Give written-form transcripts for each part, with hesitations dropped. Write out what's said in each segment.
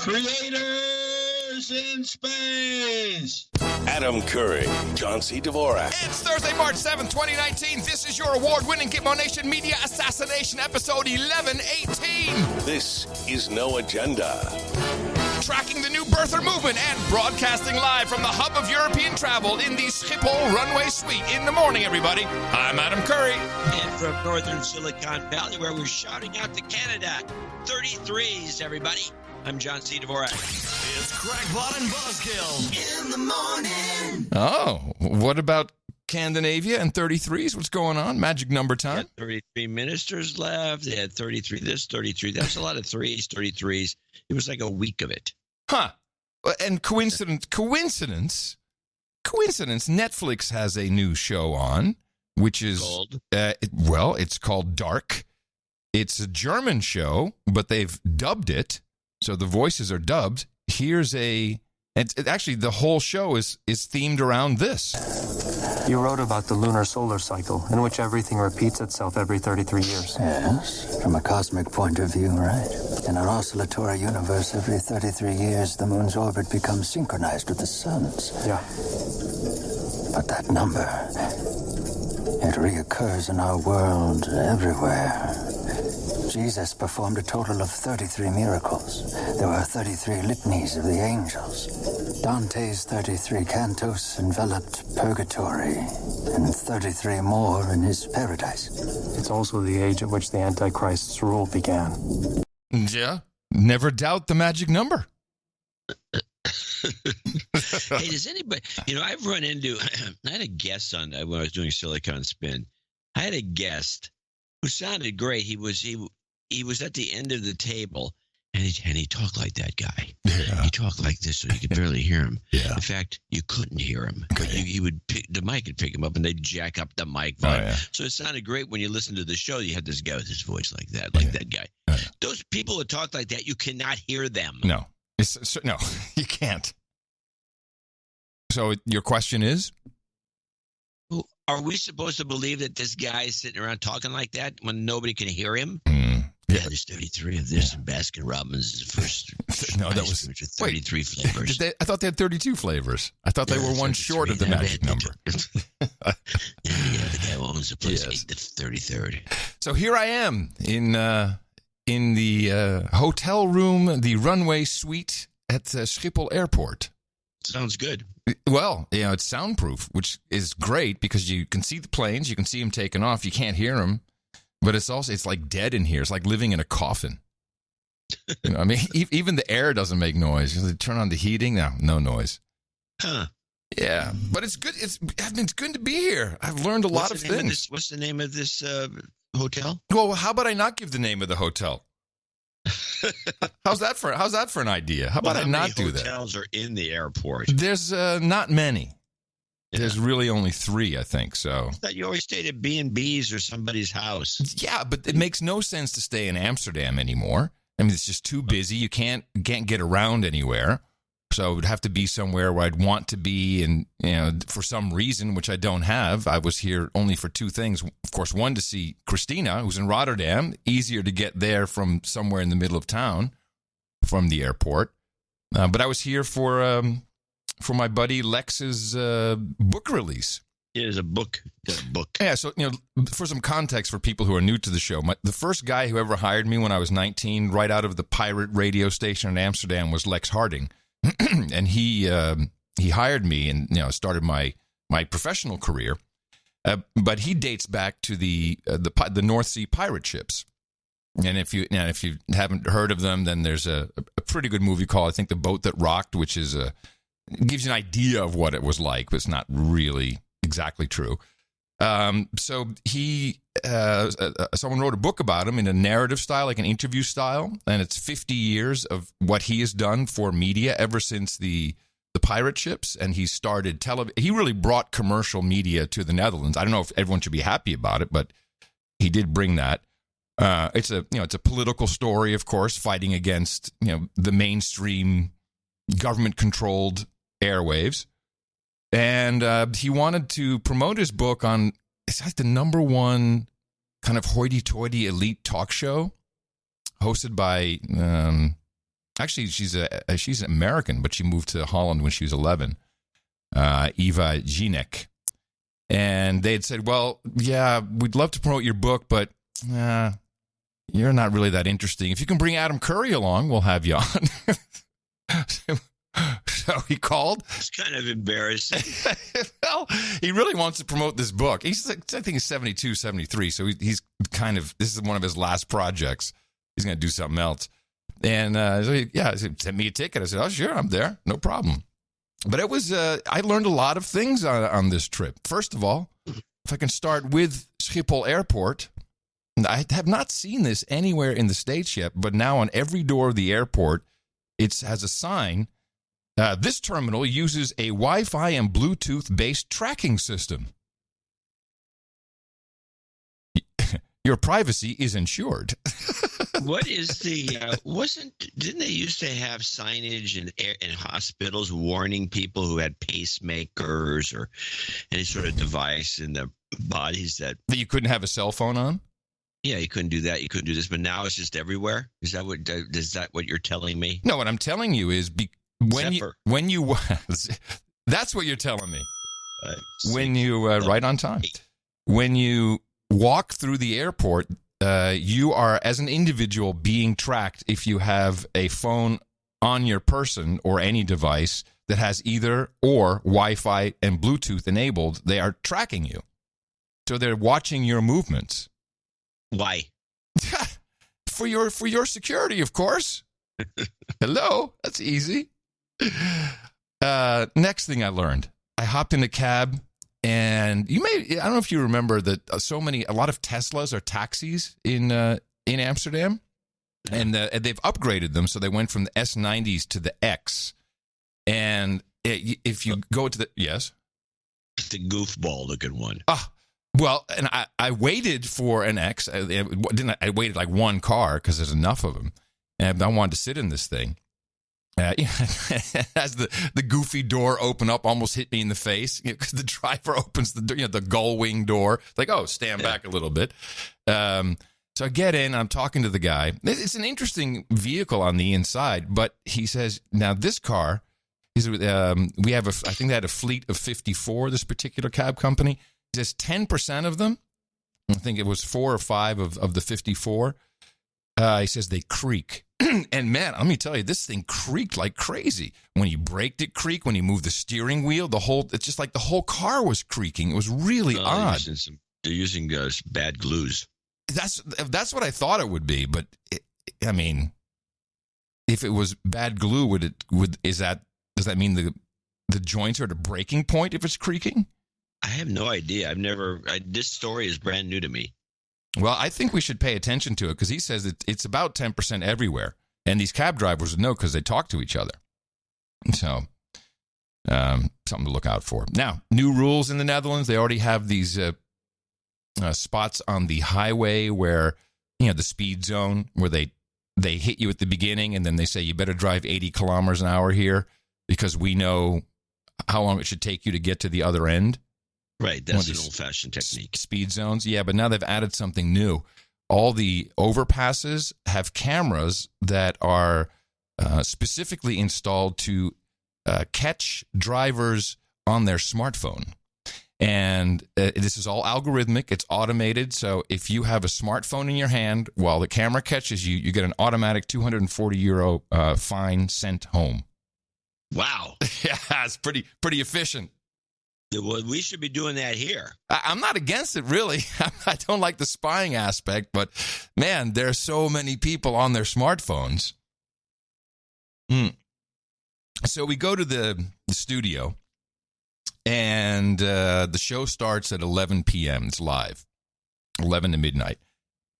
Creators in Space. Adam Curry, John C. Dvorak. It's Thursday, March 7th, 2019. This is your award-winning Gitmo Nation Media Assassination episode 1118. This is No Agenda. Tracking the new birther movement and broadcasting live from the hub of European travel in the Schiphol runway suite. In the morning, everybody. I'm Adam Curry. And from northern Silicon Valley, where we're shouting out to Canada, 33s, everybody. I'm John C. Dvorak. It's Crackpot and Buzzkill in the morning. Oh, what about Scandinavia and 33s? What's going on? Magic number time? They had 33 ministers left. They had 33 this, 33. That's a lot of threes, 33s. It was like a week of it. Huh. And coincidence, Netflix has a new show on, which is, Called? It's called Dark. It's a German show, but they've dubbed it. So the voices are dubbed. Actually, the whole show is themed around this. You wrote about the lunar solar cycle, in which everything repeats itself every 33 years. Yes, from a cosmic point of view, right? In our oscillatory universe, every 33 years, the moon's orbit becomes synchronized with the sun's. Yeah. But that number, it reoccurs in our world everywhere. Jesus performed a total of 33 miracles. There were 33 litanies of the angels. Dante's 33 cantos enveloped purgatory, and 33 more in his paradise. It's also the age at which the Antichrist's rule began. Yeah. Never doubt the magic number. Hey, does anybody, I've run into, I had a guest on when I was doing Silicon Spin. I had a guest who sounded great. He was at the end of the table, and he talked like that guy. Yeah. He talked like this, so you could barely hear him. Yeah. In fact, you couldn't hear him. Okay. But he would the mic would pick him up, and they'd jack up the mic volume. Oh, yeah. So it sounded great when you listened to the show. You had this guy with his voice like that, that guy. Yeah. Those people who talk like that, you cannot hear them. No. No, you can't. So your question is? Are we supposed to believe that this guy is sitting around talking like that when nobody can hear him? Yeah, there's 33 of this, and Baskin Robbins is the first. No, that was 33 flavors. I thought they had 32 flavors. I thought they were one short of the magic number. Yeah, the guy who owns the place ate the 33rd. So here I am in the hotel room, the runway suite at Schiphol Airport. Sounds good. Well, it's soundproof, which is great because you can see the planes, you can see them taking off, you can't hear them, but it's like dead in here. It's like living in a coffin. Even the air doesn't make noise. You turn on the heating, no noise. Huh. Yeah, but it's good. It's good to be here. I've learned a lot of things. What's the name of this hotel? Well, how about I not give the name of the hotel? How's that for an idea? How about I not do that? Hotels are in the airport. There's not many. Yeah. There's really only 3, I think. So I thought you always stayed at B&B's or somebody's house. Yeah, but it makes no sense to stay in Amsterdam anymore. I mean, it's just too busy. You can't get around anywhere. So it would have to be somewhere where I'd want to be, and for some reason, which I don't have, I was here only for 2 things. Of course, one, to see Christina, who's in Rotterdam. Easier to get there from somewhere in the middle of town, from the airport. But I was here for my buddy Lex's book release. Yeah, there's a book. Yeah, so for some context for people who are new to the show, the first guy who ever hired me when I was 19, right out of the pirate radio station in Amsterdam, was Lex Harding. And he hired me and started my professional career, but he dates back to the North Sea pirate ships. And if you haven't heard of them, then there's a pretty good movie called, I think, The Boat That Rocked, which is gives you an idea of what it was like, but it's not really exactly true. So someone wrote a book about him in a narrative style, like an interview style, and it's 50 years of what he has done for media ever since the pirate ships, and he started he really brought commercial media to the Netherlands. I don't know if everyone should be happy about it, but he did bring that. It's a political story, of course, fighting against the mainstream government-controlled airwaves. And he wanted to promote his book on, it's like the number one kind of hoity-toity elite talk show hosted by, Actually, she's American, but she moved to Holland when she was 11. Eva Jinek. And they had said, well, yeah, we'd love to promote your book, but you're not really that interesting. If you can bring Adam Curry along, we'll have you on. So he called. It's kind of embarrassing. Well, he really wants to promote this book. I think he's 72, 73. So he's kind of, this is one of his last projects. He's going to do something else. And so he sent me a ticket. I said, oh, sure, I'm there. No problem. But it was, I learned a lot of things on this trip. First of all, if I can start with Schiphol Airport, I have not seen this anywhere in the States yet, but now on every door of the airport, it has a sign. This terminal uses a Wi-Fi and Bluetooth-based tracking system. Your privacy is ensured. What is the didn't they used to have signage in hospitals warning people who had pacemakers or any sort of device in their bodies that you couldn't have a cell phone on? Yeah, you couldn't do that. You couldn't do this, but now it's just everywhere. Is that what you're telling me? No, what I'm telling you is when you that's what you're telling me. When you right on time. When you walk through the airport, you are, as an individual, being tracked if you have a phone on your person or any device that has either or Wi-Fi and Bluetooth enabled. They are tracking you. So they're watching your movements. Why? For your security, of course. Hello? That's easy. Next thing I learned, I hopped in a cab. And I don't know if you remember that a lot of Teslas are taxis in Amsterdam, and they've upgraded them. So they went from the S90s to the X. And if you go to yes, the goofball looking one. Well, and I waited for an X. I waited like one car because there's enough of them, and I wanted to sit in this thing. As the goofy door open up, almost hit me in the face because the driver opens the gull wing door. It's like, oh, stand back a little bit. So I get in. I'm talking to the guy. It's an interesting vehicle on the inside, but he says, now this car is we have I think they had a fleet of 54. This particular cab company. He says 10% of them. I think it was 4 or 5 of the 54. He says they creak. And man, let me tell you, this thing creaked like crazy. When you braked, it creaked. When you moved the steering wheel, it's just like the whole car was creaking. It was really odd. They're using bad glues. That's what I thought it would be. But I mean, if it was bad glue, does that mean the joints are at a breaking point if it's creaking? I have no idea. This story is brand new to me. Well, I think we should pay attention to it because he says it's about 10% everywhere. And these cab drivers would know because they talk to each other. So, something to look out for. Now, new rules in the Netherlands. They already have these spots on the highway where, the speed zone, where they hit you at the beginning and then they say you better drive 80 kilometers an hour here because we know how long it should take you to get to the other end. Right, that's an old-fashioned technique. Speed zones, yeah, but now they've added something new. All the overpasses have cameras that are specifically installed to catch drivers on their smartphone. And this is all algorithmic. It's automated. So if you have a smartphone in your hand while the camera catches you, you get an automatic €240 fine sent home. Wow. Yeah, it's pretty efficient. Well, we should be doing that here. I'm not against it, really. I don't like the spying aspect, but, man, there are so many people on their smartphones. So we go to the studio, and the show starts at 11 p.m. It's live, 11 to midnight.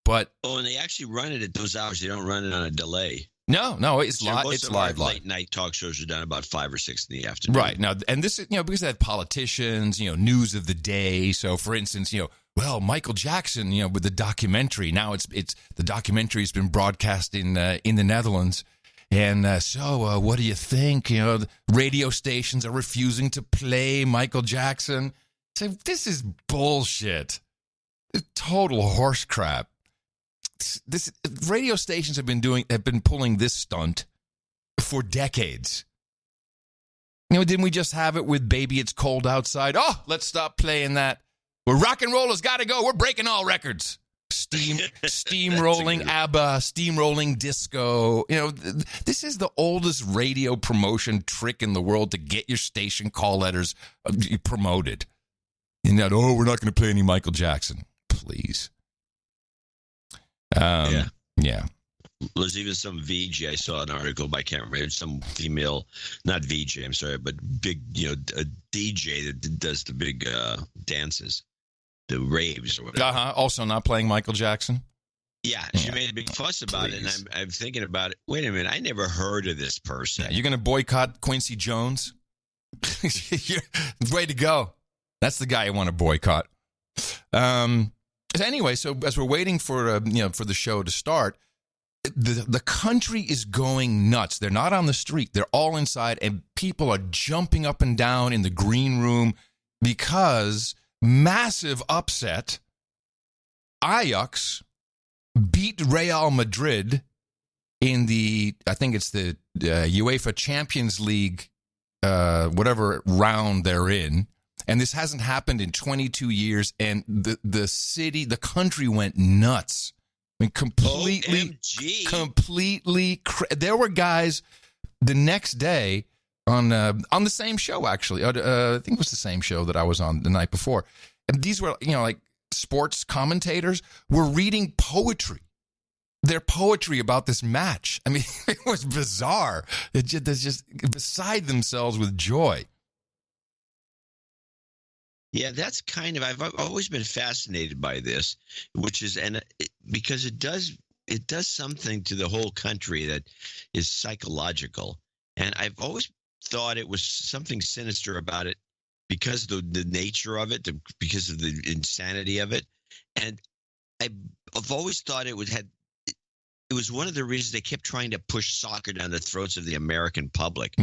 But and they actually run it at those hours. They don't run it on a delay. No, it's live. It's live. Late night talk shows are done about 5 or 6 in the afternoon. Right now, and this is because they have politicians, news of the day. So, for instance, Michael Jackson, with the documentary. Now it's the documentary has been broadcast in the Netherlands, and so what do you think? The radio stations are refusing to play Michael Jackson. So this is bullshit. It's total horse crap. This radio stations have been pulling this stunt for decades. You know, didn't we just have it with Baby It's Cold Outside? Oh, let's stop playing that. Well, rock and roll has got to go. We're breaking all records. Steamrolling ABBA, steamrolling disco. You know, this is the oldest radio promotion trick in the world to get your station call letters promoted. And that, oh, we're not going to play any Michael Jackson. Please. Yeah. There's even some VJ. I saw an article by, I can't remember, some female, not VJ, I'm sorry, but big, a DJ that does the big dances, the raves or whatever. Also not playing Michael Jackson. Yeah, she made a big fuss about it, and I'm thinking about it. Wait a minute, I never heard of this person. Yeah, you're going to boycott Quincy Jones? Way to go. That's the guy you want to boycott. Anyway, so as we're waiting for for the show to start, the country is going nuts. They're not on the street. They're all inside, and people are jumping up and down in the green room because massive upset. Ajax beat Real Madrid in I think it's the UEFA Champions League, whatever round they're in. And this hasn't happened in 22 years, and the country went nuts. I mean, completely. There were guys the next day on the same show, actually. I think it was the same show that I was on the night before. And these were, like sports commentators were reading poetry. Their poetry about this match. I mean, it was bizarre. They're just beside themselves with joy. Yeah, that's I've always been fascinated by this, which is, because it does something to the whole country that is psychological. And I've always thought it was something sinister about it because the nature of it, because of the insanity of it. And I've always thought it was one of the reasons they kept trying to push soccer down the throats of the American public,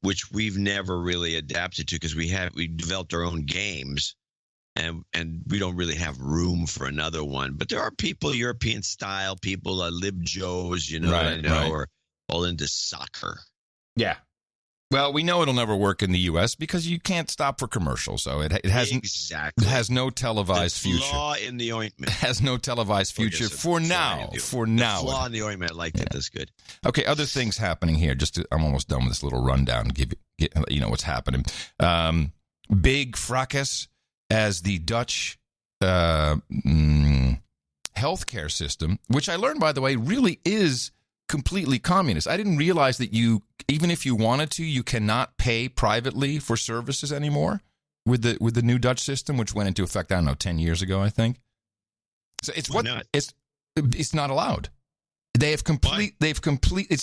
which we've never really adapted to because we developed our own games, and we don't really have room for another one. But there are people, European style people, lib Joes, are all into soccer. Yeah. Well, we know it'll never work in the U.S. because you can't stop for commercials. So it has no televised future. Flaw in the ointment. It has no televised future for now. For now. The flaw in the ointment. I like that. That's good. Okay, other things happening here. I'm almost done with this little rundown. Get what's happening. Big fracas as the Dutch healthcare system, which I learned, by the way, really is completely communist. I didn't realize that even if you wanted to, you cannot pay privately for services anymore with the new Dutch system, which went into effect, I don't know, 10 years ago, I think. So it's not allowed. It's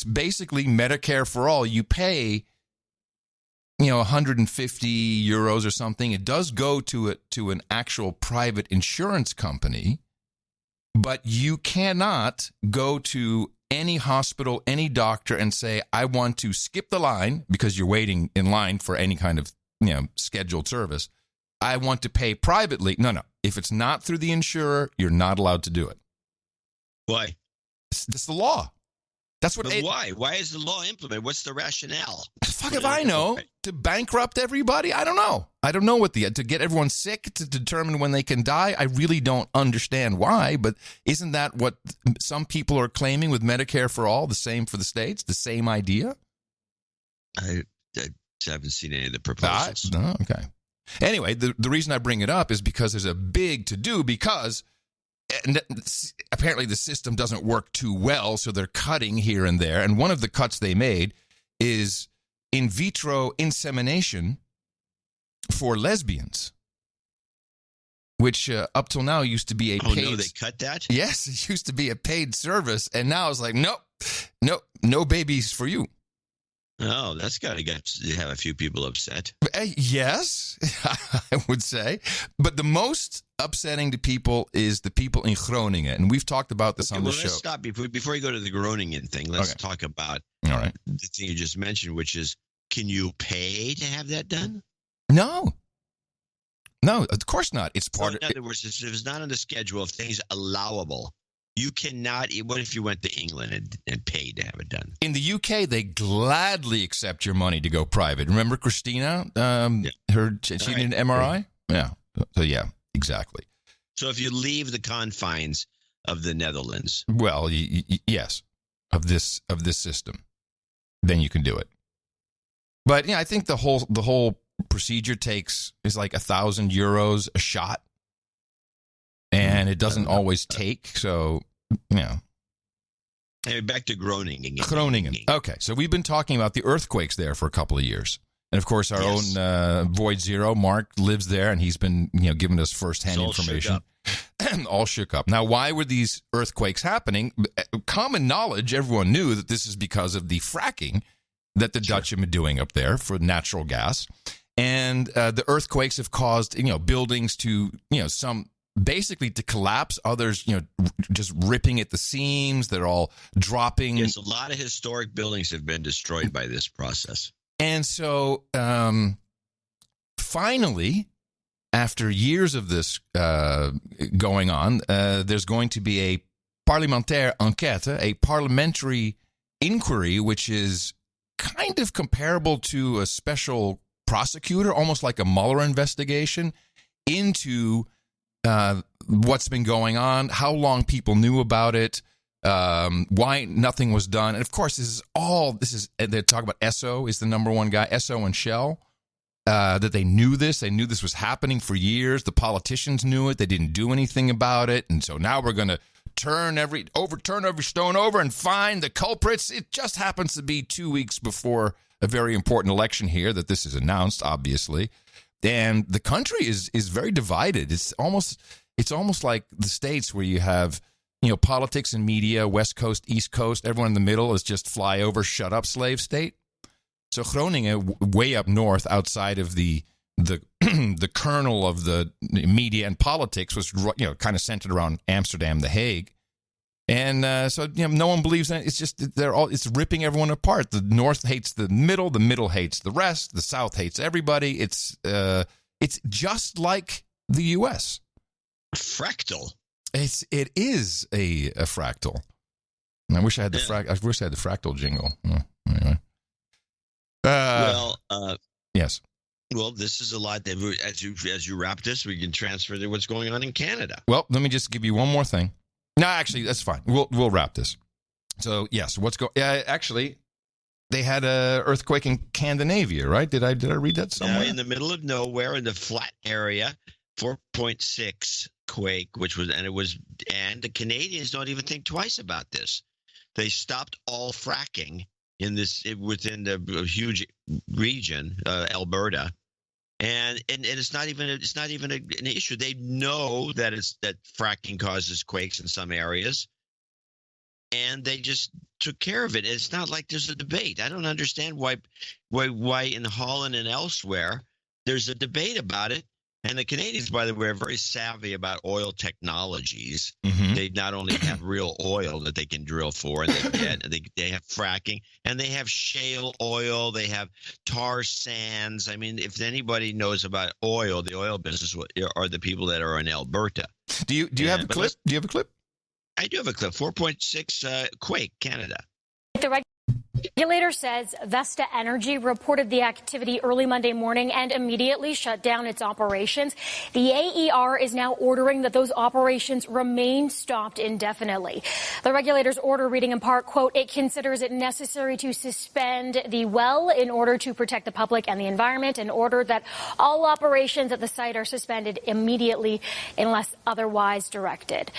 basically Medicare for all. You pay 150 euros or something. It does go to an actual private insurance company, but you cannot go to any hospital, any doctor, and say, I want to skip the line because you're waiting in line for any kind of scheduled service. I want to pay privately. No. If it's not through the insurer, you're not allowed to do it. Why? That's the law. That's what. Why? Why is the law implemented? What's the rationale? Fuck if I know. To bankrupt everybody? I don't know. I don't know to get everyone sick, to determine when they can die. I really don't understand why, but isn't that what some people are claiming with Medicare for all? The same for the states? The same idea? I haven't seen any of the proposals. No, okay. Anyway, the reason I bring it up is because there's a big to-do because apparently the system doesn't work too well, so they're cutting here and there. And one of the cuts they made is in vitro insemination for lesbians, which up till now used to be a paid... Oh, no, they cut that? Yes, it used to be a paid service, and now it's like, nope, no babies for you. Oh, that's got to have a few people upset. Yes, I would say. But the most upsetting to people is the people in Groningen. And we've talked about this on the show. Let's stop. Before you go to the Groningen thing, let's talk about the thing you just mentioned, which is, can you pay to have that done? No, of course not. It's part of... In other words, if it's not on the schedule, if things allowable, You cannot. What if you went to England and paid to have it done? In the UK, they gladly accept your money to go private. Remember Christina? She did an MRI? Yeah. So, yeah, exactly. So if you leave the confines of the Netherlands. Well, yes, of this system, then you can do it. But yeah, I think the whole procedure is like €1,000 a shot, and it doesn't always take. So, Hey, back to Groningen. Groningen. Okay, so we've been talking about the earthquakes there for a couple of years, and of course our own Void Zero, Mark, lives there, and he's been giving us firsthand information. All shook up. Now, why were these earthquakes happening? Common knowledge, everyone knew that this is because of the fracking that the Dutch have been doing up there for natural gas. And the earthquakes have caused, buildings to, some basically to collapse, others, just ripping at the seams. They're all dropping. Yes, a lot of historic buildings have been destroyed by this process. And so finally, after years of this going on, there's going to be a parlementaire enquête, a parliamentary inquiry, which is kind of comparable to a special prosecutor, almost like a Mueller investigation into what's been going on, how long people knew about it, why nothing was done. And of course, they talk about Esso is the number one guy, Esso and Shell. That they knew this. They knew this was happening for years. The politicians knew it. They didn't do anything about it. And so now we're going to turn every stone over and find the culprits. It just happens to be 2 weeks before a very important election here that this is announced, obviously. And the country is very divided. It's almost like the States where you have, politics and media, West Coast, East Coast. Everyone in the middle is just flyover, shut up slave state. So Groningen, way up north, outside of the kernel of the media and politics, was kind of centered around Amsterdam, The Hague, and so no one believes that. It's just it's ripping everyone apart. The north hates the middle hates the rest, the south hates everybody. It's just like the U.S. Fractal. It is a fractal. And I wish I had the fractal jingle. Anyway. Yes. Well, this is a lot that as you wrap this, we can transfer to what's going on in Canada. Well, let me just give you one more thing. No, actually, that's fine. We'll wrap this. So yes, actually, they had a earthquake in Scandinavia, right? Did I read that somewhere? In the middle of nowhere, in the flat area, 4.6 quake, and the Canadians don't even think twice about this. They stopped all fracking within the huge region, Alberta, and it's not even an issue. They know that that fracking causes quakes in some areas, and they just took care of it. It's not like there's a debate. I don't understand why in Holland and elsewhere there's a debate about it. And the Canadians, by the way, are very savvy about oil technologies. Mm-hmm. They not only have real oil that they can drill for, and they have fracking, and they have shale oil. They have tar sands. I mean, if anybody knows about oil, the oil business are the people that are in Alberta. Do you have a clip? Do you have a clip? I do have a clip. 4.6 quake, Canada. The regulator says Vesta Energy reported the activity early Monday morning and immediately shut down its operations. The AER is now ordering that those operations remain stopped indefinitely. The regulator's order reading in part, quote, it considers it necessary to suspend the well in order to protect the public and the environment, and ordered that all operations at the site are suspended immediately unless otherwise directed.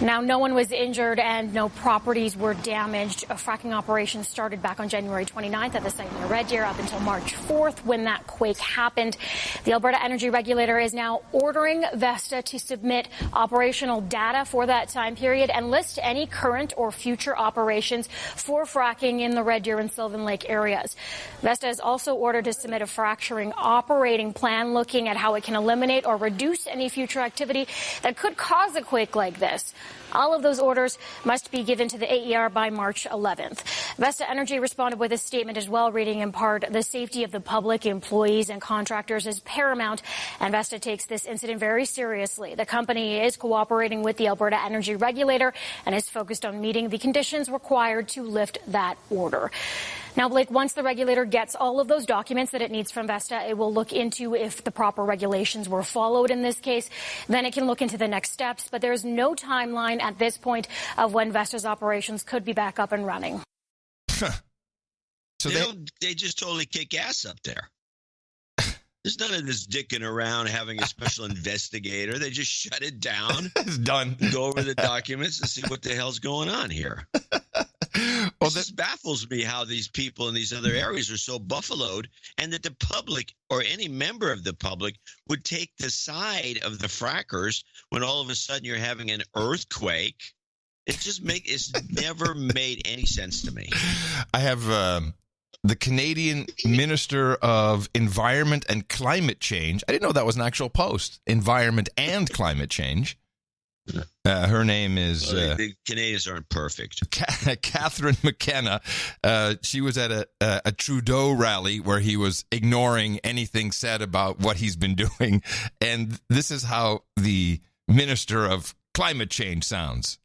Now, no one was injured and no properties were damaged. A fracking operation started back on January 29th at the site near Red Deer up until March 4th when that quake happened. The Alberta Energy Regulator is now ordering Vesta to submit operational data for that time period and list any current or future operations for fracking in the Red Deer and Sylvan Lake areas. Vesta is also ordered to submit a fracturing operating plan looking at how it can eliminate or reduce any future activity that could cause a quake like this. All of those orders must be given to the AER by March 11th. Vesta Energy responded with a statement as well, reading in part, the safety of the public, employees and contractors is paramount, and Vesta takes this incident very seriously. The company is cooperating with the Alberta Energy Regulator and is focused on meeting the conditions required to lift that order. Now, Blake, once the regulator gets all of those documents that it needs from Vesta, it will look into if the proper regulations were followed in this case. Then it can look into the next steps. But there's no timeline at this point of when Vesta's operations could be back up and running. So they just totally kick ass up there. There's none of this dicking around having a special investigator. They just shut it down. It's done. Go over the documents and see what the hell's going on here. Well, this baffles me how these people in these other areas are so buffaloed, and that the public or any member of the public would take the side of the frackers when all of a sudden you're having an earthquake. It's never made any sense to me. I have the Canadian Minister of Environment and Climate Change. I didn't know that was an actual post. Environment and Climate Change. Her name is... the Canadians aren't perfect. Catherine McKenna. She was at a Trudeau rally where he was ignoring anything said about what he's been doing. And this is how the Minister of Climate Change sounds.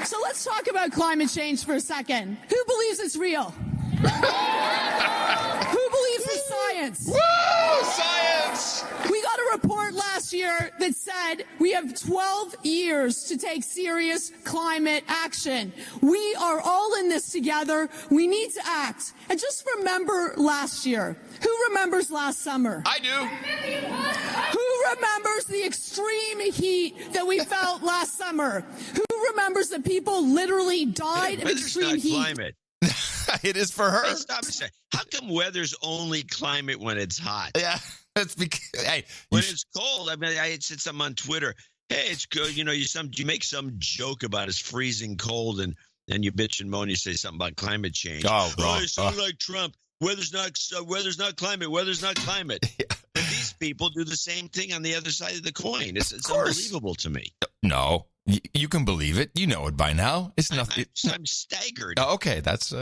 So let's talk about climate change for a second. Who believes it's real? Who believes in science? Woo! Science! We got a report last year that said we have 12 years to take serious climate action. We are all in this together. We need to act. And just remember last year. Who remembers last summer? I do. Who remembers the extreme heat that we felt last summer? Who remembers that people literally died of extreme heat? Climate. It is for her. Hey, stop a second. How come weather's only climate when it's hot? Yeah, that's because when it's cold. I mean, I said something on Twitter. Hey, it's good. You know, you make some joke about it's freezing cold, and you bitch and moan. You say something about climate change. Oh, wrong. I sound like Trump. Weather's not climate. Weather's not climate. Yeah. And these people do the same thing on the other side of the coin. It's unbelievable to me. No. You can believe it. You know it by now. It's nothing. I'm staggered. Oh, okay, that's... Who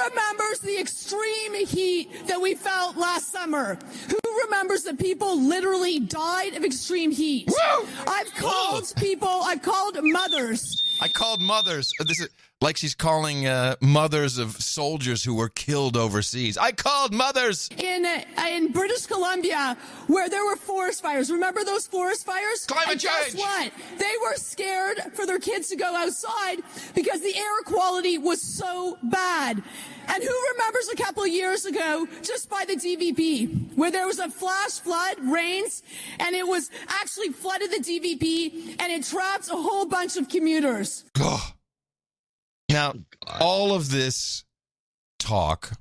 remembers the extreme heat that we felt last summer? Who remembers that people literally died of extreme heat? Woo! I've called mothers. I called mothers. This is like she's calling mothers of soldiers who were killed overseas. I called mothers. In British Columbia, where there were forest fires. Remember those forest fires? Climate change. Guess what? They were scared for their kids to go outside because the air quality was so bad. And who remembers a couple of years ago, just by the DVP, where there was a flash flood, rains, and it was actually flooded the DVP, and it trapped a whole bunch of commuters. Oh. Now, all of this talk,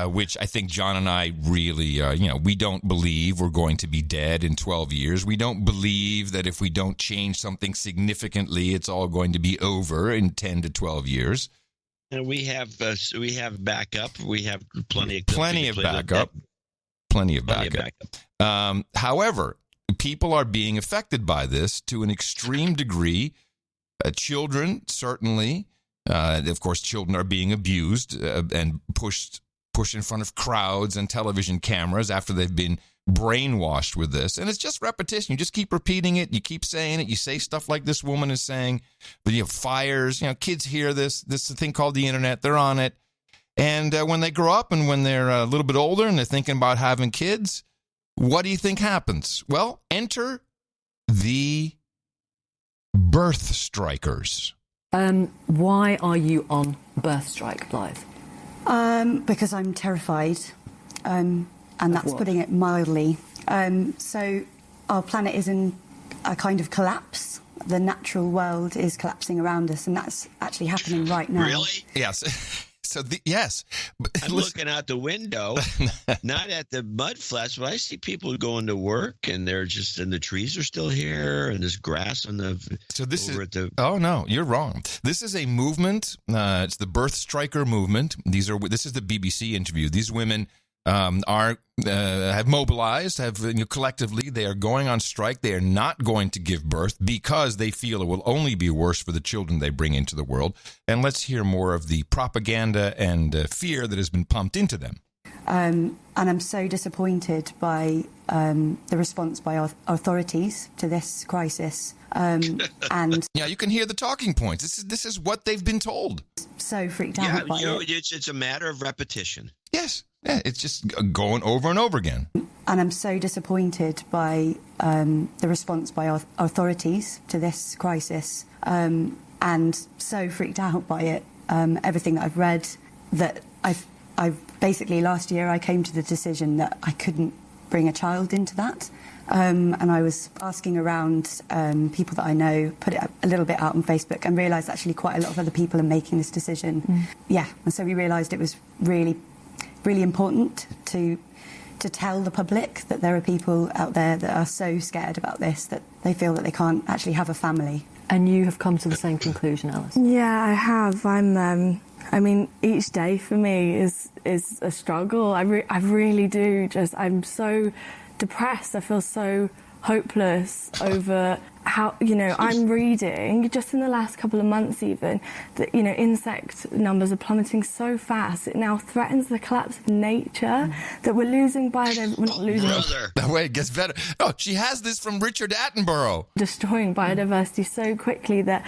which I think John and I really, we don't believe we're going to be dead in 12 years. We don't believe that if we don't change something significantly, it's all going to be over in 10 to 12 years. And we have backup. We have plenty of backup. Plenty of backup. However, people are being affected by this to an extreme degree. Children, certainly. Of course, children are being abused and pushed in front of crowds and television cameras after they've been brainwashed with this. And it's just repetition. You just keep repeating it. You keep saying it. You say stuff like this woman is saying. But you have fires. Kids hear this. This is a thing called the internet. They're on it. And when they grow up and when they're a little bit older and they're thinking about having kids, what do you think happens? Well, enter the birth strikers. Why are you on birth strike, Blythe? Because I'm terrified, and that's putting it mildly. So our planet is in a kind of collapse. The natural world is collapsing around us, and that's actually happening right now. Really? Yes. Yes. I'm looking out the window, not at the mud flats, but I see people going to work, and they're just, and the trees are still here, and there's grass on the. So this is. Oh no, you're wrong. This is a movement. It's the birth striker movement. This is the BBC interview. These women have mobilized, collectively, they are going on strike. They are not going to give birth because they feel it will only be worse for the children they bring into the world. And let's hear more of the propaganda and fear that has been pumped into them. And I'm so disappointed by the response by authorities to this crisis. And yeah, you can hear the talking points. This is what they've been told. So freaked out by it. It's a matter of repetition. Yes. Yeah, it's just going over and over again. And I'm so disappointed by the response by authorities to this crisis, and so freaked out by it. Everything that I've read, that I've basically last year I came to the decision that I couldn't bring a child into that. And I was asking around people that I know, put it a little bit out on Facebook, and realised actually quite a lot of other people are making this decision. Yeah, and so we realised it was really important to tell the public that there are people out there that are so scared about this that they feel that they can't actually have a family. And you have come to the same conclusion, Alice? Yeah, I have. I mean, each day for me is a struggle. I really do. I'm so depressed. I feel so hopeless over how, I'm reading just in the last couple of months even that, insect numbers are plummeting so fast. It now threatens the collapse of nature, that we're losing biodiversity. We're not losing it. That way it gets better. Oh, she has this from Richard Attenborough. Destroying biodiversity so quickly that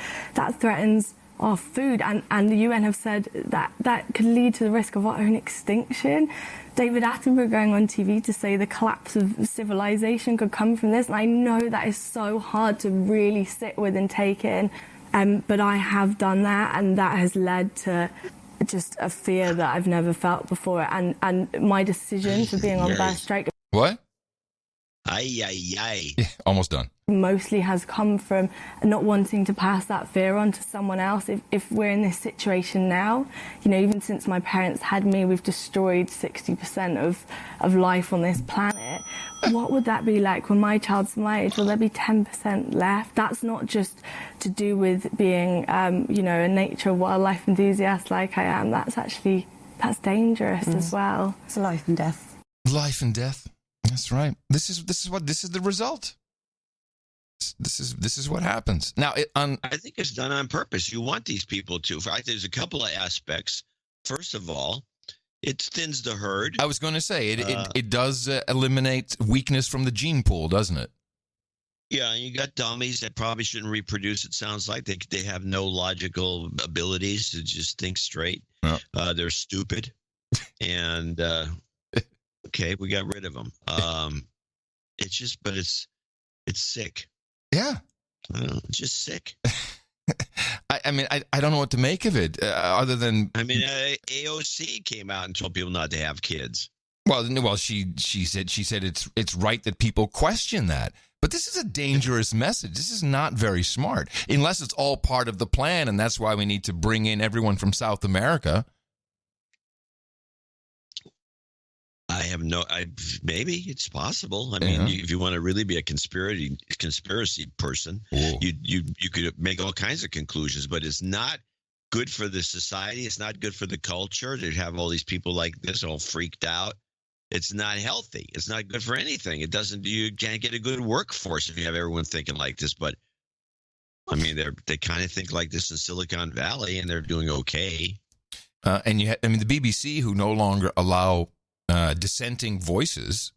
threatens our food, and the UN have said that could lead to the risk of our own extinction. David Attenborough going on TV to say the collapse of civilization could come from this, and I know that is so hard to really sit with and take in, but I have done that, and that has led to just a fear that I've never felt before, and my decision for being on birth strike. What? Aye. Yeah, almost done. Mostly has come from not wanting to pass that fear on to someone else. If we're in this situation now, even since my parents had me, we've destroyed 60% of life on this planet. What would that be like when my child's my age? Will there be 10% left? That's not just to do with being, a nature wildlife enthusiast like I am. That's dangerous as well. It's life and death. Life and death. That's right. This is the result. This is what happens. Now, I think it's done on purpose. You want these people to. There's a couple of aspects. First of all, it thins the herd. I was going to say it does eliminate weakness from the gene pool, doesn't it? Yeah, and you got dummies that probably shouldn't reproduce. It sounds like they have no logical abilities to just think straight. Yeah. They're stupid, and okay, we got rid of them. It's sick. Yeah. It's just sick. I mean, I don't know what to make of it other than... AOC came out and told people not to have kids. Well, she said it's right that people question that. But this is a dangerous message. This is not very smart, unless it's all part of the plan, and that's why we need to bring in everyone from South America. Maybe it's possible. I mean, if you want to really be a conspiracy person, you could make all kinds of conclusions, but it's not good for the society. It's not good for the culture to have all these people like this all freaked out. It's not healthy. It's not good for anything. You can't get a good workforce if you have everyone thinking like this. But I mean, they kind of think like this in Silicon Valley, and they're doing okay. And the BBC, who no longer allow dissenting voices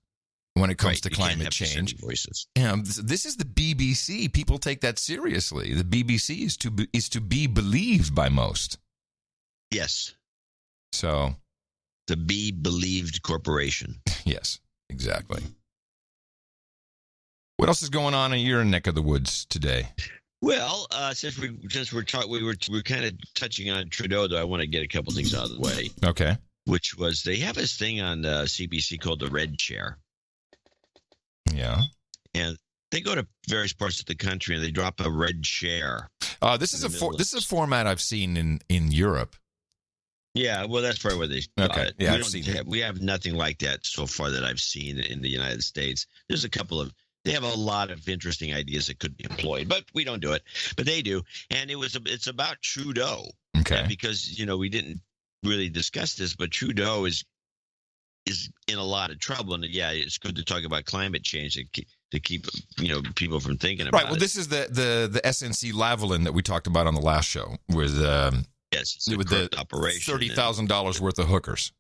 when it comes to climate change. Voices. This is the BBC. People take that seriously. The BBC is to be believed by most. Yes. So, the Be Believed Corporation. Yes, exactly. What else is going on in your neck of the woods today? Well, since we're kind of touching on Trudeau, though, I want to get a couple things out of the way. Okay. Which was, they have this thing on CBC called the Red Chair. Yeah. And they go to various parts of the country and they drop a red chair. This is a format I've seen in Europe. Yeah, well, that's probably where they got it. Yeah, We have nothing like that so far that I've seen in the United States. There's they have a lot of interesting ideas that could be employed, but we don't do it. But they do. And it's about Trudeau. Okay. Because, we didn't really discuss this, but Trudeau is is in a lot of trouble. And yeah, it's good to talk about climate change to keep people from thinking about it. Right. Well, this is the SNC Lavalin that we talked about on the last show with with the operation, $30,000 worth of hookers.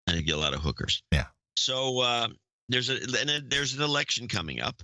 And you get a lot of hookers. Yeah. So there's an election coming up,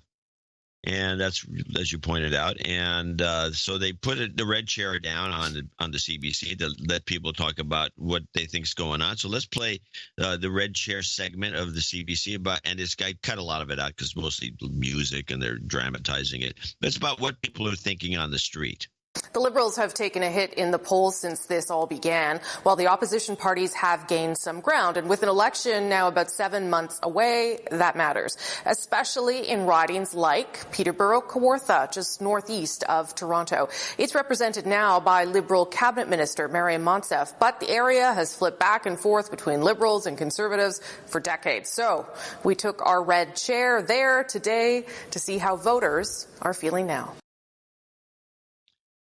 and that's, as you pointed out, and so they put the red chair down on the CBC to let people talk about what they think's going on. So let's play the red chair segment of the CBC and this guy cut a lot of it out because mostly music and they're dramatizing it. It's about what people are thinking on the street. The Liberals have taken a hit in the polls since this all began, while the opposition parties have gained some ground. And with an election now about 7 months away, that matters, especially in ridings like Peterborough-Kawartha, just northeast of Toronto. It's represented now by Liberal Cabinet Minister Maryam Monsef, but the area has flipped back and forth between Liberals and Conservatives for decades. So we took our red chair there today to see how voters are feeling now.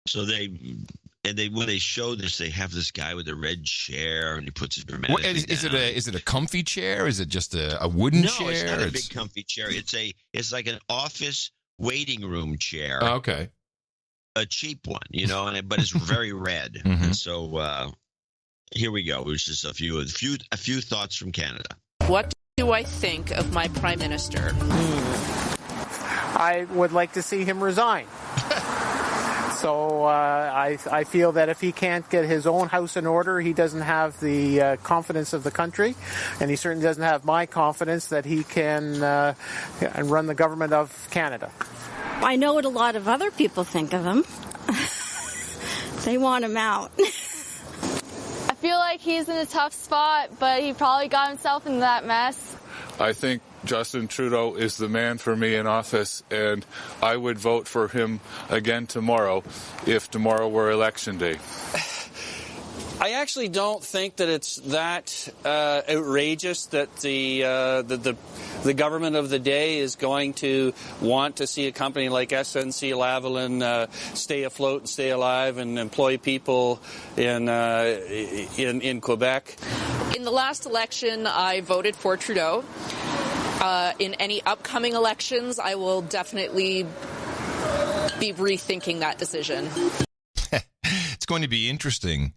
So when they show this, they have this guy with a red chair, and he puts his dramatic. Is it a comfy chair? Is it just a wooden chair? No, it's not a big comfy chair. It's like an office waiting room chair. Oh, okay, a cheap one, but it's very red. Mm-hmm. And so here we go. It was just a few thoughts from Canada. What do I think of my prime minister? I would like to see him resign. So I feel that if he can't get his own house in order, he doesn't have the confidence of the country, and he certainly doesn't have my confidence that he can run the government of Canada. I know what a lot of other people think of him. They want him out. I feel like he's in a tough spot, but he probably got himself into that mess. I think Justin Trudeau is the man for me in office, and I would vote for him again tomorrow if tomorrow were election day. I actually don't think that it's that outrageous that the government of the day is going to want to see a company like SNC Lavalin stay afloat and stay alive and employ people in Quebec. In the last election, I voted for Trudeau. In any upcoming elections, I will definitely be rethinking that decision. It's going to be interesting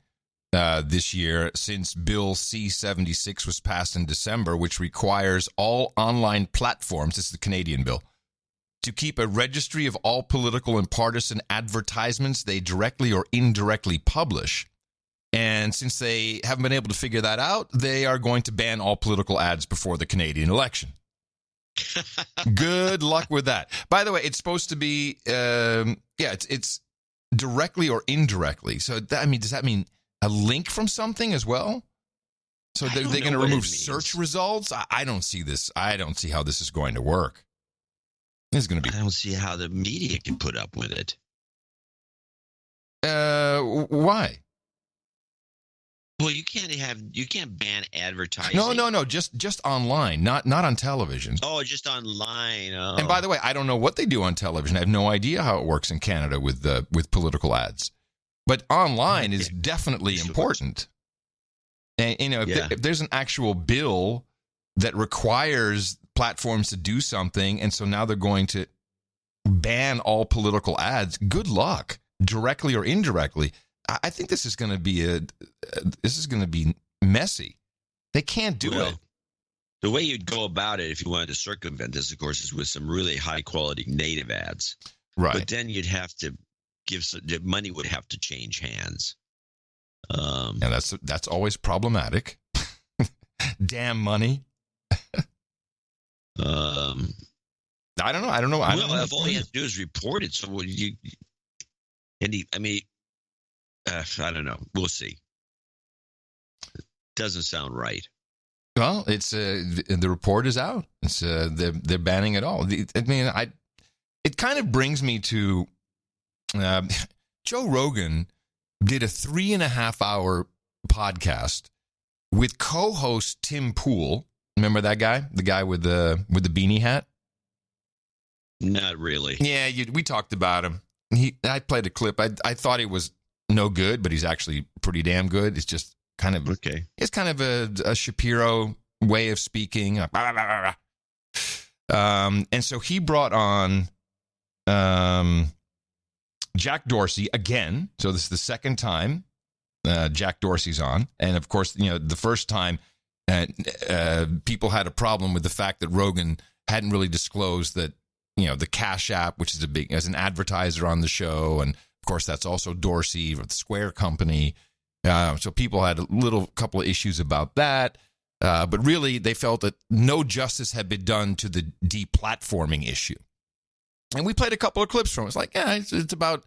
this year since Bill C-76 was passed in December, which requires all online platforms, this is the Canadian bill, to keep a registry of all political and partisan advertisements they directly or indirectly publish. And since they haven't been able to figure that out, they are going to ban all political ads before the Canadian election. Good luck with that. By the way, it's supposed to be, it's directly or indirectly. So, does that mean a link from something as well? So they're going to remove search results? I don't see this. I don't see how this is going to work. This is going to be. I don't see how the media can put up with it. Why? Well, you can't ban advertising. No, just online, not on television. Oh, just online. Oh. And by the way, I don't know what they do on television. I have no idea how it works in Canada with political ads. But online is definitely important. And if there's an actual bill that requires platforms to do something, and so now they're going to ban all political ads, good luck, directly or indirectly. I think this is going to be messy. They can't do it. The way you'd go about it if you wanted to circumvent this, of course, is with some really high quality native ads. Right. But then you'd have to the money would have to change hands. And that's always problematic. Damn money. I don't know. I don't know. All you have to do is report it. So I don't know. We'll see. Doesn't sound right. Well, it's the report is out. It's they're banning it all. It kind of brings me to Joe Rogan did a 3.5-hour podcast with co-host Tim Pool. Remember that guy, the guy with the beanie hat? Not really. Yeah, we talked about him. I played a clip. I thought he was no good, but he's actually pretty damn good. It's just kind of okay. It's kind of a Shapiro way of speaking. And so he brought on Jack Dorsey again. So this is the second time Jack Dorsey's on. And, of course, the first time people had a problem with the fact that Rogan hadn't really disclosed that, the Cash App, which is as an advertiser on the show. And, of course, that's also Dorsey of the Square Company. So people had a couple of issues about that. But really, they felt that no justice had been done to the deplatforming issue. And we played a couple of clips from it. It's like, it's about,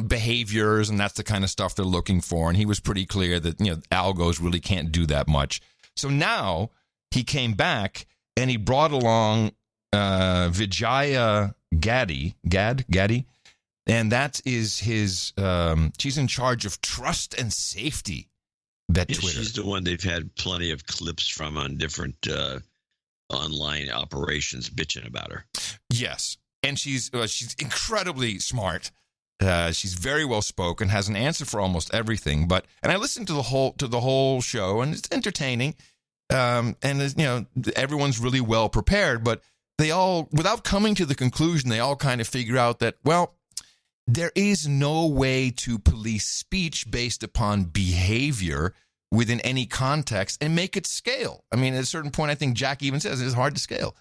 behaviors, and that's the kind of stuff they're looking for. And he was pretty clear that, algos really can't do that much. So now he came back and he brought along Vijaya Gadde, and that is his, she's in charge of trust and safety at Twitter. She's the one they've had plenty of clips from on different online operations bitching about her. Yes, and she's incredibly smart. She's very well spoken, has an answer for almost everything. And I listened to the whole show, and it's entertaining. And everyone's really well prepared, but they all, without coming to the conclusion, they all kind of figure out that, well, there is no way to police speech based upon behavior within any context and make it scale. I mean, at a certain point, I think Jack even says it's hard to scale.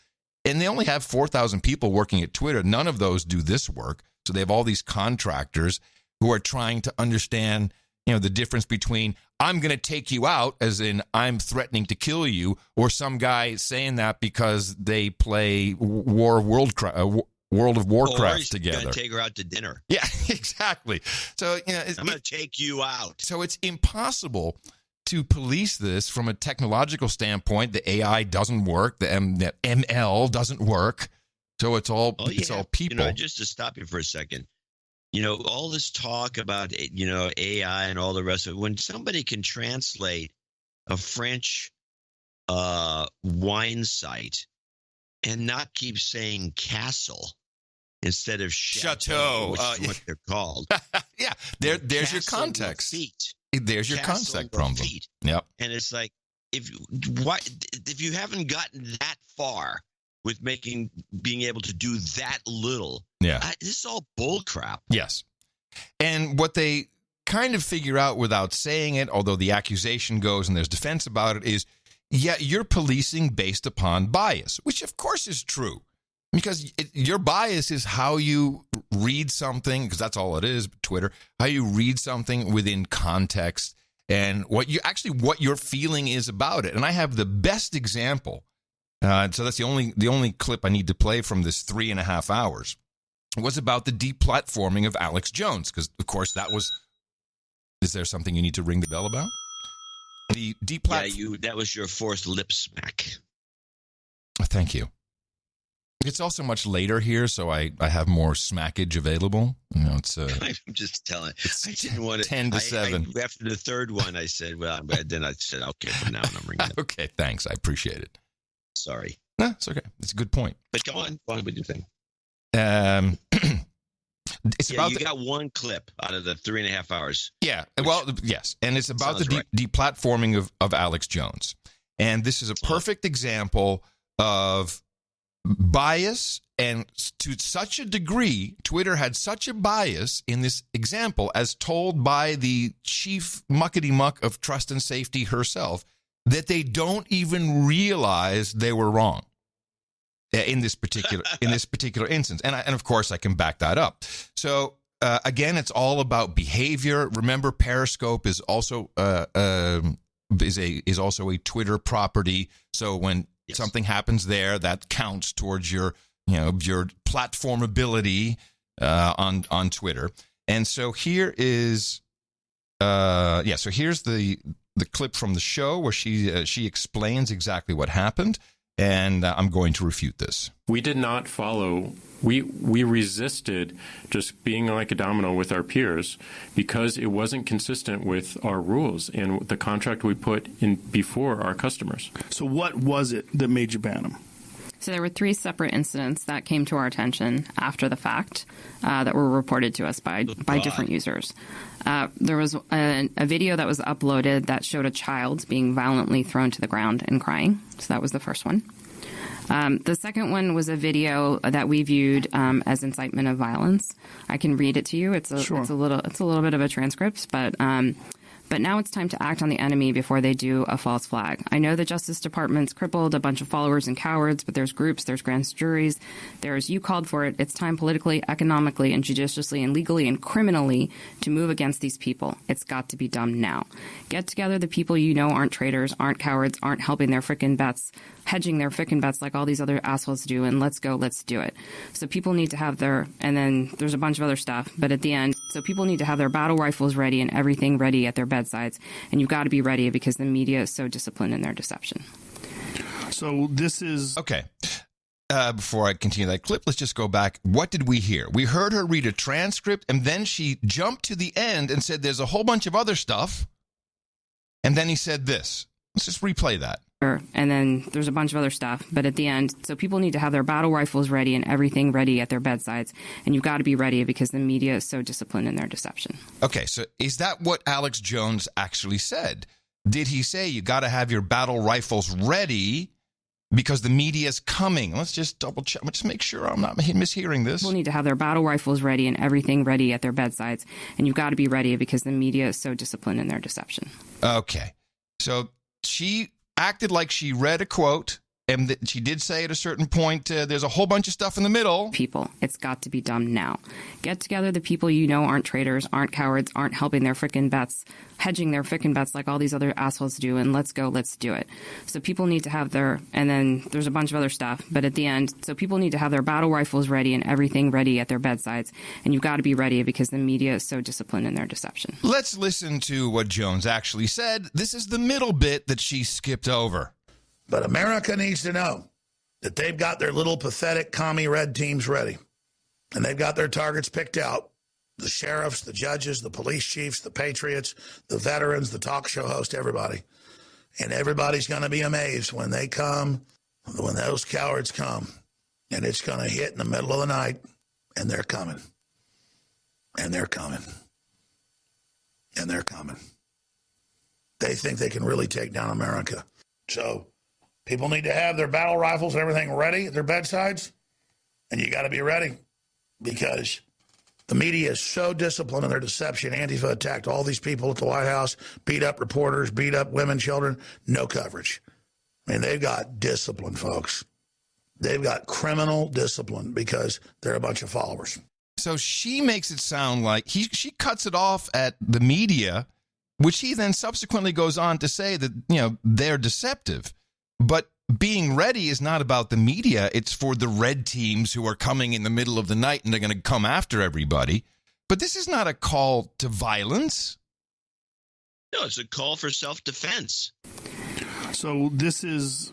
And they only have 4,000 people working at Twitter. None of those do this work. So they have all these contractors who are trying to understand, the difference between I'm going to take you out, as in I'm threatening to kill you, or some guy saying that because they play World of Warcraft together. Going to take her out to dinner. Yeah, exactly. So, I'm going to take you out. So it's impossible to police this from a technological standpoint. The AI doesn't work. The ML doesn't work. So it's all people. Just to stop you for a second, all this talk about AI and all the rest of it. When somebody can translate a French wine site and not keep saying castle instead of chateau, which is what they're called. Yeah, there's your context. There's your context problem. Yep. And it's like if you haven't gotten that far with being able to do that little, this is all bull crap. Yes. And what they kind of figure out without saying it, although the accusation goes and there's defense about it, is, you're policing based upon bias, which of course is true. Because your bias is how you read something, because that's all it is, Twitter, how you read something within context and what your feeling is about it. And I have the best example. So that's the only clip I need to play from this 3.5 hours. It was about the deplatforming of Alex Jones, because, of course, that was... Is there something you need to ring the bell about? The that was your fourth lip smack. Thank you. It's also much later here, so I have more smackage available. I'm just telling. I didn't want to. 10 to 7. After the third one, I said, well, then I said, okay, from now on, I'm ringing. Okay, thanks. I appreciate it. Sorry. No, it's okay. It's a good point. But go on with your thing. It's about got one clip out of the 3.5 hours. Yeah. Well, yes. And it's about the deplatforming of Alex Jones. And this is a perfect example of bias, and to such a degree, Twitter had such a bias in this example, as told by the chief muckety-muck of trust and safety herself, that they don't even realize they were wrong in this particular instance. And of course, I can back that up. So again, it's all about behavior. Remember, Periscope is also is also a Twitter property. So when something happens there, that counts towards your platform ability on Twitter. And so here is so here's the clip from the show where she explains exactly what happened, and I'm going to refute this. We did not follow. We resisted just being like a domino with our peers because it wasn't consistent with our rules and the contract we put in before our customers. So what was it that made you ban them? So there were 3 separate incidents that came to our attention after the fact that were reported to us by different users. There was a video that was uploaded that showed a child being violently thrown to the ground and crying. So that was the first one. The second one was a video that we viewed as incitement of violence. I can read it to you. It's a little bit of a transcript, but now it's time to act on the enemy before they do a false flag. I know the Justice Department's crippled a bunch of followers and cowards, but there's groups, there's grand juries, you called for it. It's time politically, economically, and judiciously, and legally, and criminally to move against these people. It's got to be done now. Get together the people you know aren't traitors, aren't cowards, aren't helping their frickin' bets, hedging their frickin' bets like all these other assholes do, and let's go, let's do it. So people need to have and then there's a bunch of other stuff, but at the end, so people need to have their battle rifles ready and everything ready at their bedsides, and you've got to be ready because the media is so disciplined in their deception. So this is... Okay. Before I continue that clip, let's just go back. What did we hear? We heard her read a transcript, and then she jumped to the end and said there's a whole bunch of other stuff, and then he said this. Let's just replay that. And then there's a bunch of other stuff, but at the end, so people need to have their battle rifles ready and everything ready at their bedsides, and you've got to be ready because the media is so disciplined in their deception. Okay, so is that what Alex Jones actually said? Did he say you got to have your battle rifles ready because the media is coming? Let's just double check. Let's make sure I'm not mishearing this. People need to have their battle rifles ready and everything ready at their bedsides, and you've got to be ready because the media is so disciplined in their deception. Okay, so she acted like she read a quote, and she did say at a certain point, there's a whole bunch of stuff in the middle. People, it's got to be done now. Get together the people you know aren't traitors, aren't cowards, aren't helping their frickin' bets, hedging their frickin' bets like all these other assholes do, and let's go, let's do it. So people need to have and then there's a bunch of other stuff, but at the end, so people need to have their battle rifles ready and everything ready at their bedsides, and you've got to be ready because the media is so disciplined in their deception. Let's listen to what Jones actually said. This is the middle bit that she skipped over. But America needs to know that they've got their little pathetic commie red teams ready. And they've got their targets picked out. The sheriffs, the judges, the police chiefs, the patriots, the veterans, the talk show host, everybody. And everybody's going to be amazed when they come, when those cowards come. And it's going to hit in the middle of the night. And they're coming. And they're coming. And they're coming. They think they can really take down America. So people need to have their battle rifles and everything ready at their bedsides. And you got to be ready because the media is so disciplined in their deception. Antifa attacked all these people at the White House, beat up reporters, beat up women, children, no coverage. I mean, they've got discipline, folks. They've got criminal discipline because they're a bunch of followers. So she makes it sound like she cuts it off at the media, which he then subsequently goes on to say that, they're deceptive. But being ready is not about the media. It's for the red teams who are coming in the middle of the night and they're going to come after everybody. But this is not a call to violence. No, it's a call for self-defense. So this is...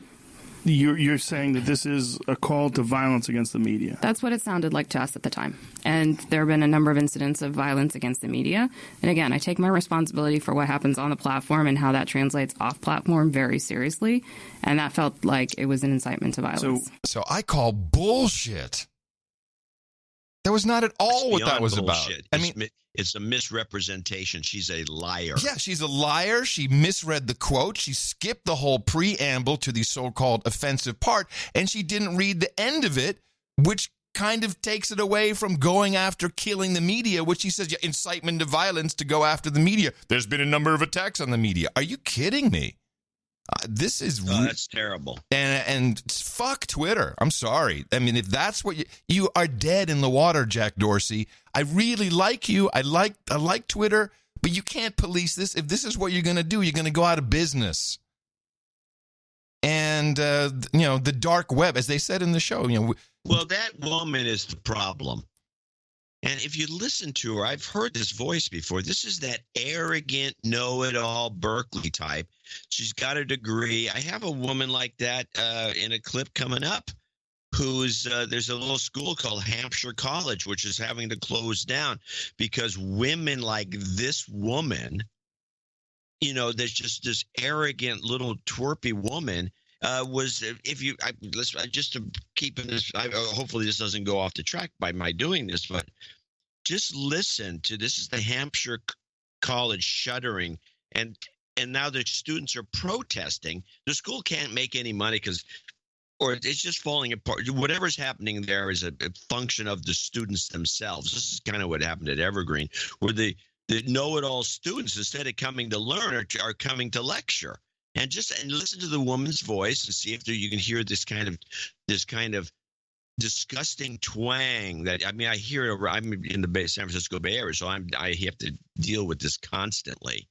You're saying that this is a call to violence against the media. That's what it sounded like to us at the time. And there have been a number of incidents of violence against the media. And again, I take my responsibility for what happens on the platform and how that translates off platform very seriously. And that felt like it was an incitement to violence. So I call bullshit. That was not at all what that was bullshit. About. I mean, it's a misrepresentation. She's a liar. Yeah, she's a liar. She misread the quote. She skipped the whole preamble to the so-called offensive part, and she didn't read the end of it, which kind of takes it away from going after killing the media, which she says, incitement to violence to go after the media. There's been a number of attacks on the media. Are you kidding me? This is that's terrible. And fuck Twitter. I'm sorry. I mean, if that's what you are dead in the water, Jack Dorsey. I really like you. I like Twitter, but you can't police this. If this is what you're going to do, you're going to go out of business. And the dark web, as they said in the show, Well, that woman is the problem. And if you listen to her, I've heard this voice before. This is that arrogant, know-it-all Berkeley type. She's got a degree. I have a woman like that in a clip coming up who's there's a little school called Hampshire College, which is having to close down because women like this woman, there's just this arrogant little twerpy woman, was if you just to keep in this. Hopefully, this doesn't go off the track by my doing this, but just listen to this. Is the Hampshire College shuttering, and now the students are protesting. The school can't make any money or it's just falling apart. Whatever's happening there is a function of the students themselves. This is kind of what happened at Evergreen, where the know-it-all students, instead of coming to learn, are coming to lecture. And listen to the woman's voice and see if you can hear this kind of disgusting twang that, I mean, I hear it. I'm in the San Francisco Bay Area, so I have to deal with this constantly.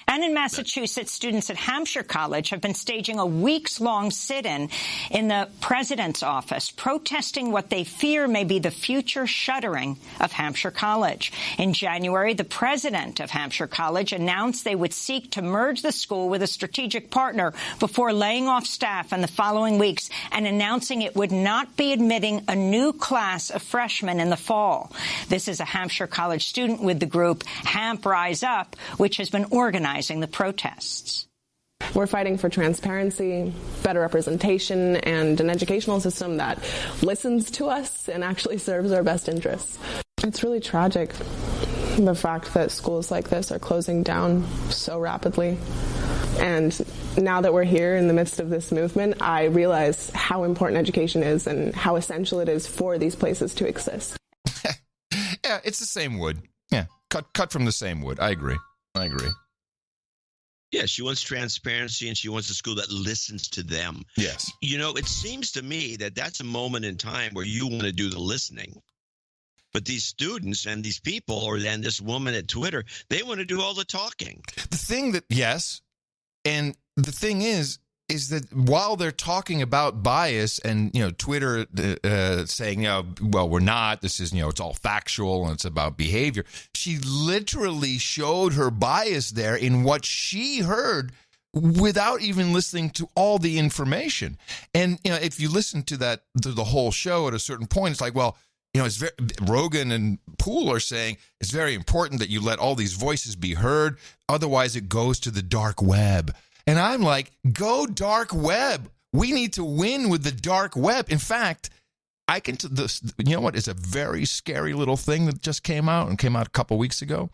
And in Massachusetts, students at Hampshire College have been staging a weeks-long sit-in in the president's office, protesting what they fear may be the future shuttering of Hampshire College. In January, the president of Hampshire College announced they would seek to merge the school with a strategic partner before laying off staff in the following weeks and announcing it would not be admitting a new class of freshmen in the fall. This is a Hampshire College student with the group Hamp Rise Up, which has been organizing the protests. We're fighting for transparency, better representation, and an educational system that listens to us and actually serves our best interests. It's really tragic, the fact that schools like this are closing down so rapidly. And now that we're here in the midst of this movement, I realize how important education is and how essential it is for these places to exist. Yeah, it's the same wood. Yeah, cut from the same wood. I agree. Yeah, she wants transparency, and she wants a school that listens to them. Yes. You know, it seems to me that that's a moment in time where you want to do the listening. But these students and these people, and this woman at Twitter, they want to do all the talking. The thing is that while they're talking about bias and, Twitter saying, well, we're not, this is, it's all factual and it's about behavior. She literally showed her bias there in what she heard without even listening to all the information. And, if you listen to the whole show at a certain point, it's like, well, it's Rogan and Poole are saying it's very important that you let all these voices be heard. Otherwise, it goes to the dark web. And I'm like, go dark web. We need to win with the dark web. In fact, you know what is a very scary little thing that just came out a couple weeks ago?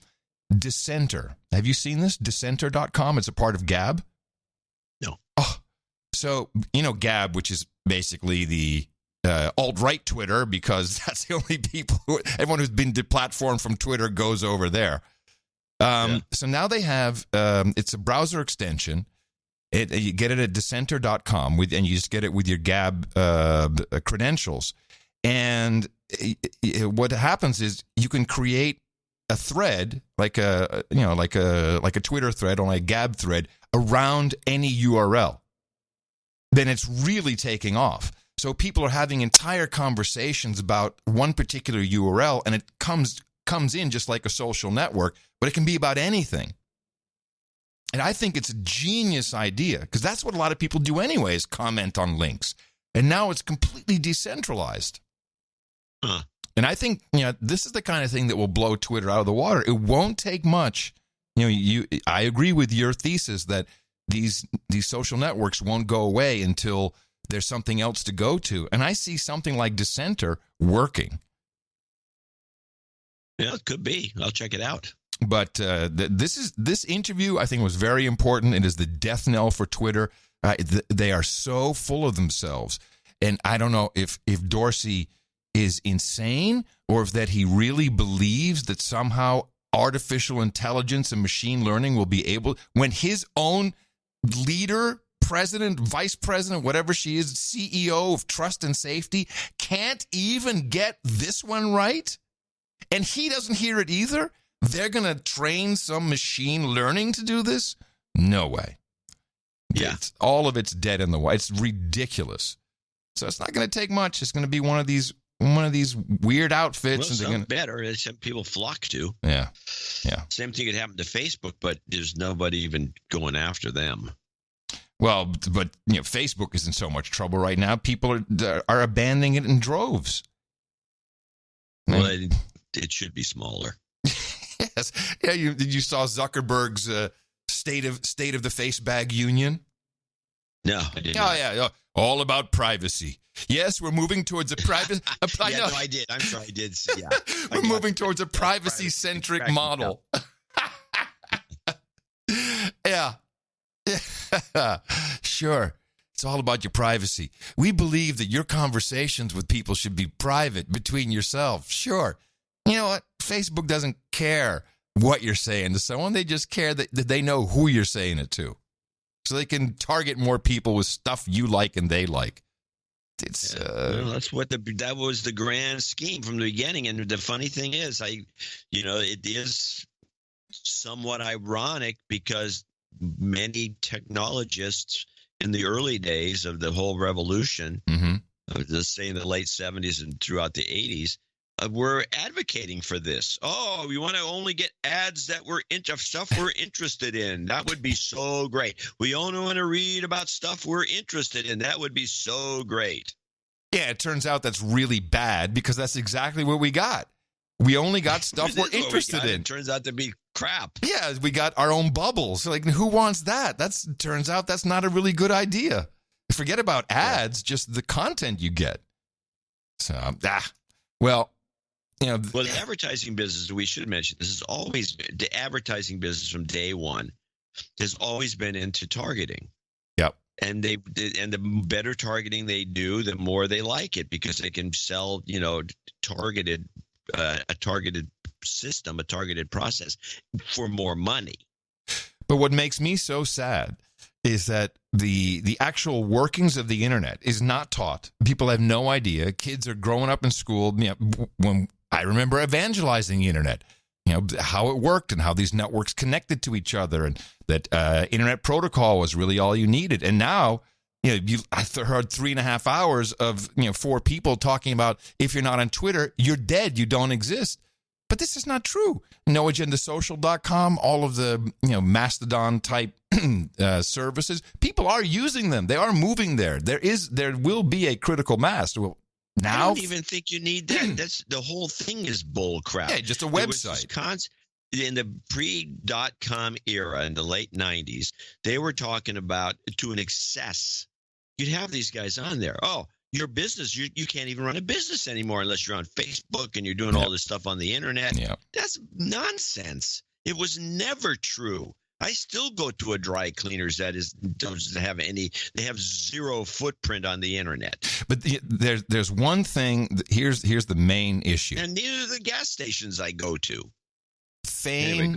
Dissenter. Have you seen this? Dissenter.com. It's a part of Gab. No. Oh, so, Gab, which is basically the alt-right Twitter, because that's the only everyone who's been deplatformed from Twitter goes over there. So now they have, it's a browser extension. You get it at dissenter.com, and you just get it with your Gab credentials. And what happens is you can create a thread, like a Twitter thread or a Gab thread around any URL. Then it's really taking off. So people are having entire conversations about one particular URL, and it comes in just like a social network, but it can be about anything. And I think it's a genius idea, because that's what a lot of people do anyways, comment on links. And now it's completely decentralized. And I think, this is the kind of thing that will blow Twitter out of the water. It won't take much. I agree with your thesis that these social networks won't go away until there's something else to go to. And I see something like Dissenter working. Yeah, it could be. I'll check it out. But this interview, I think, was very important. It is the death knell for Twitter. They are so full of themselves. And I don't know if Dorsey is insane or if that he really believes that somehow artificial intelligence and machine learning will be able, when his own leader, president, vice president, whatever she is, CEO of Trust and Safety, can't even get this one right. And he doesn't hear it either. They're going to train some machine learning to do this? No way. Yeah. All of it's dead in the water. It's ridiculous. So it's not going to take much. It's going to be one of these weird outfits. Well, some better. Some people flock to. Yeah. Same thing could happen to Facebook, but there's nobody even going after them. Well, but Facebook is in so much trouble right now. People are abandoning it in droves. Well, it should be smaller. Yes. Yeah. You saw Zuckerberg's state of the face bag union? No, I didn't. Oh, yeah. All about privacy. Yes, we're moving towards a private. No, I did. I'm sorry, I did. Yeah, we're moving towards a privacy-centric model. Yeah. Sure. It's all about your privacy. We believe that your conversations with people should be private between yourselves. Sure. You know what? Facebook doesn't care what you're saying to someone. They just care that they know who you're saying it to. So they can target more people with stuff you like and they like. It's that's what that was the grand scheme from the beginning. And the funny thing is, it is somewhat ironic because many technologists in the early days of the whole revolution, let's say in the late 70s and throughout the 80s, were advocating for this. Oh, we want to only get ads that stuff we're interested in. That would be so great. We only want to read about stuff we're interested in. That would be so great. Yeah, it turns out that's really bad because that's exactly what we got. We only got stuff we're interested in. It turns out to be crap. Yeah, we got our own bubbles. Like, who wants that? Turns out that's not a really good idea. Forget about ads, just the content you get. So, well, the advertising business, we should mention, this is always the advertising business from day one has always been into targeting. Yep. And the better targeting they do, the more they like it because they can sell, a targeted system, a targeted process for more money. But what makes me so sad is that the actual workings of the internet is not taught. People have no idea. Kids are growing up in school. When I remember evangelizing the internet, how it worked and how these networks connected to each other, and that internet protocol was really all you needed. And now, I heard 3.5 hours of 4 people talking about if you're not on Twitter, you're dead, you don't exist. But this is not true. NoAgendaSocial.com, all of the Mastodon type services, people are using them. They are moving there. There will be a critical mass. Well, now, I don't even think you need that. That's the whole thing is bull crap. Yeah, just a website. In the pre.com era in the late 90s, they were talking about to an excess. You'd have these guys on there. Oh, your business, you can't even run a business anymore unless you're on Facebook and you're doing all this stuff on the internet. Yeah. That's nonsense. It was never true. I still go to a dry cleaners doesn't have they have zero footprint on the internet. But there's one thing. Here's the main issue. And neither the gas stations I go to. Fame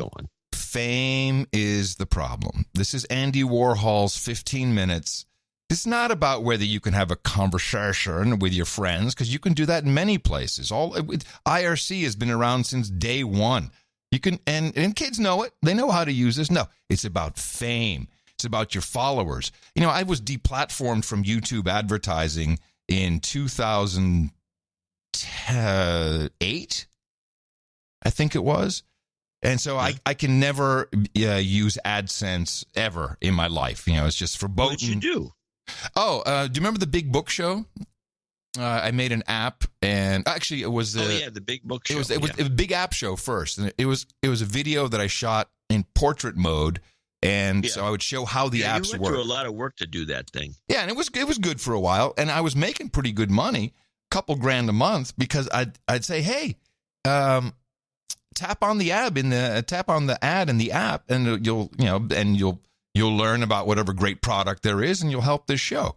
is the problem. This is Andy Warhol's 15 minutes. It's not about whether you can have a conversation with your friends, because you can do that in many places. IRC has been around since day one. You can, and kids know it. They know how to use this. No, it's about fame. It's about your followers. I was deplatformed from YouTube advertising in 2008, I think it was. And so I can never use AdSense ever in my life. It's just verboten. What did you do? Oh, do you remember the Big Book Show? I made an app, and actually it was the Big Book Show. It was a big app show first, and it was a video that I shot in portrait mode, and so I would show how the apps work. You went through a lot of work to do that thing. Yeah, and it was good for a while, and I was making pretty good money, a couple grand a month, because I'd say, hey, tap on the ad in the app, and you'll learn about whatever great product there is, and you'll help this show.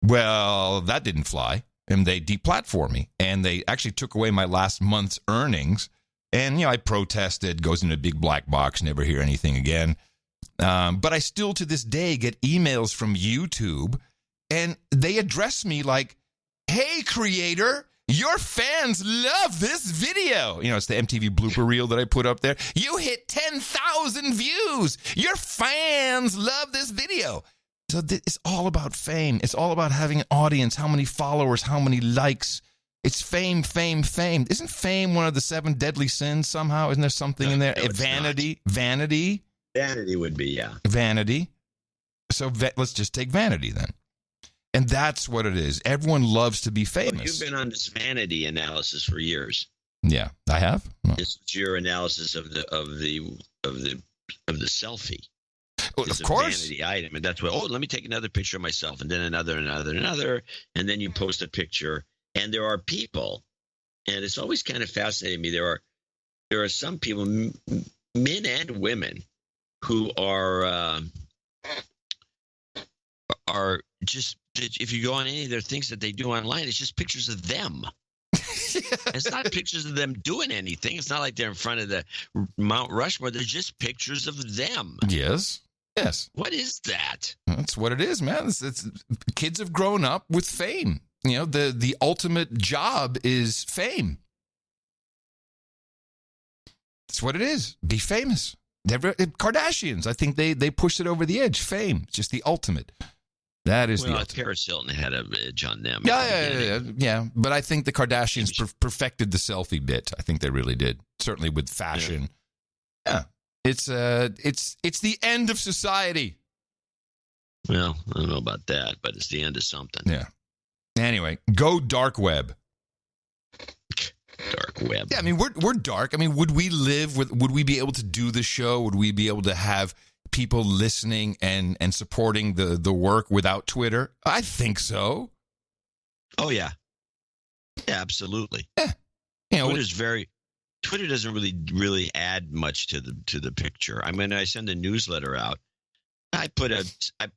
Well, that didn't fly, and they deplatformed me, and they actually took away my last month's earnings. And I protested, goes in a big black box, never hear anything again. But I still to this day get emails from YouTube, and they address me like, "Hey, creator, your fans love this video." It's the MTV blooper reel that I put up there. You hit 10,000 views. Your fans love this video. So it's all about fame. It's all about having an audience, how many followers, how many likes. It's fame, fame, fame. Isn't fame one of the 7 deadly sins somehow? Isn't there something in there? No, Vanity. Vanity would be, yeah. Vanity. So let's just take vanity then. And that's what it is. Everyone loves to be famous. Well, you've been on this vanity analysis for years. Yeah, I have. It's your analysis of the selfie. It's of course. A vanity item, and that's what. Oh, let me take another picture of myself, and then another, and then you post a picture. And there are people, and it's always kind of fascinating me. There are some people, men and women, who are just. If you go on any of their things that they do online, it's just pictures of them. It's not pictures of them doing anything. It's not like they're in front of the Mount Rushmore. They're just pictures of them. Yes. What is that? That's what it is, man. It's kids have grown up with fame. You know, the ultimate job is fame. That's what it is. Be famous. Kardashians, I think they pushed it over the edge. Fame, it's just the ultimate. That is the ultimate. Paris Hilton had a edge on them. Yeah. But I think the Kardashians perfected the selfie bit. I think they really did. Certainly with fashion. Yeah. It's the end of society. Well, I don't know about that, but it's the end of something. Yeah. Anyway, go dark web. Dark web. Yeah, I mean we're dark. I mean, would we be able to do the show? Would we be able to have people listening and supporting the work without Twitter? I think so. Oh yeah. Yeah, absolutely. Yeah. You know, Twitter doesn't really add much to the picture. I mean, I send a newsletter out. I put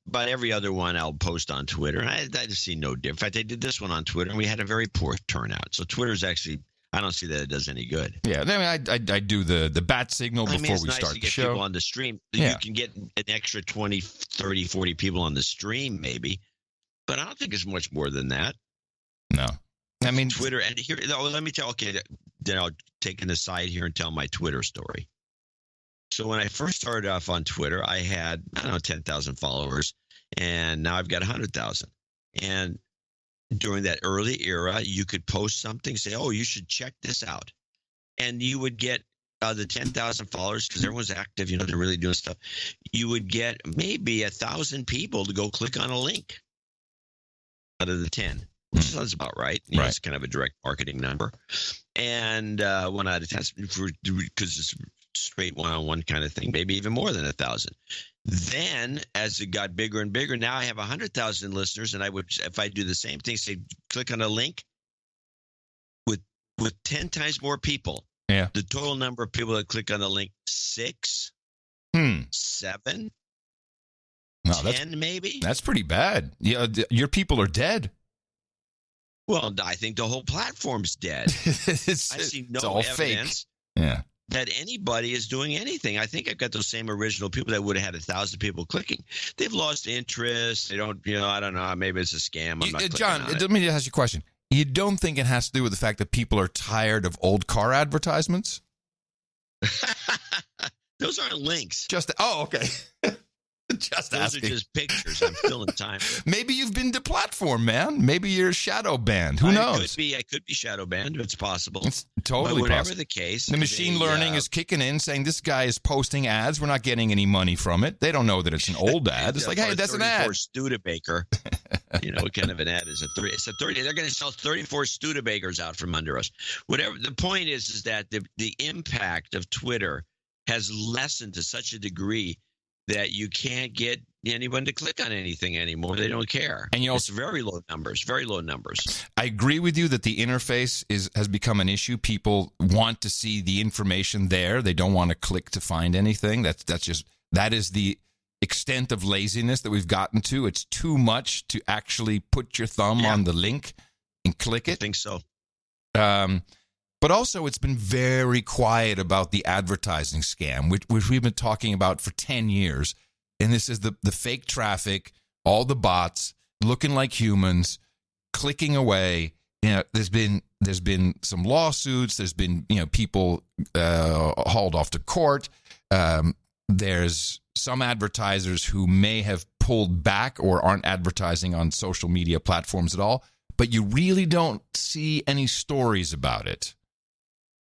about every other one I'll post on Twitter, and I just see no difference. In fact, I did this one on Twitter, and we had a very poor turnout. So Twitter's actually, I don't see that it does any good. Yeah, I mean, I do the bat signal before it's we nice start to the get show. People on the stream. Yeah. You can get an extra 20, 30, 40 people on the stream, maybe, but I don't think it's much more than that. No, I mean Twitter. And here, let me tell. Okay, then I'll take an aside here and tell my Twitter story. So when I first started off on Twitter, I had, 10,000 followers, and now I've got 100,000. And during that early era, you could post something, say, oh, you should check this out. And you would get the 10,000 followers, because everyone's active, they're really doing stuff. You would get maybe 1,000 people to go click on a link out of the 10. Which sounds about right. Right. It's kind of a direct marketing number. And when I had a test, because it's straight one-on-one kind of thing, maybe even more than 1,000. Then, as it got bigger and bigger, now I have 100,000 listeners, and I would, if I do the same thing, say, click on a link with 10 times more people. Yeah. The total number of people that click on the link, 6, 7, no, 10 maybe. That's pretty bad. Yeah, your people are dead. Well, I think the whole platform's dead. I see no evidence that anybody is doing anything. I think I've got those same original people that would have had 1,000 people clicking. They've lost interest. They don't, I don't know. Maybe it's a scam. I'm not John, on it. let me ask you a question. You don't think it has to do with the fact that people are tired of old car advertisements? Those aren't links. Okay. Just Those asking. are just pictures. I'm filling time. Maybe you've been deplatformed, man. Maybe you're shadow banned. Who knows? I could be shadow banned. It's possible. It's totally but whatever possible. the case, the machine learning is kicking in, saying this guy is posting ads. We're not getting any money from it. They don't know that it's an old ad. It's like, hey, that's an ad. Studebaker. What kind of an ad is it? It's a 30. They're going to sell 34 Studebakers out from under us. Whatever. The point is that the impact of Twitter has lessened to such a degree that you can't get anyone to click on anything anymore. They don't care. And it's very low numbers, very low numbers. I agree with you that the interface has become an issue. People want to see the information there. They don't want to click to find anything. That is the extent of laziness that we've gotten to. It's too much to actually put your thumb on the link and click it. I think so. But also, it's been very quiet about the advertising scam, which we've been talking about for 10 years. And this is the fake traffic, all the bots looking like humans, clicking away. There's been some lawsuits. There's been people hauled off to court. There's some advertisers who may have pulled back or aren't advertising on social media platforms at all. But you really don't see any stories about it.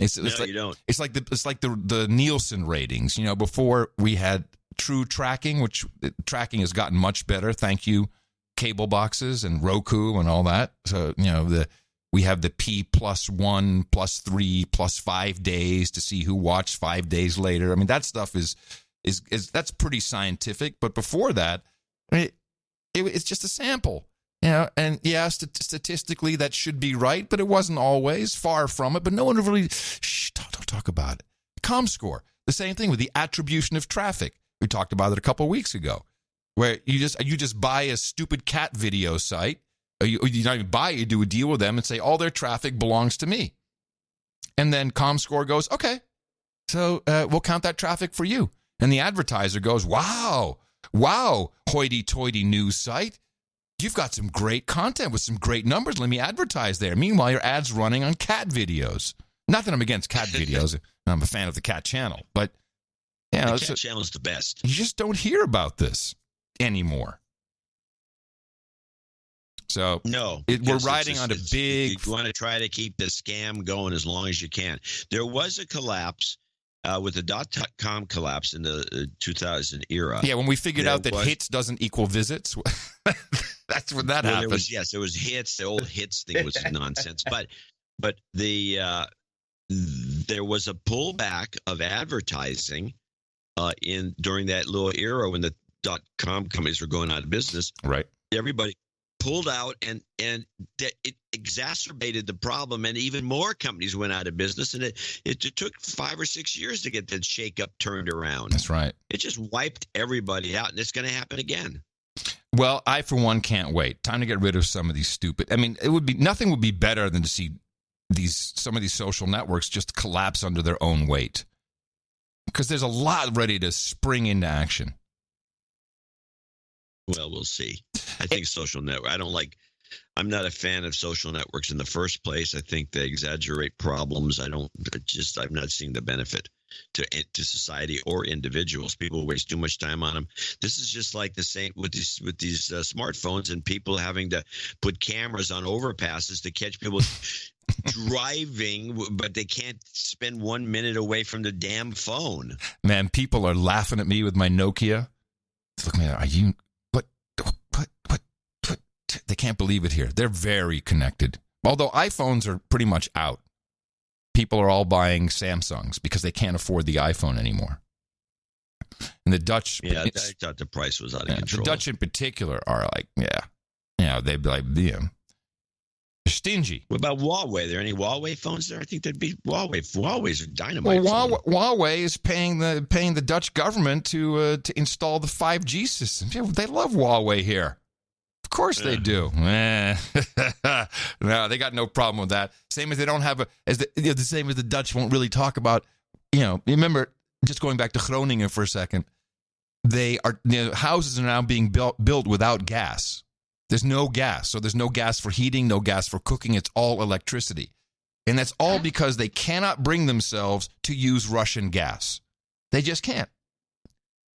You don't. It's like the Nielsen ratings. Before we had true tracking, which tracking has gotten much better. Thank you, cable boxes and Roku and all that. So we have the P+1, +3, +5 days to see who watched 5 days later. I mean, that stuff is is that's pretty scientific. But before that, it's just a sample. And yeah, statistically that should be right, but it wasn't always. Far from it. But no one really don't talk about it. ComScore, the same thing with the attribution of traffic. We talked about it a couple of weeks ago, where you just buy a stupid cat video site. You not even buy it, you do a deal with them and say all their traffic belongs to me, and then ComScore goes, okay, so we'll count that traffic for you, and the advertiser goes, wow, hoity-toity news site. You've got some great content with some great numbers. Let me advertise there. Meanwhile, your ad's running on cat videos. Not that I'm against cat videos. I'm a fan of the cat channel. But, the cat channel is the best. You just don't hear about this anymore. So no, we're riding on a big... You want to try to keep the scam going as long as you can. There was a collapse with the .com collapse in the 2000 era. Yeah, when we figured out that hits doesn't equal visits... That's when that happened. There was hits. The old hits thing was nonsense. But there was a pullback of advertising during that little era when the .com companies were going out of business. Right. Everybody pulled out, and it exacerbated the problem, and even more companies went out of business, and it took 5 or 6 years to get that shakeup turned around. That's right. It just wiped everybody out, and it's going to happen again. Well, I, for one, can't wait. Time to get rid of some of these stupid... I mean, nothing would be better than to see some of these social networks just collapse under their own weight. Because there's a lot ready to spring into action. Well, we'll see. I think social network... I'm not a fan of social networks in the first place. I think they exaggerate problems. I'm not seeing the benefit to society or individuals. People waste too much time on them. This is just like the same with these smartphones and people having to put cameras on overpasses to catch people driving, but they can't spend 1 minute away from the damn phone. Man, people are laughing at me with my Nokia. Look, man, are you... What? They can't believe it here. They're very connected. Although iPhones are pretty much out. People are all buying Samsungs because they can't afford the iPhone anymore. And the Dutch... Yeah, I thought the price was out of control. The Dutch in particular are like, they'd be like, they're stingy. What about Huawei? Are there any Huawei phones there? I think there'd be Huawei. Huawei's a dynamite. Well, Huawei is paying the Dutch government to install the 5G system. Yeah, they love Huawei here. Of course they do. No, they got no problem with that. Same as they don't have the same as the Dutch won't really talk about. Remember, just going back to Groningen for a second, houses are now being built without gas. There's no gas, so there's no gas for heating, no gas for cooking. It's all electricity, and that's all because they cannot bring themselves to use Russian gas. They just can't.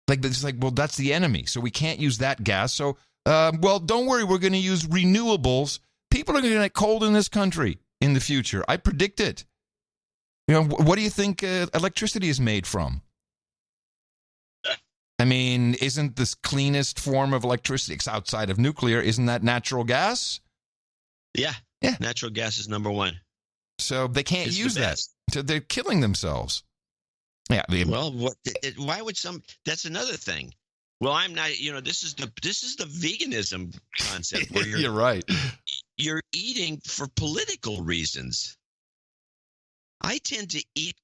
Well, that's the enemy, so we can't use that gas. So. Well, don't worry. We're going to use renewables. People are going to get cold in this country in the future. I predict it. What do you think electricity is made from? I mean, isn't this cleanest form of electricity outside of nuclear? Isn't that natural gas? Yeah. Natural gas is number one. So they can't use that. So they're killing themselves. Yeah. Well, why would that's another thing. Well, I'm not. This is the veganism concept where you're right. You're eating for political reasons. I tend to eat,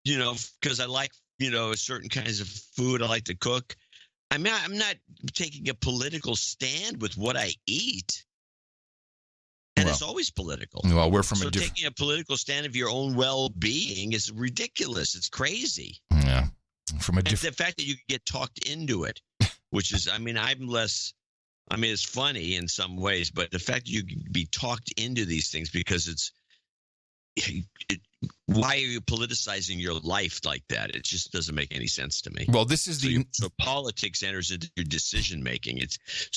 because I like, certain kinds of food. I like to cook. I'm not taking a political stand with what I eat, and it's always political. Well, we're from taking a political stand of your own well-being is ridiculous. It's crazy. Yeah, the fact that you get talked into it. Which is, it's funny in some ways, but the fact that you can be talked into these things because why are you politicizing your life like that? It just doesn't make any sense to me. Well, this is so politics enters into your decision making.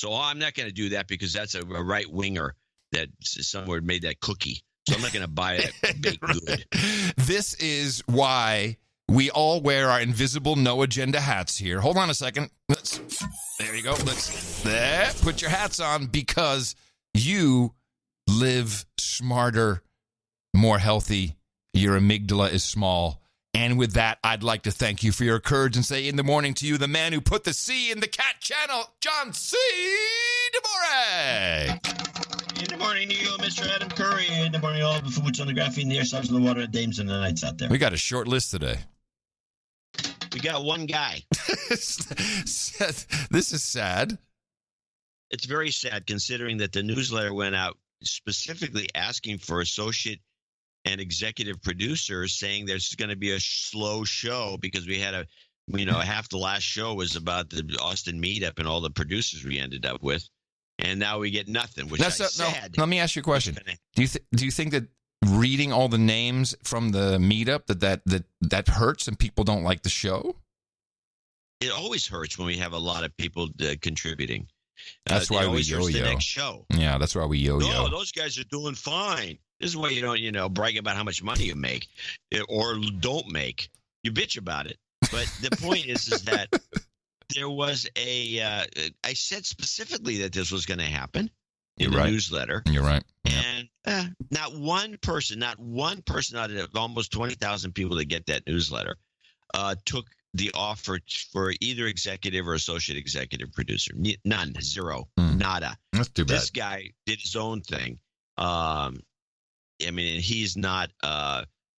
I'm not going to do that because that's a right winger that somewhere made that cookie. So I'm not going to buy that baked good. This is why we all wear our invisible no agenda hats here. Hold on a second. There you go. Put your hats on because you live smarter, more healthy. Your amygdala is small, And with that, I'd like to thank you for your courage and say in the morning to you, the man who put the C in the cat channel, John C. DeMore. In the morning to you, Mr. Adam Curry. In the morning, all the foods on the graphene, the air, stars on the water, dames and the nights out there. We got a short list today. We got one guy. This is sad. It's very sad considering that the newsletter went out specifically asking for associate and executive producers, saying there's going to be a slow show because we had half the last show was about the Austin meetup and all the producers we ended up with. And now we get nothing, which is sad. No, let me ask you a question. Do you think that reading all the names from the meetup that hurts and people don't like the show? It always hurts when we have a lot of people contributing. That's why we yo-yo. The next show. Yeah, that's why we yo-yo. No, those guys are doing fine. This is why you don't, brag about how much money you make or don't make. You bitch about it. But the point is that there was I said specifically that this was going to happen in the newsletter. You're right. And not one person out of almost 20,000 people that get that newsletter took the offer for either executive or associate executive producer. None. Zero. Nada. That's too bad. This guy did his own thing. He's not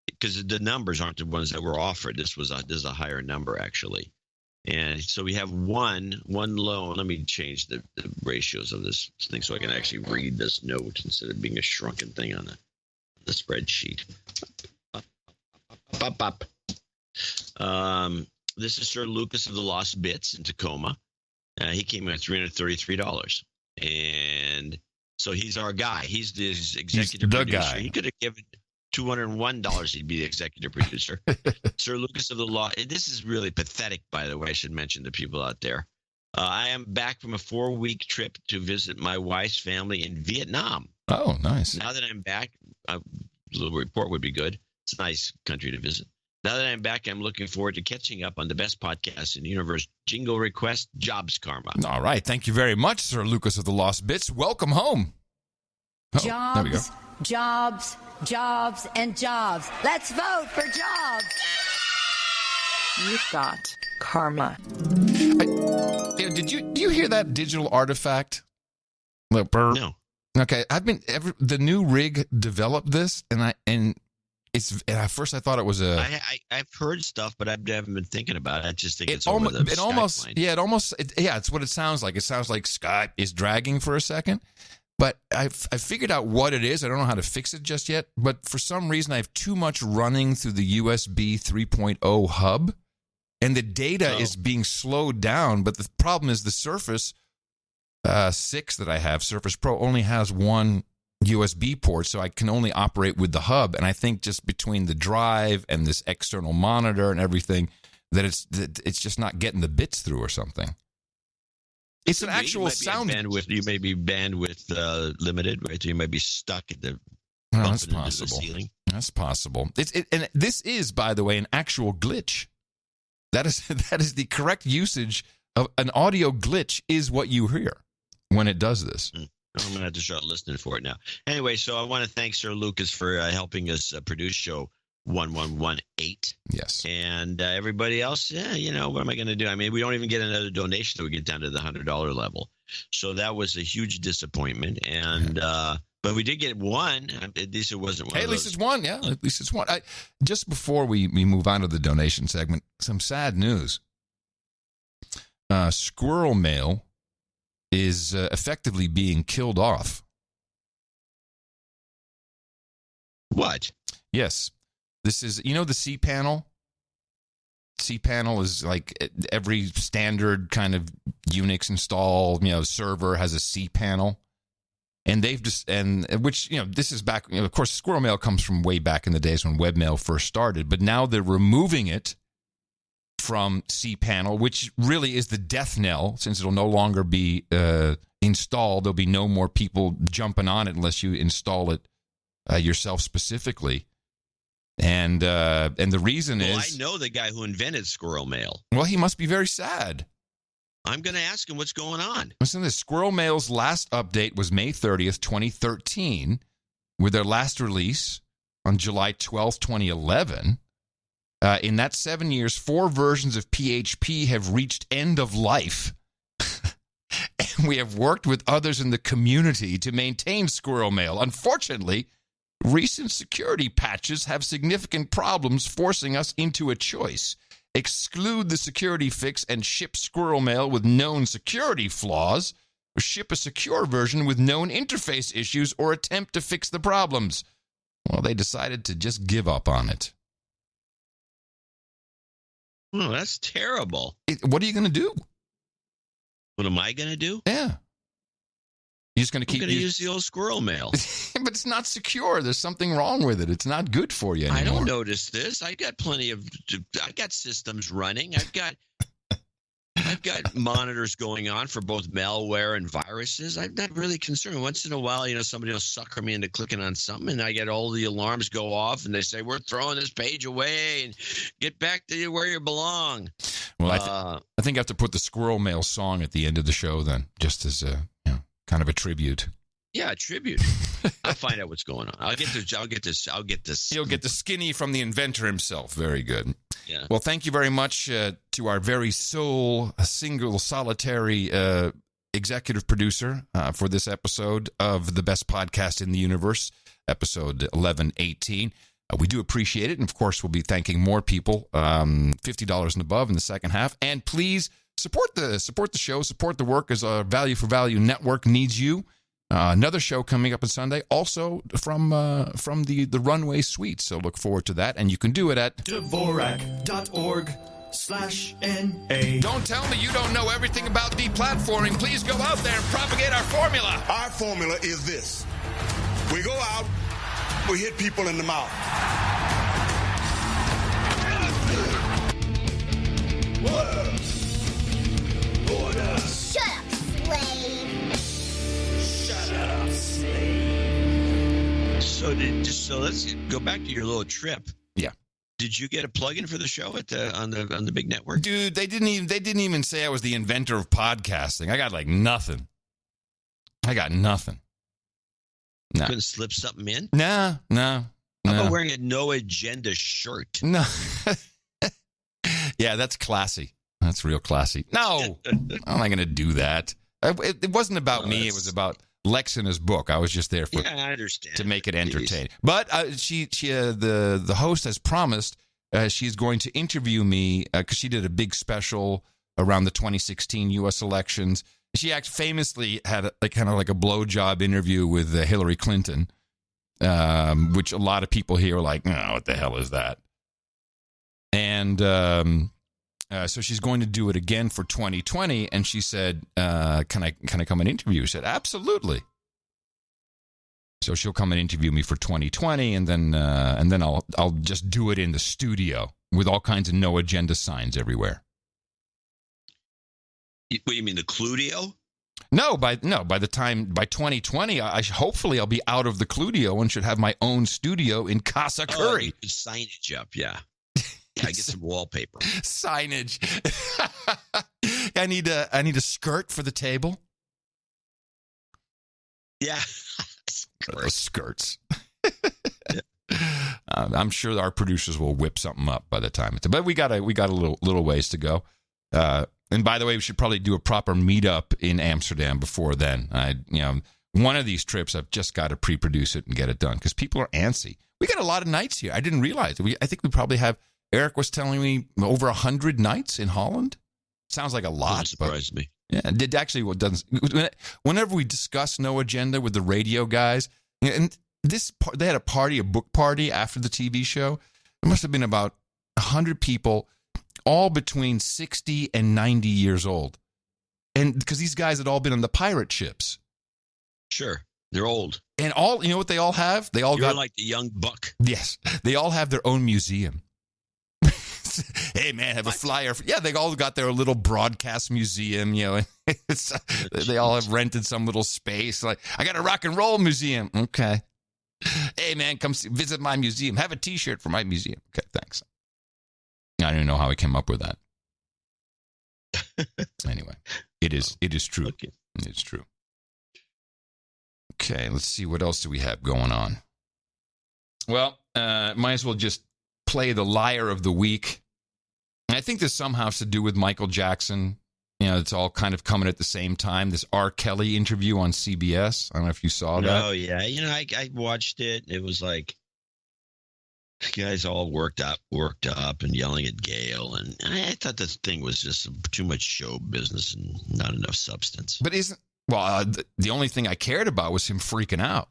because the numbers aren't the ones that were offered. This is a higher number, actually. And so we have one loan. Let me change the ratios of this thing so I can actually read this note instead of being a shrunken thing on the spreadsheet. This is Sir Lucas of the Lost Bits in Tacoma. He came in at $333. And so he's our guy. He's the executive producer. Guy. He could have given $201. He'd be the executive producer. Sir Lucas of the Lost. This is really pathetic, by the way. I should mention to people out there. I am back from a 4-week trip to visit my wife's family in Vietnam. Oh, nice. Now that I'm back, a little report would be good. It's a nice country to visit. Now that I'm back, I'm looking forward to catching up on the best podcast in the universe, Jingle Request, Jobs Karma. All right. Thank you very much, Sir Lucas of the Lost Bits. Welcome home. Jobs, there we go. Jobs, jobs, and jobs. Let's vote for jobs. You've got karma. Do you hear that digital artifact? No. Okay. The new rig developed this, and at first I thought it was I've heard stuff, but I haven't been thinking about it. I just think it's it's what it sounds like. It sounds like Skype is dragging for a second, but I figured out what it is. I don't know how to fix it just yet, but for some reason I have too much running through the USB 3.0 hub, and the data is being slowed down. But the problem is the Surface 6 that I have, Surface Pro, only has one USB port, so I can only operate with the hub. And I think just between the drive and this external monitor and everything, that it's just not getting the bits through or something. It's an actual sound bandwidth. You may be bandwidth limited, right? So you might be stuck at the. No, that's possible. That's possible. And this is, by the way, an actual glitch. That is the correct usage of an audio glitch. Is what you hear when it does this. I'm going to have to start listening for it now. Anyway, so I want to thank Sir Lucas for helping us produce show 1118. Yes. And everybody else, what am I going to do? I mean, we don't even get another donation till we get down to the $100 level. So that was a huge disappointment. And but we did get one. At least it wasn't one. Hey, at least it's one. Yeah, at least it's one. Just before we move on to the donation segment, some sad news. Squirrel mail is effectively being killed off. What? Yes. This is, the cPanel? cPanel is like every standard kind of Unix installed, server has a cPanel. And they've just, this is back, of course, squirrel mail comes from way back in the days when webmail first started, but now they're removing it from cPanel, which really is the death knell, since it'll no longer be installed. There'll be no more people jumping on it unless you install it yourself specifically. And the reason is, I know the guy who invented squirrel mail. Well, he must be very sad. I'm going to ask him what's going on. Listen to this. Squirrel Mail's last update was May 30th, 2013, with their last release on July 12th, 2011. In that 7 years, 4 versions of PHP have reached end of life. And we have worked with others in the community to maintain Squirrel Mail. Unfortunately, recent security patches have significant problems, forcing us into a choice. Exclude the security fix and ship Squirrel Mail with known security flaws, or ship a secure version with known interface issues, or attempt to fix the problems. Well, they decided to just give up on it. Oh, that's terrible. What are you going to do? What am I going to do? Yeah. You're just going to keep... I'm going to use the old Squirrel Mail. But it's not secure. There's something wrong with it. It's not good for you anymore. I don't notice this. I got systems running. I've got monitors going on for both malware and viruses. I'm not really concerned. Once in a while, somebody will sucker me into clicking on something, and I get all the alarms go off, and they say, we're throwing this page away, and get back to where you belong. Well, I think I have to put the Squirrel Mail song at the end of the show then, just as kind of a tribute. Yeah, a tribute. I'll find out what's going on. I'll get this. You'll get the skinny from the inventor himself. Very good. Yeah. Well, thank you very much to our very sole, single, solitary executive producer for this episode of the best podcast in the universe, episode 1118. We do appreciate it. And, of course, we'll be thanking more people, $50 and above in the second half. And please support the show, support the work, as our Value for Value network needs you. Another show coming up on Sunday, also from the Runway Suite. So look forward to that. And you can do it at Dvorak.org/NA. Don't tell me you don't know everything about deplatforming. Please go out there and propagate our formula. Our formula is this. We go out, we hit people in the mouth. Order. Shut up, slave. Shut up, slave. So let's go back to your little trip. Yeah. Did you get a plug-in for the show on the big network? Dude, they didn't even say I was the inventor of podcasting. I got nothing. I got nothing. No. Couldn't slip something in? No. How about wearing a No Agenda shirt? No. Yeah, that's classy. That's real classy. No, I'm not going to do that. It wasn't about me. It was about Lex and his book. I was just there for I understand. to make it entertaining. But the host has promised she's going to interview me because she did a big special around the 2016 U.S. elections. She famously had kind of like a blowjob interview with Hillary Clinton, which a lot of people here are like, oh, what the hell is that? And so she's going to do it again for 2020. And she said, can I come and interview? I said, absolutely. So she'll come and interview me for 2020. And then I'll just do it in the studio with all kinds of No Agenda signs everywhere. What, you mean the Cludio? No, by 2020, hopefully I'll be out of the Cludio and should have my own studio in Casa Curry. Signage up, yeah. I get some wallpaper. Signage. I need a skirt for the table. Yeah, skirts. I'm sure our producers will whip something up by the time. But we got a little ways to go. And by the way, we should probably do a proper meetup in Amsterdam before then. One of these trips, I've just got to pre-produce it and get it done because people are antsy. We got a lot of nights here. I didn't realize it. I think we probably have. Eric was telling me over 100 nights in Holland. Sounds like a lot. Doesn't surprise me. Yeah, it actually what doesn't. Whenever we discuss No Agenda with the radio guys, and they had a book party after the TV show. There must have been about 100 people, all between 60 and 90 years old, and because these guys had all been on the pirate ships. Sure, they're old, and all what they all have. They all got like the young buck. Yes, they all have their own museum. Hey man, have a flyer. Yeah, they all got their little broadcast museum. They all have rented some little space. Like, I got a rock and roll museum. Okay. Hey man, come visit my museum. Have a T-shirt for my museum. Okay, thanks. I don't even know how I came up with that. Anyway, it is true. Okay. It's true. Okay, let's see what else do we have going on. Well, might as well just play the liar of the week. And I think this somehow has to do with Michael Jackson. You know, it's all kind of coming at the same time. This R. Kelly interview on CBS. I don't know if you saw that. Oh, yeah. You know, I watched it. It was like guys all worked up and yelling at Gayle. And I thought this thing was just too much show business and not enough substance. But the only thing I cared about was him freaking out.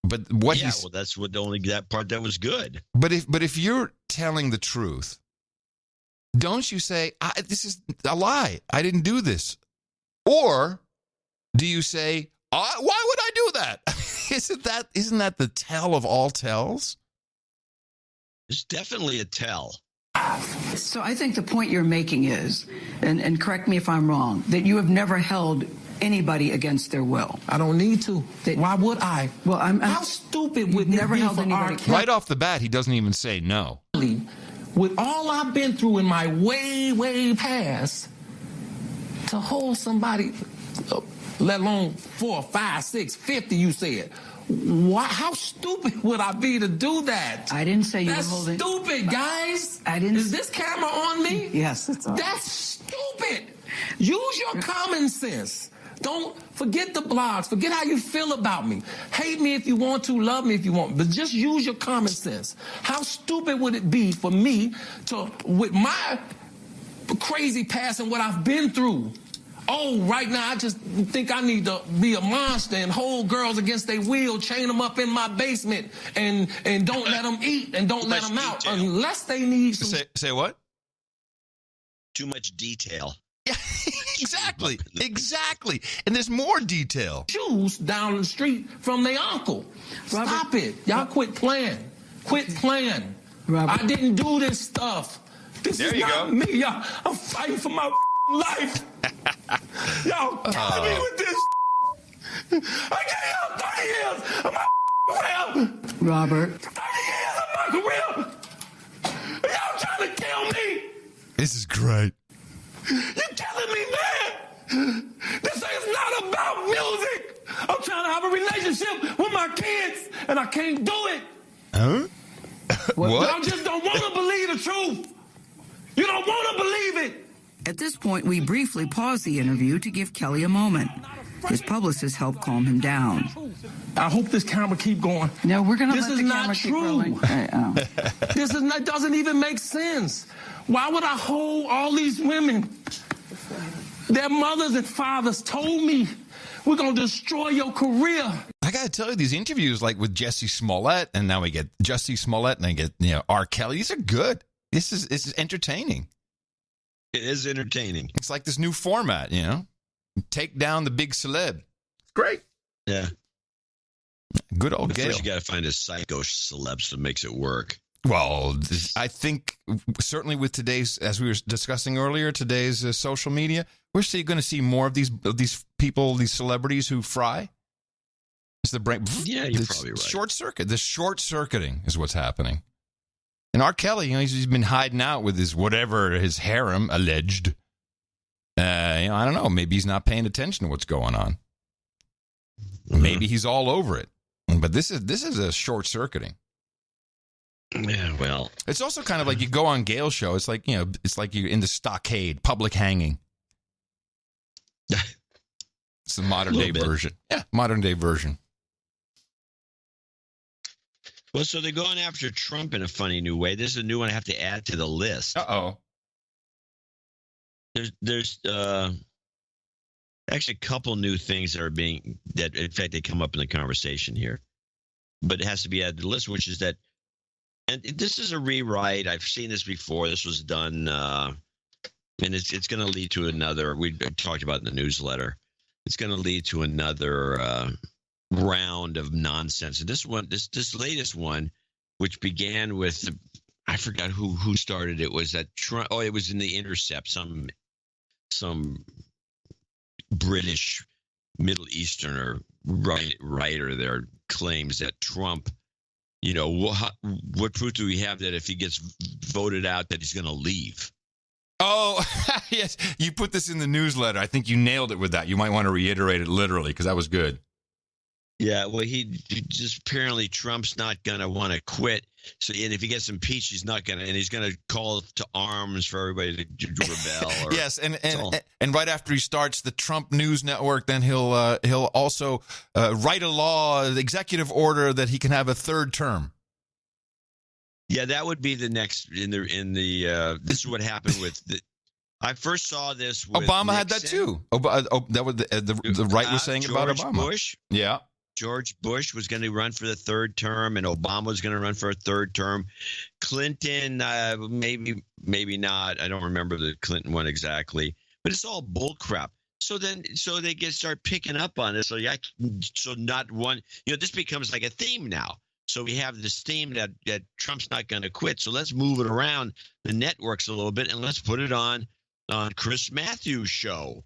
But that's what that part that was good. But if you're telling the truth, don't you say, this is a lie, I didn't do this? Or do you say, why would I do that? Isn't that the tell of all tells? It's definitely a tell. So I think the point you're making is, and correct me if I'm wrong, that you have never held anybody against their will. I don't need to. Why would I? Well, how stupid would never held anybody. Right off the bat, he doesn't even say no. With all I've been through in my way, way past, to hold somebody, let alone 4, 5, 6, 50, you said. How stupid would I be to do that? I didn't say you were holding. That's stupid, guys. I didn't. Is this camera on me? Yes, it's on. That's stupid. Use your common sense. Don't forget the blogs. Forget how you feel about me. Hate me if you want to. Love me if you want. But just use your common sense. How stupid would it be for me to, with my crazy past and what I've been through, right now I just think I need to be a monster and hold girls against their will, chain them up in my basement, and don't let them eat and don't let them out unless they need some... Say what? Too much detail. Yeah, exactly. And there's more detail. Shoes down the street from their uncle. Robert, stop it. Y'all quit playing. Quit playing. Robert. I didn't do this stuff. This is not me, y'all. I'm fighting for my life. Y'all killing me with this. I gave up 30 years of my career. Robert. 30 years of my career. Y'all trying to kill me. This is great. You're killing me, man. This is not about music. I'm trying to have a relationship with my kids, and I can't do it. Huh? What? Y'all just don't want to believe the truth. You don't want to believe it. At this point, we briefly paused the interview to give Kelly a moment. His publicist helped calm him down. I hope this camera keep going. No, we're going to let the camera keep rolling. This is not, doesn't even make sense. Why would I hold all these women? Their mothers and fathers told me, we're going to destroy your career. I got to tell you, these interviews, like with Jussie Smollett, and now we get Jussie Smollett, and I get R. Kelly. These are good. This is entertaining. It is entertaining. It's like this new format, Take down the big celeb. It's great. Yeah. Good old Gayle. First, you got to find a psycho celeb that makes it work. Well, I think certainly with today's, as we were discussing earlier, today's social media, we're going to see more of these people, these celebrities who fry. It's the brain. Yeah, you're probably right. Short circuit. The short circuiting is what's happening. And R. Kelly, he's been hiding out with his harem, alleged. I don't know. Maybe he's not paying attention to what's going on. Maybe he's all over it. But this is a short circuiting. Yeah, well, it's also kind of like you go on Gayle's show. It's like it's like you're in the stockade, public hanging. It's the modern day version. Yeah, modern day version. Well, so they're going after Trump in a funny new way. This is a new one I have to add to the list. Uh-oh. There's actually a couple new things that in fact they come up in the conversation here, but it has to be added to the list, which is that, and this is a rewrite. I've seen this before. This was done, and it's going to lead to another. We talked about it in the newsletter. It's going to lead to another round of nonsense. And this latest one, which began with, I forgot who started it. Was that Trump? Oh, it was in the Intercept. Some British Middle Easterner writer there claims that Trump, what proof do we have that if he gets voted out that he's going to leave? Oh, yes. You put this in the newsletter. I think you nailed it with that. You might want to reiterate it literally because that was good. Yeah, well, he just apparently Trump's not going to want to quit. So, and if he gets impeached, he's not going to, and he's going to call to arms for everybody to rebel. Or, yes, and right after he starts the Trump News Network, then he'll also write a law, the executive order that he can have a third term. Yeah, that would be the next in the. This is what happened with the. I first saw this with Obama Nixon. had that too. That was the right was saying George about Obama. Bush. Yeah. George Bush was going to run for the third term, and Obama was going to run for a third term. Clinton, maybe not. I don't remember the Clinton one exactly, but it's all bullcrap. So they start picking up on it. So not one. This becomes like a theme now. So we have this theme that Trump's not going to quit. So let's move it around the networks a little bit, and let's put it on Chris Matthews' show.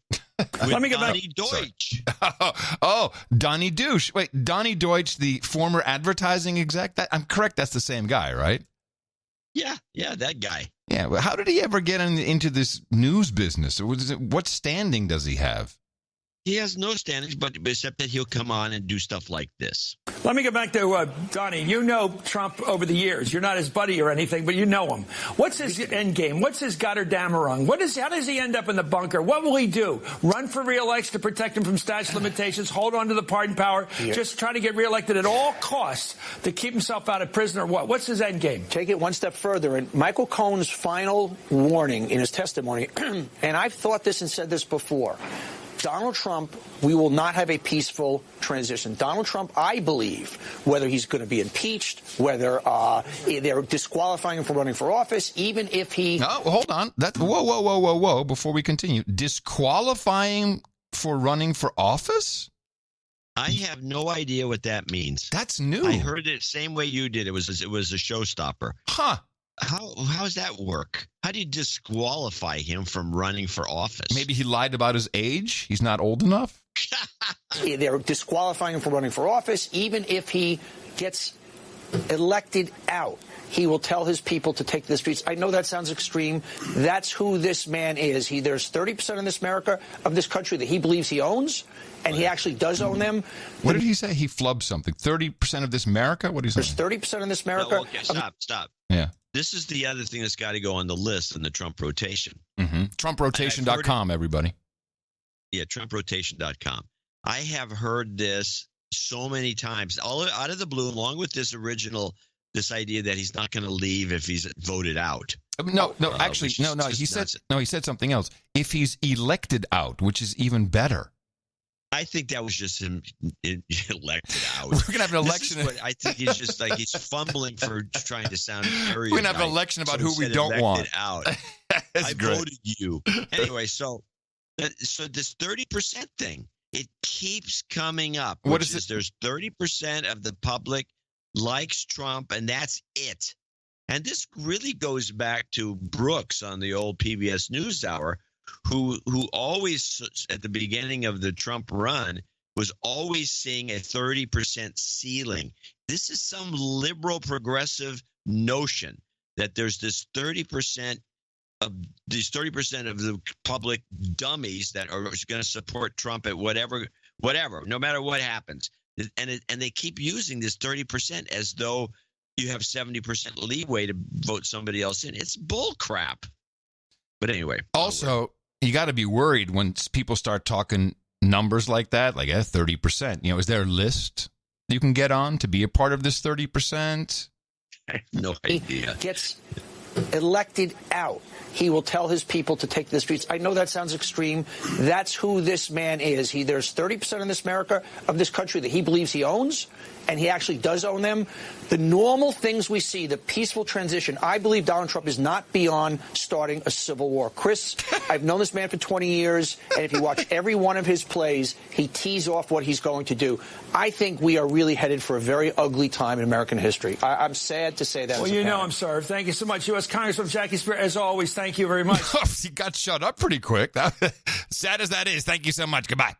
Let me get back. Donnie Deutsch. Oh, Donnie Douche. Wait, Donnie Deutsch, the former advertising exec? I'm correct. That's the same guy, right? Yeah, that guy. Yeah, but how did he ever get into this news business? What standing does he have? He has no standings, but except that he'll come on and do stuff like this. Let me get back to Donnie. You know Trump over the years. You're not his buddy or anything, but you know him. What's his end game? What's his Gotterdammerung? How does he end up in the bunker? What will he do? Run for re-election to protect him from statute of limitations? Hold on to the pardon power? Yeah. Just try to get reelected at all costs to keep himself out of prison or what? What's his end game? Take it one step further. And Michael Cohen's final warning in his testimony, and I've thought this and said this before, Donald Trump, we will not have a peaceful transition. Donald Trump, I believe, whether he's going to be impeached, whether they're disqualifying him from running for office, even if he... No, hold on. Whoa. Before we continue. Disqualifying for running for office? I have no idea what that means. That's new. I heard it same way you did. It was a showstopper. Huh. How does that work? How do you disqualify him from running for office? Maybe he lied about his age. He's not old enough. They're disqualifying him from running for office. Even if he gets elected out, he will tell his people to take to the streets. I know that sounds extreme. That's who this man is. There's 30% in this America, of this country, that he believes he owns, and he actually does own them. What did he say? He flubbed something. 30% of this America? What did he say? There's 30% in this America. No, okay, stop. Yeah. This is the other thing that's got to go on the list in the Trump rotation. Mm-hmm. TrumpRotation.com, everybody. Yeah, TrumpRotation.com. I have heard this so many times, all out of the blue, along with this idea that he's not going to leave if he's voted out. No. He said something else. If he's elected out, which is even better. I think that was just him elected out. We're going to have an election. I think he's just like he's fumbling for trying to sound very. We're going to have an election about who we don't want. Out. I voted you. Anyway, so this 30% thing, it keeps coming up. What is it? There's 30% of the public likes Trump, and that's it. And this really goes back to Brooks on the old PBS NewsHour, who always, at the beginning of the Trump run, was always seeing a 30% ceiling. This is some liberal progressive notion that there's this 30% of the public dummies that are going to support Trump at whatever, no matter what happens. And they keep using this 30% as though you have 70% leeway to vote somebody else in. It's bull crap. But anyway. Also, you got to be worried when people start talking numbers like that, like 30%. Is there a list you can get on to be a part of this 30%? I have no idea. He gets elected out, he will tell his people to take to the streets. I know that sounds extreme. That's who this man is. There's 30% in this America, of this country, that he believes he owns, and he actually does own them. The normal things we see, the peaceful transition, I believe Donald Trump is not beyond starting a civil war. Chris, I've known this man for 20 years, and if you watch every one of his plays, he tees off what he's going to do. I think we are really headed for a very ugly time in American history. I'm sad to say that. Well, I'm sorry. Thank you so much. U.S. Congressman Jackie Speier, as always, thank you very much. He got shut up pretty quick. Sad as that is, thank you so much. Goodbye.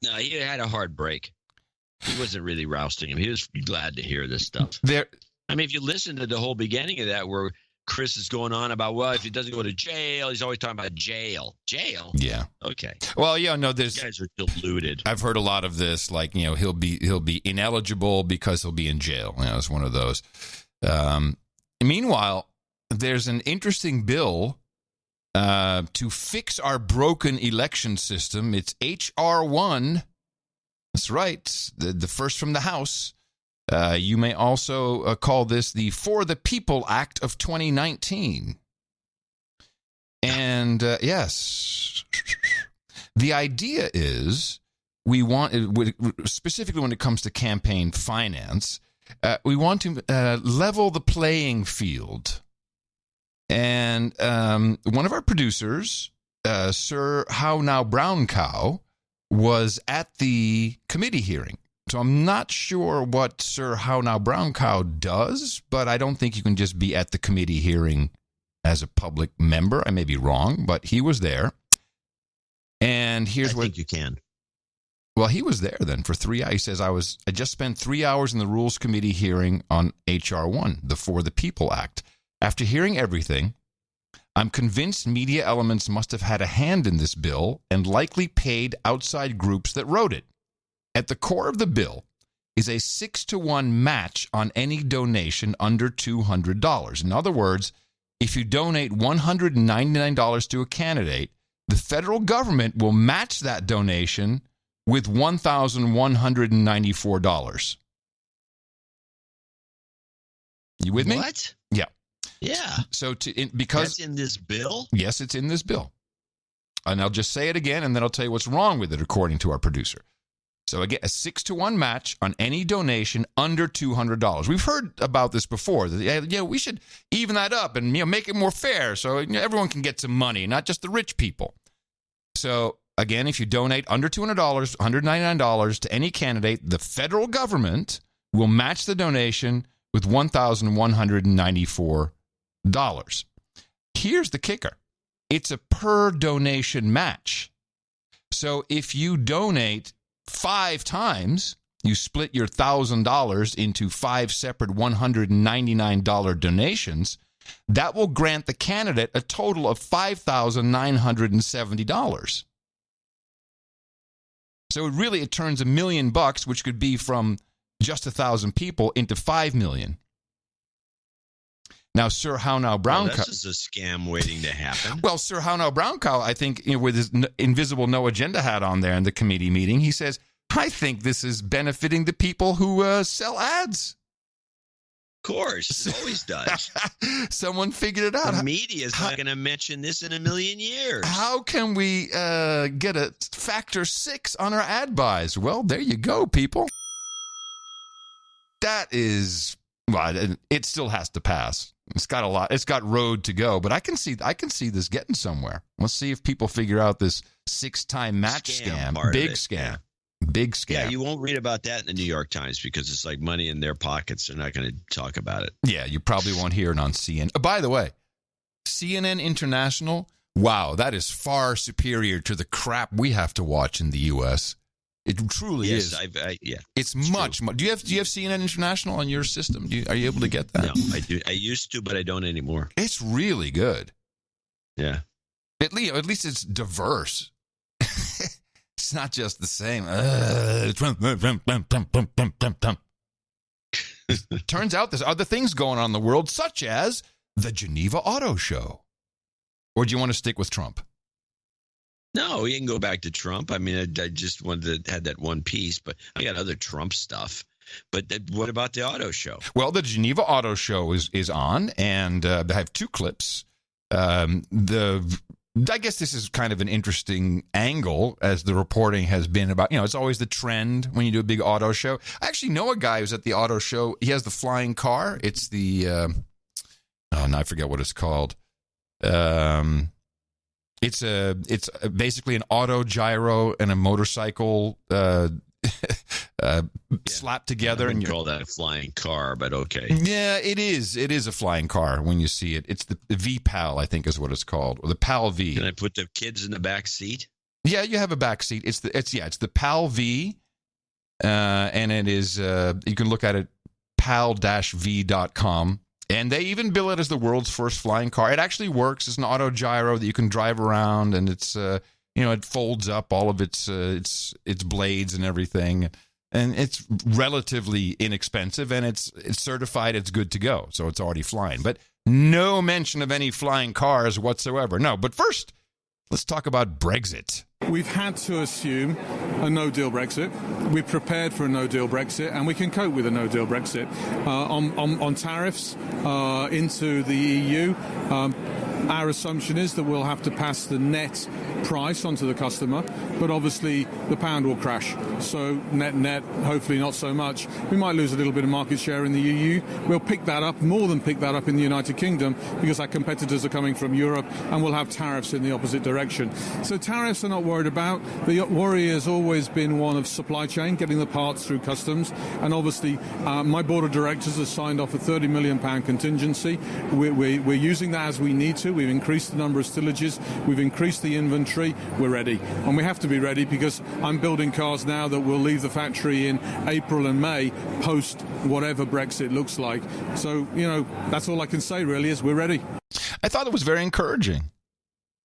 No, he had a hard break. He wasn't really rousting him. He was glad to hear this stuff. I mean, if you listen to the whole beginning of that, where Chris is going on about, well, if he doesn't go to jail, he's always talking about jail. Jail? Yeah. Okay. Well, yeah, no, there's guys are deluded. I've heard a lot of this, like, he'll be ineligible because he'll be in jail. It's one of those. Meanwhile, there's an interesting bill to fix our broken election system. It's H.R. 1. That's right. The first from the House. You may also call this the For the People Act of 2019. And yes, the idea is we want, specifically when it comes to campaign finance, we want to level the playing field. And one of our producers, Sir How Now Brown Cow, was at the committee hearing. So I'm not sure what Sir How Now Brown Cow does, but I don't think you can just be at the committee hearing as a public member. I may be wrong, but he was there. And here's I think you can. Well, he was there then for 3 hours. He says, I just spent 3 hours in the Rules Committee hearing on H.R. 1, the For the People Act. After hearing everything, I'm convinced media elements must have had a hand in this bill and likely paid outside groups that wrote it. At the core of the bill is a 6-to-1 match on any donation under $200. In other words, if you donate $199 to a candidate, the federal government will match that donation with $1,194. You with me? What? Yeah. Yeah. So because that's in this bill? Yes, it's in this bill. And I'll just say it again, and then I'll tell you what's wrong with it, according to our producer. So again, a 6-to-1 match on any donation under $200. We've heard about this before. Yeah, we should even that up and make it more fair so everyone can get some money, not just the rich people. So again, if you donate under $200, $199 to any candidate, the federal government will match the donation with $1,194. Here's the kicker. It's a per donation match. So if you donate 5 times, you split your $1,000 into 5 separate $199 donations, that will grant the candidate a total of $5,970. So it turns $1 million, which could be from just 1,000 people, into 5 million. Now, Sir How Now Brown Cow. This is a scam waiting to happen. Well, Sir How Now Brown Cow, I think, with his invisible no agenda hat on there in the committee meeting, he says, I think this is benefiting the people who sell ads. Of course, it always does. Someone figured it out. The media is not going to mention this in a million years. How can we get a factor 6 on our ad buys? Well, there you go, people. That is, well, it still has to pass. It's got a lot. It's got road to go, but I can see this getting somewhere. Let's see if people figure out this 6-time match scam. Big scam. Yeah. Big scam. Yeah, you won't read about that in the New York Times because it's like money in their pockets. They're not going to talk about it. Yeah, you probably won't hear it on CNN. Oh, by the way, CNN International, wow, that is far superior to the crap we have to watch in the U.S. It truly is. Yeah, it's much. Do you have CNN International on your system? Are you able to get that? No, I do. I used to, but I don't anymore. It's really good. Yeah. At least it's diverse. It's not just the same. Turns out there's other things going on in the world, such as the Geneva Auto Show. Or do you want to stick with Trump? No, you can go back to Trump. I mean, I just wanted to have that one piece, but I got other Trump stuff. But what about the auto show? Well, the Geneva Auto Show is on, and I have 2 clips. I guess this is kind of an interesting angle, as the reporting has been about, it's always the trend when you do a big auto show. I actually know a guy who's at the auto show. He has the flying car. It's the, now I forget what it's called. It's basically an auto gyro and a motorcycle slapped together. And you call that a flying car, but okay. Yeah, it is. It is a flying car when you see it. It's the V-PAL, I think is what it's called, or the PAL V. Can I put the kids in the back seat? Yeah, you have a back seat. It's the PAL V, and it is. You can look at it, pal-v.com. And they even bill it as the world's first flying car. It actually works. It's an auto gyro that you can drive around, and it's it folds up all of its blades and everything, and it's relatively inexpensive, and it's certified. It's good to go, so it's already flying. But no mention of any flying cars whatsoever. No. But first, let's talk about Brexit. We've had to assume a no-deal Brexit. We're prepared for a no-deal Brexit, and we can cope with a no-deal Brexit. On tariffs into the EU, our assumption is that we'll have to pass the net price onto the customer, but obviously the pound will crash. So net, hopefully not so much. We might lose a little bit of market share in the EU. We'll pick that up, more than pick that up in the United Kingdom, because our competitors are coming from Europe, and we'll have tariffs in the opposite direction. So tariffs are not worried about. The worry has always been one of supply chain, getting the parts through customs, and obviously my board of directors has signed off a £30 million contingency. We're using that as we need to. We've increased the number of stillages. We've increased the inventory. We're ready. And we have to be ready, because I'm building cars now that will leave the factory in April and May, post whatever Brexit looks like. So, that's all I can say, really, is we're ready. I thought it was very encouraging.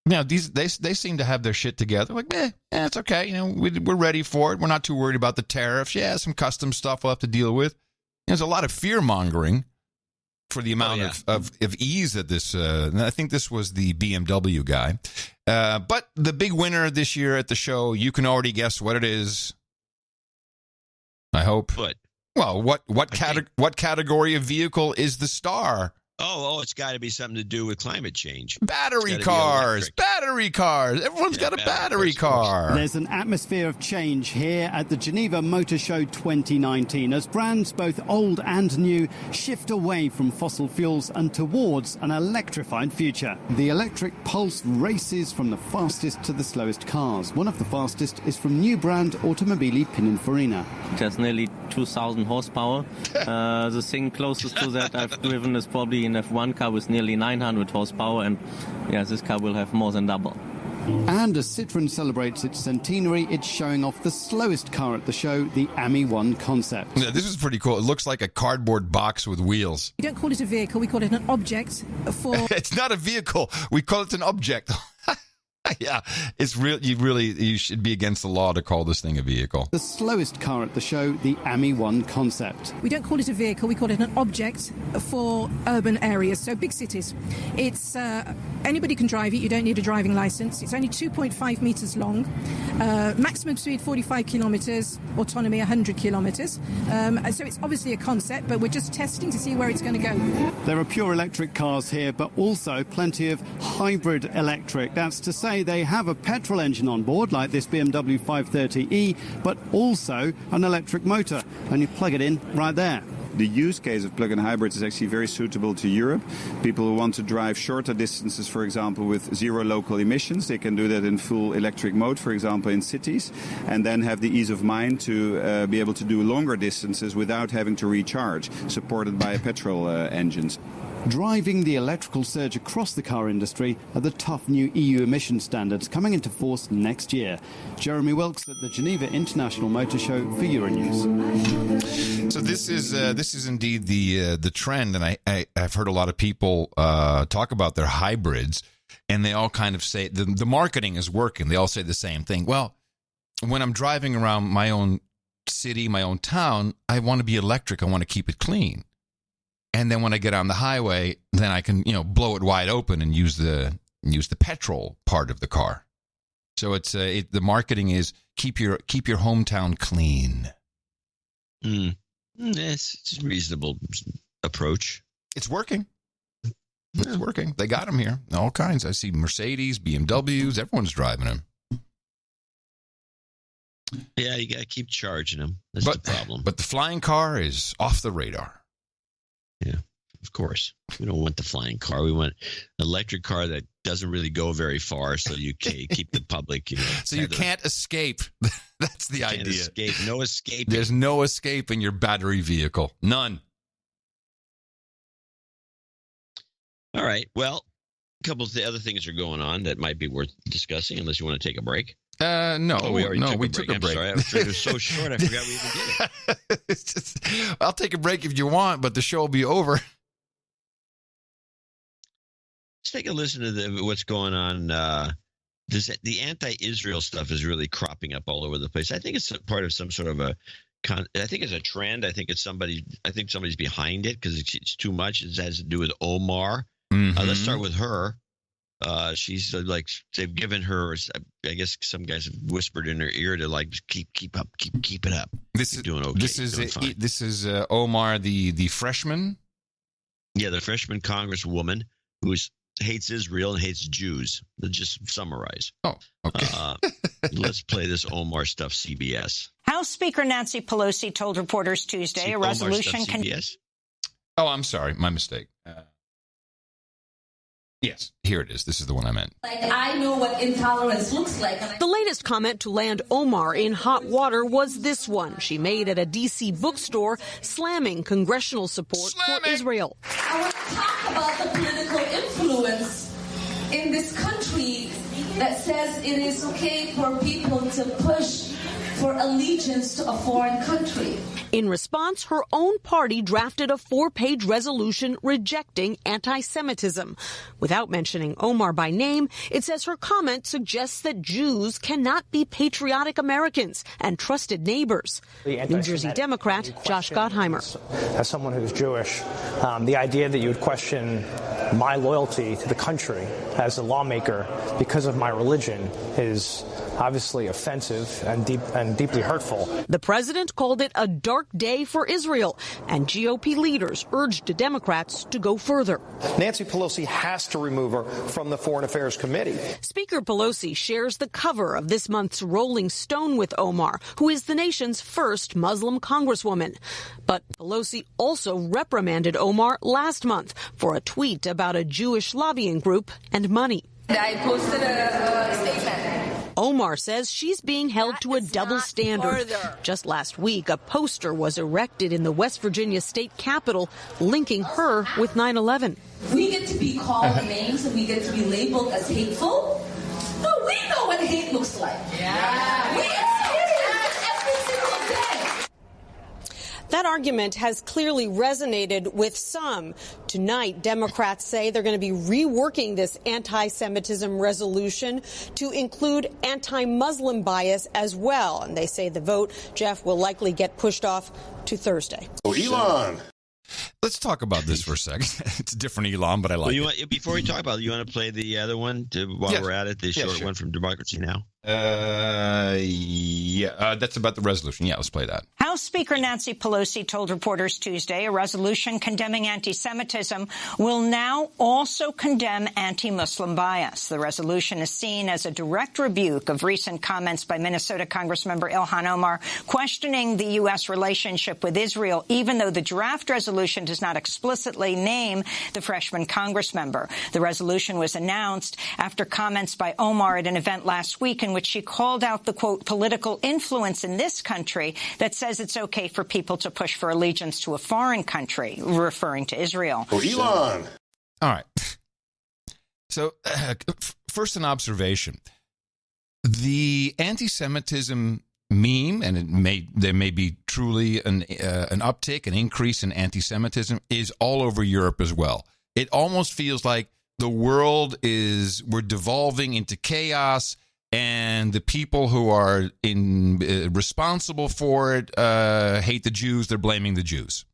They seem to have their shit together. Like, it's okay. We're ready for it. We're not too worried about the tariffs. Yeah, some custom stuff we'll have to deal with. There's a lot of fear-mongering for the amount of ease that this, and I think this was the BMW guy. But the big winner this year at the show, you can already guess what it is. I hope. What? Well, what category of vehicle is the star? Oh, it's got to be something to do with climate change. Battery cars. Everyone's got a battery car. There's an atmosphere of change here at the Geneva Motor Show 2019 as brands both old and new shift away from fossil fuels and towards an electrified future. The electric pulse races from the fastest to the slowest cars. One of the fastest is from new brand Automobili Pininfarina. It has nearly 2,000 horsepower. The thing closest to that I've driven is probably an F1 car with nearly 900 horsepower, and this car will have more than double. And as Citroën celebrates its centenary, it's showing off the slowest car at the show, the AMI 1 Concept. Yeah, this is pretty cool. It looks like a cardboard box with wheels. We don't call it a vehicle, we call it an object for... It's not a vehicle. We call it an object. Yeah, it's real. You should be against the law to call this thing a vehicle. The slowest car at the show, the AMI 1 Concept. We don't call it a vehicle, we call it an object for urban areas, so big cities. It's anybody can drive it, you don't need a driving license. It's only 2.5 meters long, maximum speed 45 kilometers, autonomy 100 kilometers. So it's obviously a concept, but we're just testing to see where it's going to go. There are pure electric cars here, but also plenty of hybrid electric. That's to say they have a petrol engine on board, like this BMW 530e, but also an electric motor, and you plug it in right there. The use case of plug-in hybrids is actually very suitable to Europe. People who want to drive shorter distances, for example, with zero local emissions, they can do that in full electric mode, for example, in cities, and then have the ease of mind to be able to do longer distances without having to recharge, supported by petrol engines. Driving the electrical surge across the car industry are the tough new EU emission standards coming into force next year. Jeremy Wilkes at the Geneva International Motor Show for Euronews. So this is indeed the trend, and I've heard a lot of people talk about their hybrids, and they all kind of say the marketing is working. They all say the same thing. Well, when I'm driving around my own city, my own town, I want to be electric. I want to keep it clean. And then when I get on the highway, then I can, blow it wide open and use the petrol part of the car. So it's the marketing is keep your hometown clean. It's a reasonable approach. It's working. It's working. They got them here. All kinds. I see Mercedes, BMWs. Everyone's driving them. Yeah, you got to keep charging them. That's the problem. But the flying car is off the radar. Yeah, of course. We don't want the flying car. We want an electric car that doesn't really go very far, so you keep the public. So you can't escape. That's the idea. Escape. No escape. There's no escape in your battery vehicle. None. All right. Well, a couple of the other things are going on that might be worth discussing, unless you want to take a break. No, we took a break. Sorry, I was it was so short. I forgot we even did it. I'll take a break if you want, but the show will be over. let's take a listen to what's going on. The anti-Israel stuff is really cropping up all over the place. I think it's part of some sort of I think it's a trend. I think somebody's behind it because it's too much. It has to do with Omar. Let's start with her. She's like, they've given her, I guess some guys have whispered in her ear to like keep it up. This is doing okay. This is Omar, the freshman. Yeah, the freshman congresswoman who hates Israel and hates Jews. Let's just summarize. Oh, okay. Let's play this Omar stuff, CBS. House Speaker Nancy Pelosi told reporters Tuesday a resolution Oh, I'm sorry. My mistake. Yes, here it is. This is the one I meant. I know what intolerance looks like. The latest comment to land Omar in hot water was this one she made at a D.C. bookstore, slamming congressional support for Israel. I want to talk about the political influence in this country that says it is okay for people to push for allegiance to a foreign country. In response, her own party drafted a 4-page resolution rejecting anti-Semitism. Without mentioning Omar by name, it says her comment suggests that Jews cannot be patriotic Americans and trusted neighbors. New Jersey Democrat Josh Gottheimer. As someone who's Jewish, the idea that you would question my loyalty to the country as a lawmaker because of my religion is obviously offensive and deeply hurtful. The president called it a dark day for Israel, and GOP leaders urged Democrats to go further. Nancy Pelosi has to remove her from the Foreign Affairs Committee. Speaker Pelosi shares the cover of this month's Rolling Stone with Omar, who is the nation's first Muslim congresswoman. But Pelosi also reprimanded Omar last month for a tweet about a Jewish lobbying group and money. I posted a statement. Omar says she's being held to a double standard. Just last week, a poster was erected in the West Virginia state capitol linking her with 9/11. We get to be called names and we get to be labeled as hateful. No, we know what hate looks like. Yeah. We experience it every single day. That argument has clearly resonated with some. Tonight, Democrats say they're going to be reworking this anti-Semitism resolution to include anti-Muslim bias as well. And they say the vote, Jeff, will likely get pushed off to Thursday. Oh, Elon. Let's talk about this for a second. It's a different Elon, but I like it. Before we talk about it, you want to play the other one while we're at it, the short one from Democracy Now? That's about the resolution. Yeah, let's play that. House Speaker Nancy Pelosi told reporters Tuesday a resolution condemning anti-Semitism will now also condemn anti-Muslim bias. The resolution is seen as a direct rebuke of recent comments by Minnesota Congressmember Ilhan Omar questioning the U.S. relationship with Israel, even though the draft resolution does not explicitly name the freshman congressmember. The resolution was announced after comments by Omar at an event last week in which she called out the, quote, political influence in this country that says it's okay for people to push for allegiance to a foreign country, referring to Israel. Oh, Elon. All right. So, first an observation. The anti-Semitism meme, and there may be truly an uptick, an increase in anti-Semitism, is all over Europe as well. It almost feels like the world we're devolving into chaos, and the people who are responsible for it hate the Jews. They're blaming the Jews.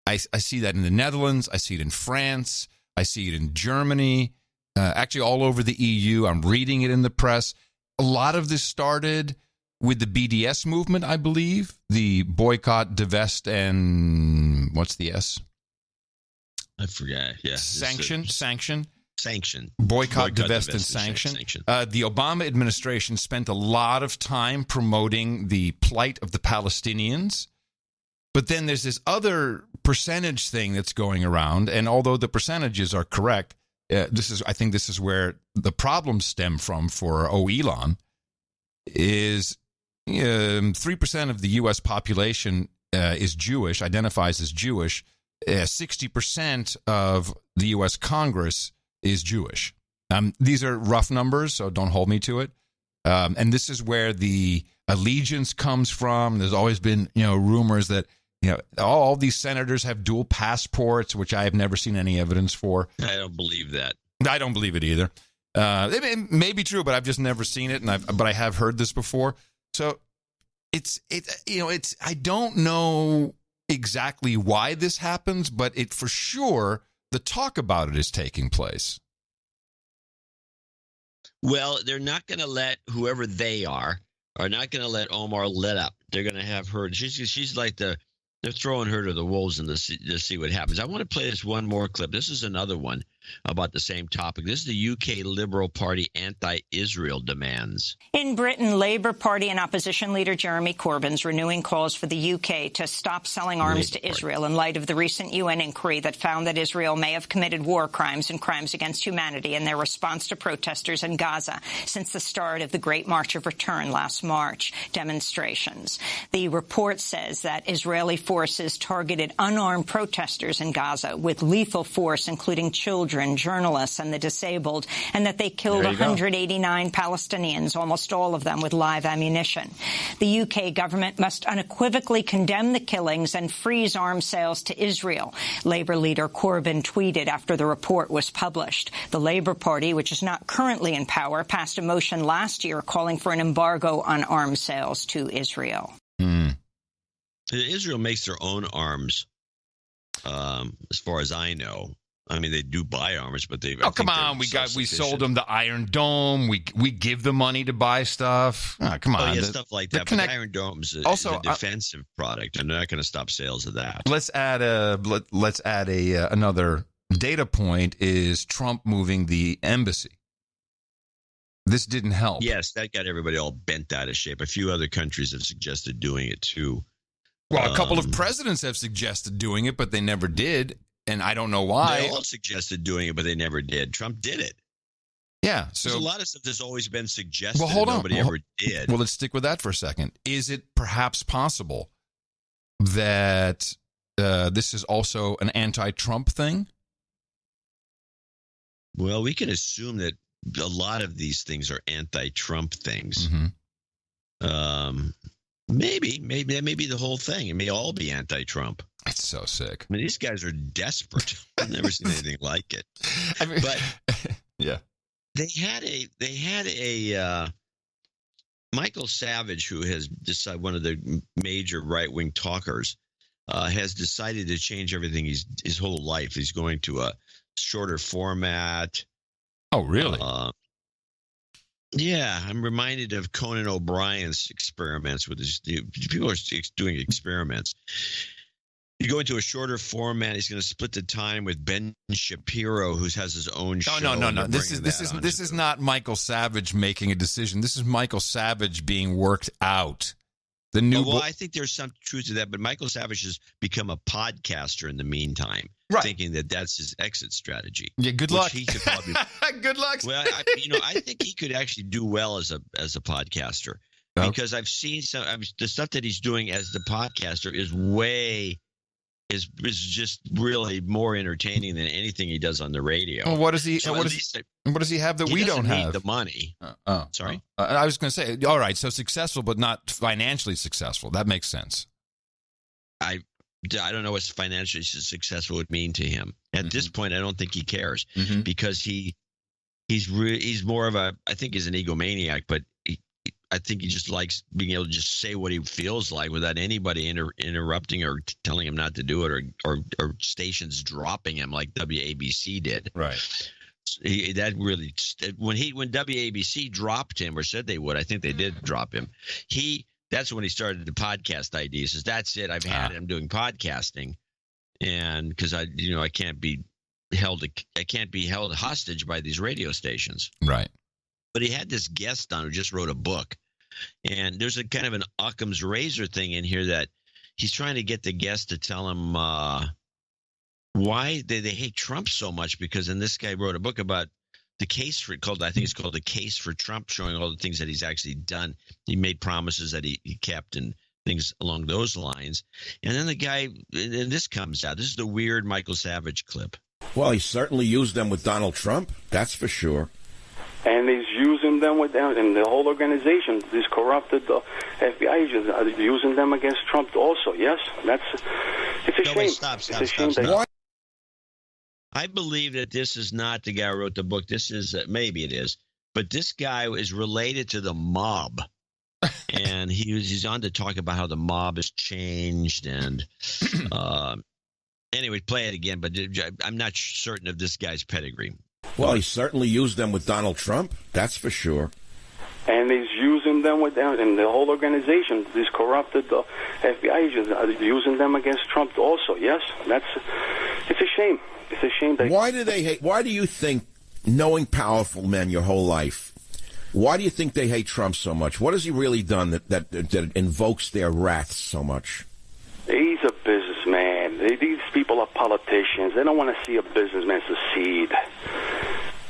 I see that in the Netherlands. I see it in France. I see it in Germany. Actually, all over the EU. I'm reading it in the press. A lot of this started with the BDS movement, I believe. The boycott, divest, and what's the S? I forgot. Yeah. Sanction. Boycott, divest, and sanction. The Obama administration spent a lot of time promoting the plight of the Palestinians. But then there's this other percentage thing that's going around. And although the percentages are correct, I think this is where the problems stem from for Elon, is 3% of the U.S. population is Jewish, identifies as Jewish. 60% of the U.S. Congress is Jewish. These are rough numbers, so don't hold me to it. And this is where the allegiance comes from. There's always been, rumors that, all these senators have dual passports, which I have never seen any evidence for. I don't believe that. I don't believe it either. It may be true, but I've just never seen it, but I have heard this before. So it's I don't know exactly why this happens, but it for sure the talk about it is taking place. Well, they're not going to let whoever they are not going to let Omar let up. They're going to have her. She's like they're throwing her to the wolves and to see what happens. I want to play this one more clip. This is another one about the same topic. This is the UK Liberal Party anti-Israel demands. In Britain, Labour Party and opposition leader Jeremy Corbyn's renewing calls for the UK to stop selling arms to Israel in light of the recent UN inquiry that found that Israel may have committed war crimes and crimes against humanity in their response to protesters in Gaza since the start of the Great March of Return last March demonstrations. The report says that Israeli forces targeted unarmed protesters in Gaza with lethal force, including children, journalists, and the disabled, and that they killed 189 Palestinians, almost all of them with live ammunition. The UK government must unequivocally condemn the killings and freeze arms sales to Israel, Labour leader Corbyn tweeted after the report was published. The Labour Party, which is not currently in power, passed a motion last year calling for an embargo on arms sales to Israel. Israel makes their own arms, as far as I know. I mean, they do buy arms, but they. Oh, come on! We sold them the Iron Dome. We give them money to buy stuff. Oh, come on! Oh, yeah, stuff like that. But the Iron Dome is a defensive product, and they're not going to stop sales of that. Let's add another data point: is Trump moving the embassy? This didn't help. Yes, that got everybody all bent out of shape. A few other countries have suggested doing it too. Well, a couple of presidents have suggested doing it, but they never did. And I don't know why. They all suggested doing it, but they never did. Trump did it. Yeah. So there's a lot of stuff that's always been suggested. Well, hold on. Nobody ever did. Well, let's stick with that for a second. Is it perhaps possible that this is also an anti-Trump thing? Well, we can assume that a lot of these things are anti-Trump things. Maybe that may be the whole thing. It may all be anti-Trump. It's so sick. I mean, these guys are desperate. I've never seen anything like it. I mean, but yeah, they had a Michael Savage, who has decided, one of the major right-wing talkers, has decided to change everything. His whole life. He's going to a shorter format. Oh, really? Yeah, I'm reminded of Conan O'Brien's experiments with his people are doing experiments. You go into a shorter format. He's going to split the time with Ben Shapiro, who has his own show. No. This is not Michael Savage making a decision. This is Michael Savage being worked out. The new. Well, I think there's some truth to that, but Michael Savage has become a podcaster in the meantime, thinking that that's his exit strategy. Yeah, good luck. He could probably, good luck. Well, I think he could actually do well as a podcaster, because I've seen the stuff that he's doing as the podcaster is just really more entertaining than anything he does on the radio. Well, what does he? So what does he have that we don't have? The money. Sorry. I was going to say, all right, so successful, but not financially successful. That makes sense. I don't know what financially successful would mean to him. At this point, I don't think he cares, because he's more of a, I think he's an egomaniac, but I think he just likes being able to just say what he feels like without anybody interrupting or telling him not to do it, or stations dropping him like WABC did. Right. When WABC dropped him, or said they would, I think they did drop him. That's when he started the podcast idea. He says, "That's it. I've had it. I'm doing podcasting, and because I can't be held hostage by these radio stations." Right. But he had this guest on who just wrote a book, and there's a kind of an Occam's razor thing in here that he's trying to get the guest to tell him why they hate Trump so much, because then this guy wrote a book about the case I think it's called The Case for Trump, showing all the things that he's actually done. He made promises that he kept and things along those lines. And then the guy, and this comes out. This is the weird Michael Savage clip. Well, he certainly used them with Donald Trump. That's for sure. And he's using them with them, and the whole organization, these corrupted FBI agents are using them against Trump also. Yes, it's a shame. Stop. It's a shame. I believe that this is not the guy who wrote the book. This is maybe it is, but this guy is related to the mob, and he's on to talk about how the mob has changed. And anyway, play it again. But I'm not certain of this guy's pedigree. Well, he certainly used them with Donald Trump. That's for sure. And he's using them with them, and the whole organization, these corrupted FBI agents, are using them against Trump also. Yes, it's a shame. It's a shame. Why do they hate? Why do you think, knowing powerful men your whole life, why do you think they hate Trump so much? What has he really done that invokes their wrath so much? He's a businessman. These people are politicians. They don't want to see a businessman succeed.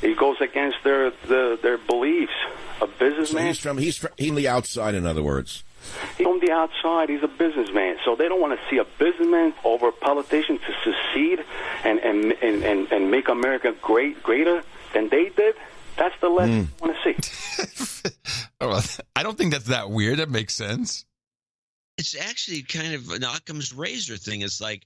He goes against their beliefs. A businessman. So he's from the outside, in other words. He's from the outside. He's a businessman. So they don't want to see a businessman over a politician to succeed and make America greater than they did. That's the lesson I want to see. I don't think that's that weird. That makes sense. It's actually kind of an Occam's razor thing. It's like,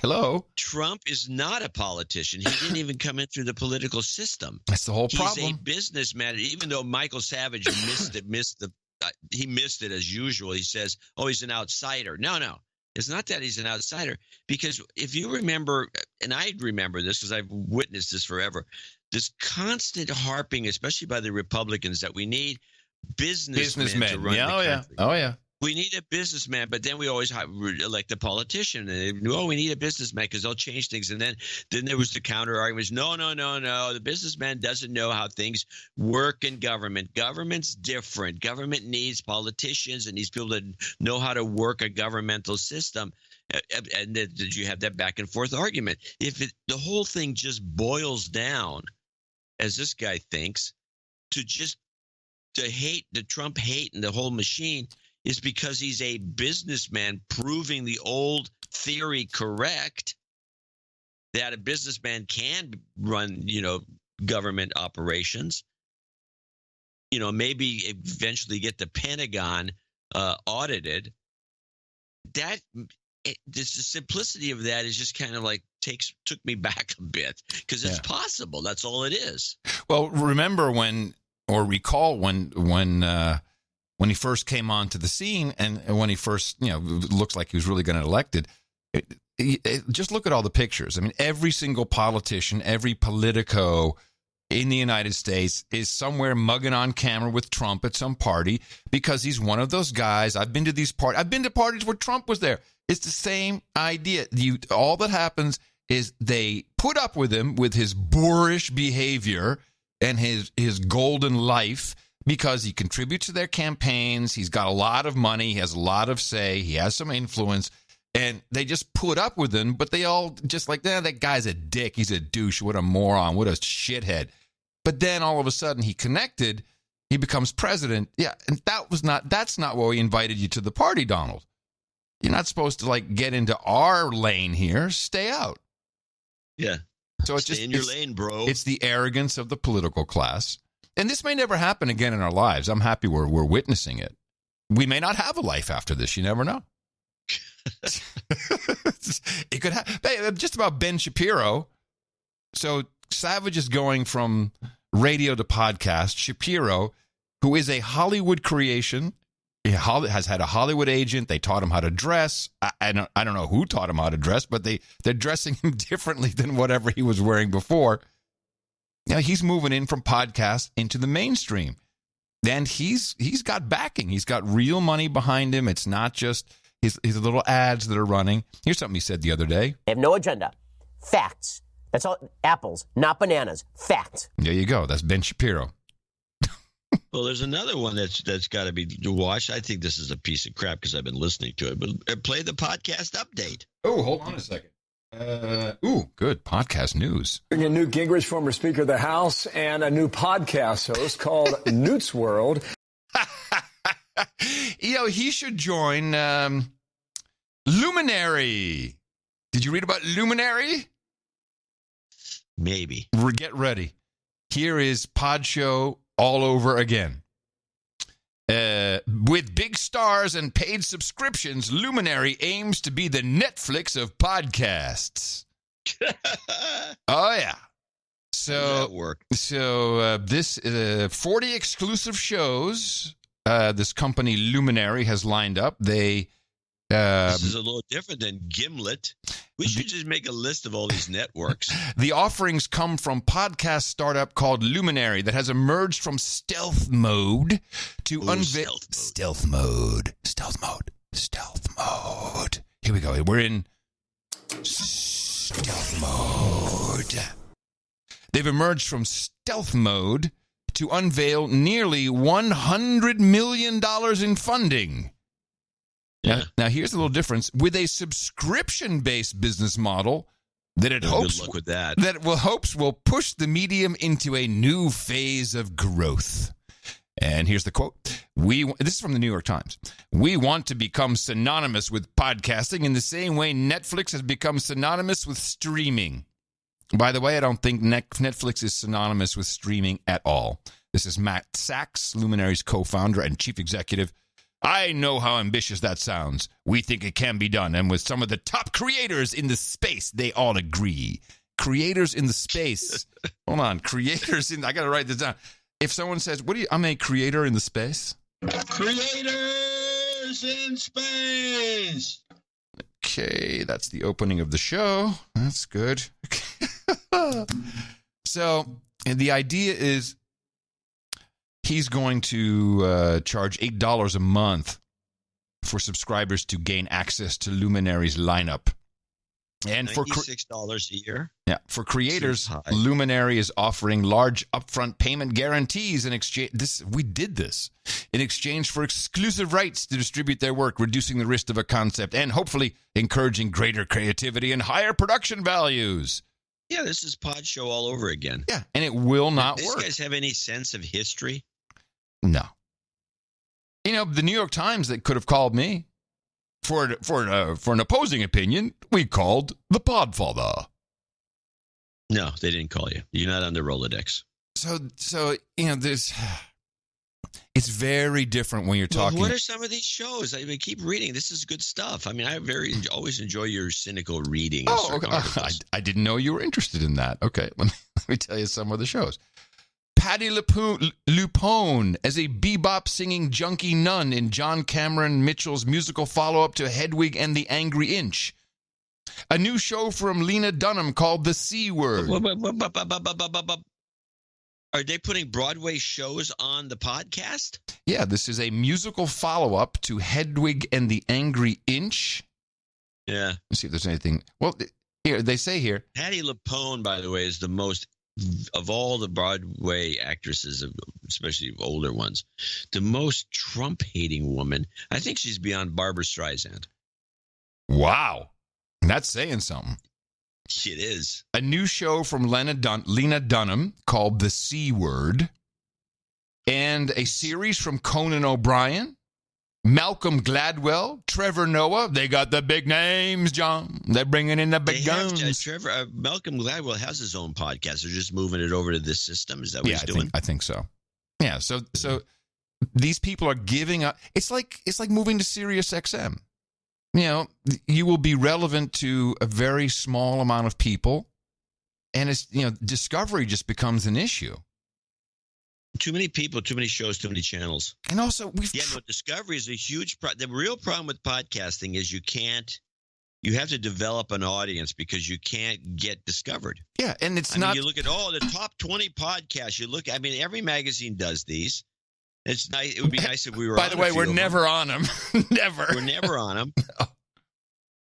hello, Trump is not a politician. He didn't even come in through the political system. That's the whole problem. He's a businessman. Even though Michael Savage he missed it as usual. He says, "Oh, he's an outsider." No, it's not that he's an outsider. Because if you remember, and I remember this because I've witnessed this forever, this constant harping, especially by the Republicans, that we need businessmen to run the country. Oh yeah. We need a businessman, but then we always elect a politician. And we need a businessman because they'll change things. And then there was the counter argument: no. The businessman doesn't know how things work in government. Government's different. Government needs politicians and needs people that know how to work a governmental system. And then you have that back and forth argument. If the whole thing just boils down, as this guy thinks, to hate the Trump hate and the whole machine, is because he's a businessman proving the old theory correct that a businessman can run, government operations, maybe eventually get the Pentagon audited. The simplicity of that is just kind of like took me back a bit because it's possible. That's all it is. Well, recall when he first came onto the scene and when he first, looks like he was really going to get elected, just look at all the pictures. I mean, every single politician, every politico in the United States is somewhere mugging on camera with Trump at some party because he's one of those guys. I've been to parties where Trump was there. It's the same idea. All that happens is they put up with him with his boorish behavior and his golden life, because he contributes to their campaigns. He's got a lot of money. He has a lot of say. He has some influence. And they just put up with him, but they all just like, that guy's a dick. He's a douche. What a moron. What a shithead. But then all of a sudden he connected. He becomes president. Yeah, and that's not why we invited you to the party, Donald. You're not supposed to, get into our lane here. Stay out. Yeah. So Stay in your lane, bro. It's the arrogance of the political class. And this may never happen again in our lives. I'm happy we're witnessing it. We may not have a life after this. You never know. It could happen. Just about Ben Shapiro. So Savage is going from radio to podcast. Shapiro, who is a Hollywood creation, has had a Hollywood agent. They taught him how to dress. I don't know who taught him how to dress, but they're dressing him differently than whatever he was wearing before. Now he's moving in from podcast into the mainstream, and he's got backing. He's got real money behind him. It's not just his little ads that are running. Here's something he said the other day. They have no agenda. Facts. That's all. Apples, not bananas. Fact. There you go. That's Ben Shapiro. Well, there's another one that's got to be watched. I think this is a piece of crap because I've been listening to it. But play the podcast update. Oh, hold on a second. Good podcast news. Bringing Newt Gingrich, former Speaker of the House, and a new podcast host called Newt's World. He should join Luminary. Did you read about Luminary? Maybe. Get ready. Here is Pod Show all over again. With big stars and paid subscriptions, Luminary aims to be the Netflix of podcasts. Oh, yeah. So, How does that work? So this 40 exclusive shows this company Luminary has lined up. This is a little different than Gimlet. We should just make a list of all these networks. The offerings come from podcast startup called Luminary that has emerged from stealth mode to unveil stealth mode. Here we go. We're in stealth mode. They've emerged from stealth mode to unveil nearly $100 million in funding. Yeah. Now, here's a little difference. With a subscription-based business model that it hopes good luck with that. Hopes will push the medium into a new phase of growth. And here's the quote. This is from the New York Times. We want to become synonymous with podcasting in the same way Netflix has become synonymous with streaming. By the way, I don't think Netflix is synonymous with streaming at all. This is Matt Sachs, Luminary's co-founder and chief executive. I know how ambitious that sounds. We think it can be done. And with some of the top creators in the space, they all agree. Creators in the space. Hold on. Creators in... I got to write this down. If someone says, I'm a creator in the space. Creators in space. Okay, that's the opening of the show. That's good. So, and the idea is he's going to charge $8 a month for subscribers to gain access to Luminary's lineup. And for $96 a year. Yeah, for creators, Luminary is offering large upfront payment guarantees in exchange. We did this in exchange for exclusive rights to distribute their work, reducing the risk of a concept, and hopefully encouraging greater creativity and higher production values. Yeah, this is Pod Show all over again. Yeah, and it will not work. These guys have any sense of history? No. You know, the New York Times that could have called me for an opposing opinion, we called the Podfather. No, they didn't call you. You're not on the Rolodex. So you know, it's very different when you're talking. What are some of these shows? I mean, keep reading. This is good stuff. I mean, I always enjoy your cynical reading. Oh, okay. I didn't know you were interested in that. Okay, let me tell you some of the shows. Patti LuPone as a bebop singing junkie nun in John Cameron Mitchell's musical follow-up to Hedwig and the Angry Inch. A new show from Lena Dunham called The C Word. Are they putting Broadway shows on the podcast? Yeah, this is a musical follow-up to Hedwig and the Angry Inch. Yeah. Let's see if there's anything. Well, here they say here. Patti LuPone, by the way, is the most, of all the Broadway actresses, especially older ones, the most Trump-hating woman. I think she's beyond Barbra Streisand. Wow. That's saying something. It is. A new show from Lena Dunham called The C Word. And a series from Conan O'Brien, Malcolm Gladwell, Trevor Noah. They got the big names, John. They're bringing in the big guns. Malcolm Gladwell has his own podcast. They're just moving it over to this system. Is that what he's doing? I think so. Yeah. So these people are giving up. It's like moving to Sirius XM. You know, you will be relevant to a very small amount of people, and it's, you know, discovery just becomes an issue. Too many people, too many shows, too many channels. And also, discovery is a huge problem. The real problem with podcasting is you have to develop an audience because you can't get discovered. Yeah, and it's I mean, you look at the top 20 podcasts. Every magazine does these. It's nice. It would be nice if we were. By the way, we're never on them. Never. We're never on them. No.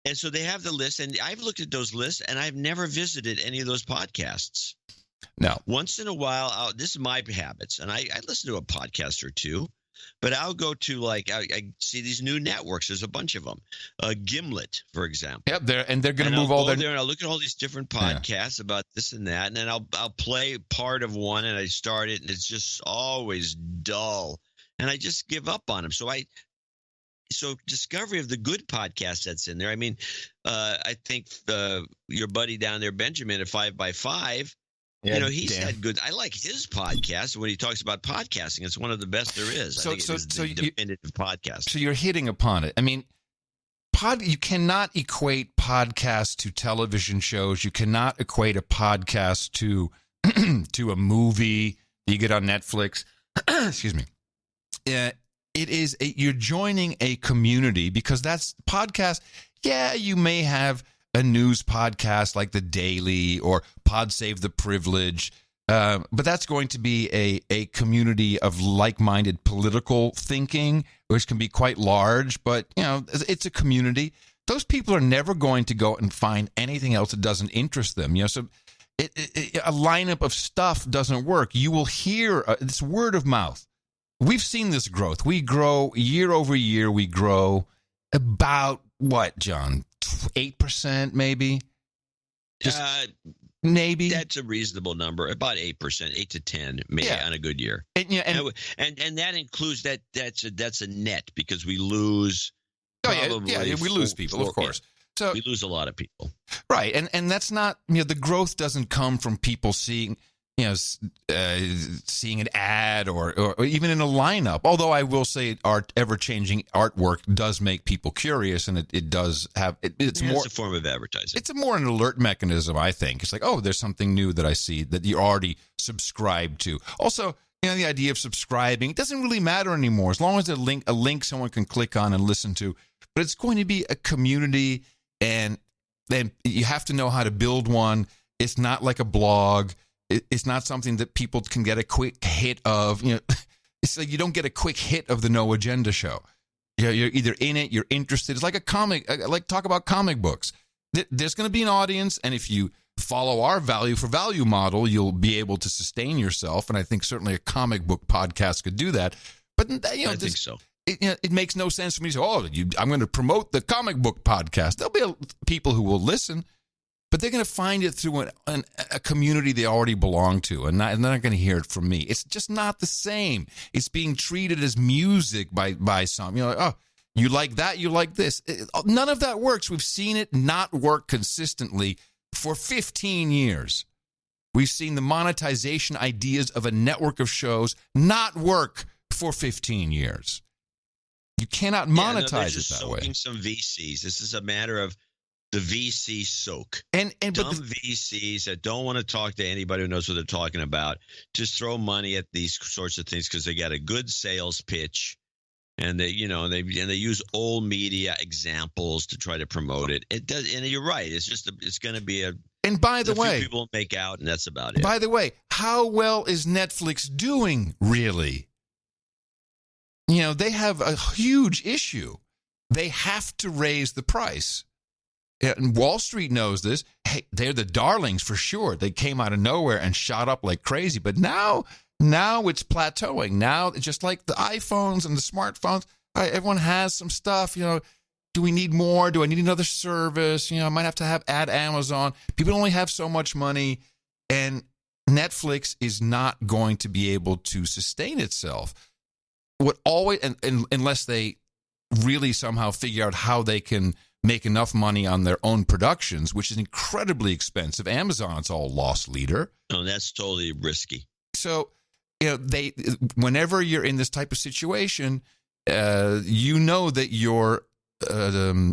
And so they have the list, and I've looked at those lists, and I've never visited any of those podcasts. No. Once in a while, this is my habits, and I listen to a podcast or two, but I'll go to I see these new networks. There's a bunch of them. Gimlet, for example. Yep, they're going to move all their. There and I'll look at all these different podcasts about this and that, and then I'll play part of one, and I start it, and it's just always dull, and I just give up on them. So discovery of the good podcast that's in there. I mean, I think your buddy down there, Benjamin at 5x5. Yeah, he's had good. I like his podcast when he talks about podcasting. It's one of the best there is. I think it's the definitive podcast. So you're hitting upon it. I mean, you cannot equate podcasts to television shows. You cannot equate a podcast to to a movie that you get on Netflix. Excuse me. It is you're joining a community, because that's podcast. Yeah, you may have a news podcast like The Daily or Pod Save the Privilege, but that's going to be a community of like-minded political thinking, which can be quite large. But it's a community. Those people are never going to go and find anything else that doesn't interest them. So a lineup of stuff doesn't work. You will hear it's word of mouth. We've seen this growth. We grow year over year. We grow about what, John? 8% maybe? Maybe. That's a reasonable number. About 8%, 8 to 10 maybe on a good year. And that includes that's a net, because we lose we lose people, of course. So we lose a lot of people. Right. And that's not, the growth doesn't come from people seeing seeing an ad or even in a lineup. Although I will say ever-changing artwork does make people curious, and it does have it's more a form of advertising. It's more an alert mechanism, I think. It's like, oh, there's something new that I see that you already subscribed to. Also, the idea of subscribing, it doesn't really matter anymore, as long as a link someone can click on and listen to. But it's going to be a community, and then you have to know how to build one. It's not like a blog. It's not something that people can get a quick hit of. It's like you don't get a quick hit of the No Agenda show. You're either in it, you're interested. It's like a comic, like talk about comic books. There's going to be an audience, and if you follow our value for value model, you'll be able to sustain yourself. And I think certainly a comic book podcast could do that. But I think so. It makes no sense for me to say, I'm going to promote the comic book podcast. There'll be people who will listen, but they're going to find it through a community they already belong to, and they're not going to hear it from me. It's just not the same. It's being treated as music by some. You like that, you like this. None of that works. We've seen it not work consistently for 15 years. We've seen the monetization ideas of a network of shows not work for 15 years. You cannot monetize it that way. Some VCs. This is a matter of the VC soak. And dumb VCs that don't want to talk to anybody who knows what they're talking about. Just throw money at these sorts of things because they got a good sales pitch, and they use old media examples to try to promote it. It does, and you're right. It's going to be a. And by the way, people make out, and that's about it. By the way, how well is Netflix doing, really? They have a huge issue. They have to raise the price. And Wall Street knows this. Hey, they're the darlings for sure. They came out of nowhere and shot up like crazy. But now it's plateauing. Now, just like the iPhones and the smartphones, everyone has some stuff. Do we need more? Do I need another service? I might have to add Amazon. People only have so much money, and Netflix is not going to be able to sustain itself. Unless they really somehow figure out how they can make enough money on their own productions, which is incredibly expensive. Amazon's all loss leader. No, that's totally risky. So, whenever you're in this type of situation, that your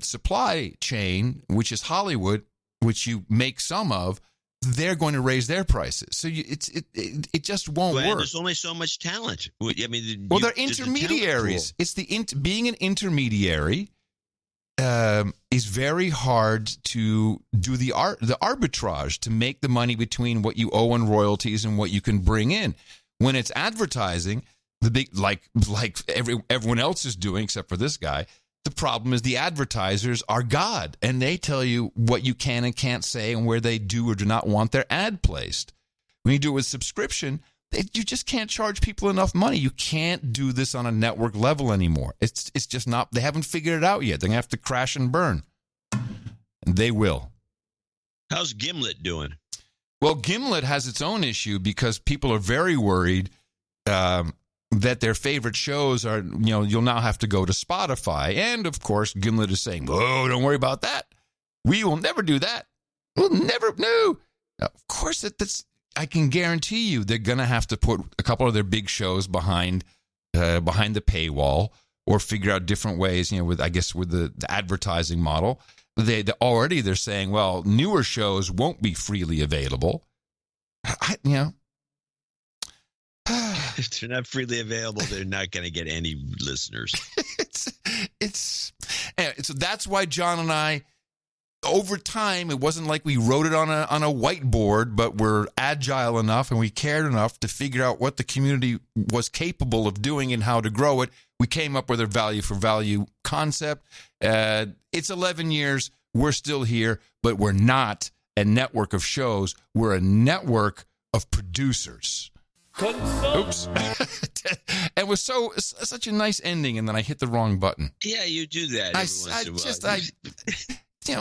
supply chain, which is Hollywood, which you make some of, they're going to raise their prices. So it just won't work. There's only so much talent. I mean, they're intermediaries. It's being an intermediary is very hard to do the arbitrage to make the money between what you owe in royalties and what you can bring in. When it's advertising, the big like everyone else is doing except for this guy. The problem is the advertisers are God, and they tell you what you can and can't say and where they do or do not want their ad placed. When you do it with subscription, you just can't charge people enough money. You can't do this on a network level anymore. It's just not. They haven't figured it out yet. They're going to have to crash and burn. And they will. How's Gimlet doing? Well, Gimlet has its own issue because people are very worried that their favorite shows are, you'll now have to go to Spotify. And, of course, Gimlet is saying, oh, don't worry about that. We will never do that. We'll never, no. Now, of course, that's, I can guarantee you they're going to have to put a couple of their big shows behind the paywall or figure out different ways, with the advertising model. They're saying, well, newer shows won't be freely available. If they're not freely available, they're not going to get any listeners. So that's why John and I, over time, it wasn't like we wrote it on a whiteboard, but we're agile enough and we cared enough to figure out what the community was capable of doing and how to grow it. We came up with a value for value concept. It's 11 years. We're still here, but we're not a network of shows. We're a network of producers. Oops. It was such a nice ending, and then I hit the wrong button. Yeah, you do that.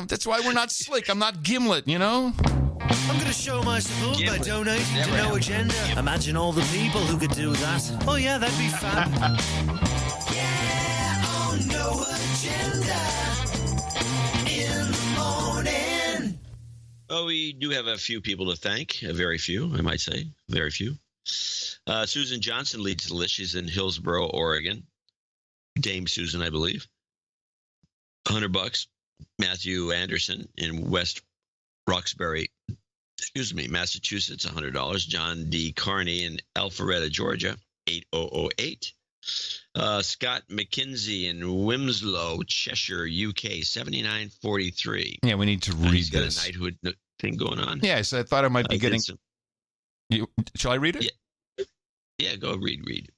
That's why we're not Slick. I'm not Gimlet, I'm going to show my support by donating to No Agenda. Imagine all the people who could do that. Oh, yeah, that'd be fun. Yeah, on No Agenda in the morning. Oh, we do have a few people to thank. Very few, I might say. Very few. Susan Johnson leads the list. She's in Hillsboro, Oregon. Dame Susan, I believe. $100. Matthew Anderson in West Roxbury, Massachusetts, $100. John D. Carney in Alpharetta, Georgia, 8008. Scott McKinsey in Wimslow, Cheshire, UK, 7943. Yeah, we need to read he's got this. a knighthood thing going on. Yeah, so I thought I might be getting. Shall I read it? Yeah, go read. Read.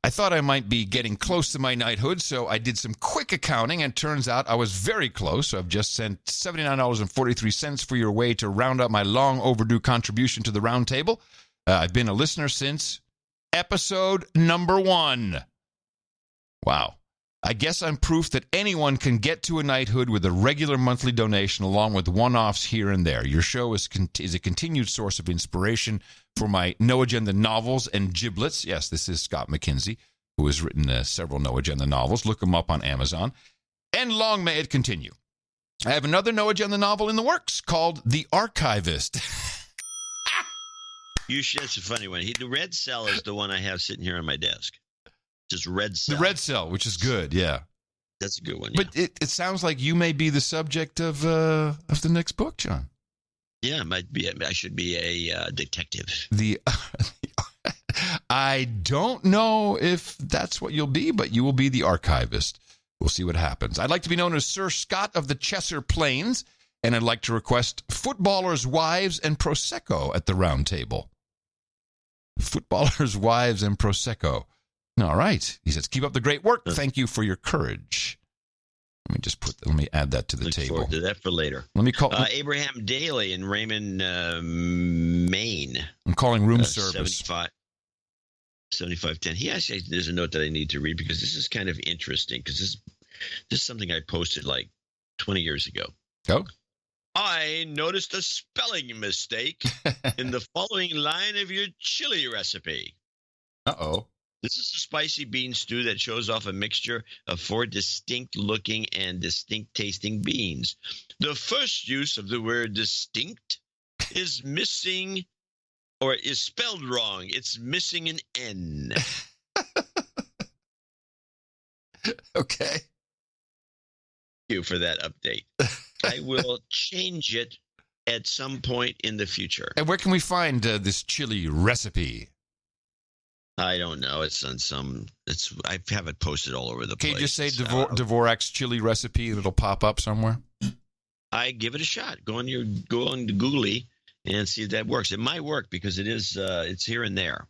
I thought I might be getting close to my knighthood, so I did some quick accounting, and turns out I was very close. So I've just sent $79.43 for your way to round up my long overdue contribution to the round table. I've been a listener since episode number 1. Wow. I guess I'm proof that anyone can get to a knighthood with a regular monthly donation along with one-offs here and there. Your show is a continued source of inspiration for my No Agenda novels and giblets. Yes, this is Scott McKinsey, who has written several No Agenda novels. Look them up on Amazon. And long may it continue. I have another No Agenda novel in the works called The Archivist. That's a funny one. The Red Cell is the one I have sitting here on my desk. Just Red Cell. The Red Cell, which is good, yeah. That's a good one. But it sounds like you may be the subject of the next book, John. Yeah, it might be. I should be a detective. I don't know if that's what you'll be, but you will be the archivist. We'll see what happens. I'd like to be known as Sir Scott of the Cheshire Plains, and I'd like to request footballers' wives and Prosecco at the round table. Footballers' wives and Prosecco. All right. He says, keep up the great work. Thank you for your courage. Let me add that to the table. Forward to that for later. Let me call Abraham Daly in Raymond, Maine. I'm calling room service. 7510. There's a note that I need to read because this is kind of interesting because this is something I posted like 20 years ago. Oh. I noticed a spelling mistake in the following line of your chili recipe. Uh-oh. This is a spicy bean stew that shows off a mixture of 4 distinct-looking and distinct-tasting beans. The first use of the word distinct is missing, or is spelled wrong. It's missing an N. Okay. Thank you for that update. I will change it at some point in the future. And where can we find this chili recipe? I don't know. It's on some. I have it posted all over the place. Can you just say Dvorak's chili recipe and it'll pop up somewhere? I give it a shot. Go on to Googly and see if that works. It might work because it is. It's here and there.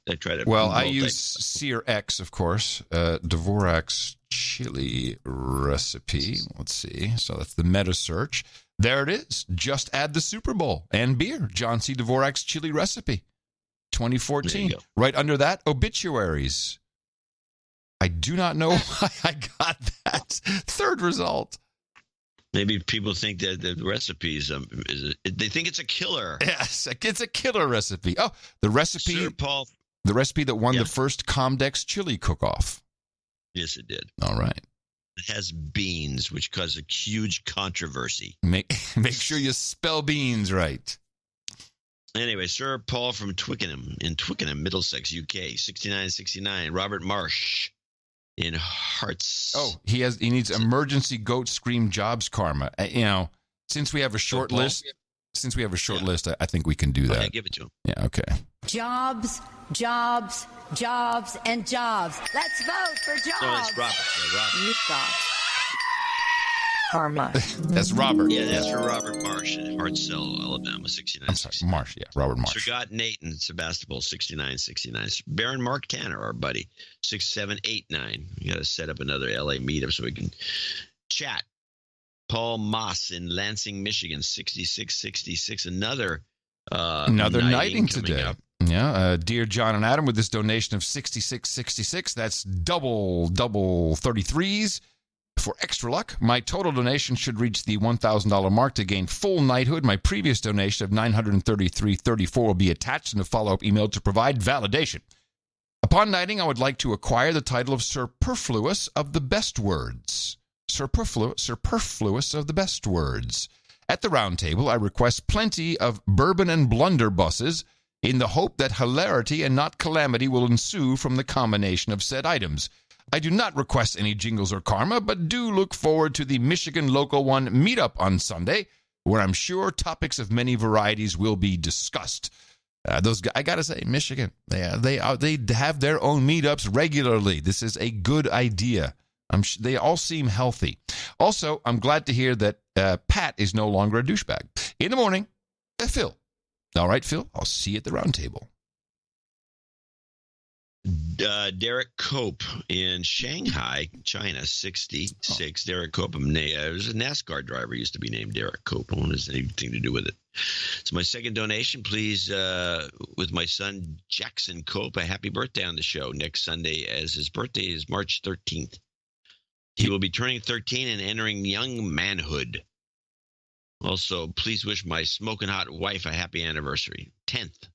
I try to. Well, I use Sear X, of course. Dvorak's chili recipe. Let's see. So that's the meta search. There it is. Just add the Super Bowl and beer. John C. Dvorak's chili recipe. 2014. Right under that, obituaries. I do not know why I got that third result. Maybe people think that the recipe they think it's a killer. Yes, it's a killer recipe. Oh, the recipe. Sir Paul. The recipe that won the first Comdex chili cook-off. Yes, it did. All right. It has beans, which caused a huge controversy. Make sure you spell beans right. Anyway, Sir Paul from Twickenham, Middlesex, UK, 6969. Robert Marsh, in Hearts. Oh, he needs emergency goat scream jobs karma. Since we have a short list, I think we can do that. Yeah, give it to him. Yeah, okay. Jobs, jobs, jobs, and jobs. Let's vote for jobs. No, it's Robert. Yeah, Robert. You've got karma. That's Robert. Yeah, that's for Robert Marsh in Hartselle, Alabama, 69. I'm sorry, Marsh. Yeah, Robert Marsh. Sir Nathan, Sebastopol, 69. Baron Mark Tanner, our buddy, 6789. We got to set up another LA meetup so we can chat. Paul Moss in Lansing, Michigan, 6666. Another nighting today. Up. Yeah, dear John and Adam, with this donation of 6666, that's double 33s. For extra luck, my total donation should reach the $1,000 mark to gain full knighthood. My previous donation of $933.34 will be attached in a follow-up email to provide validation. Upon knighting, I would like to acquire the title of Superfluous of the Best Words. Superfluous of the Best Words. At the round table, I request plenty of bourbon and blunderbusses in the hope that hilarity and not calamity will ensue from the combination of said items. I do not request any jingles or karma, but do look forward to the Michigan Local 1 meetup on Sunday, where I'm sure topics of many varieties will be discussed. Those guys, I gotta say, Michigan, they have their own meetups regularly. This is a good idea. They all seem healthy. Also, I'm glad to hear that Pat is no longer a douchebag. In the morning, Phil. All right, Phil, I'll see you at the round table. Derek Cope in Shanghai, China, 66. Derek Cope, was a NASCAR driver, used to be named Derek Cope. I don't have anything to do with it. So my second donation, please, with my son Jackson Cope, a happy birthday on the show next Sunday, as his birthday is March 13th. He will be turning 13 and entering young manhood. Also, please wish my smoking hot wife a happy anniversary, 10th.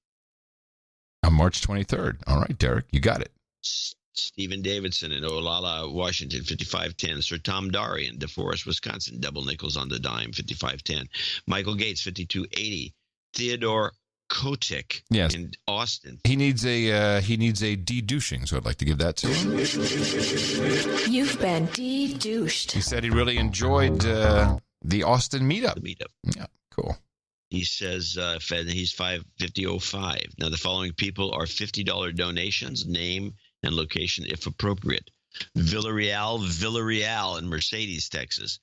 On March 23rd. All right, Derek, you got it. Stephen Davidson in Olalla, Washington, 5510. Sir Tom Dari in DeForest, Wisconsin, double nickels on the dime, 5510. Michael Gates, 5280. Theodore Kotick in Austin. He needs a de-douching, so I'd like to give that to him. You've been de-douched. He said he really enjoyed the Austin meetup. The meetup. Yeah, cool. He says he's 55005. Now, the following people are $50 donations, name and location if appropriate. Villarreal in Mercedes, Texas.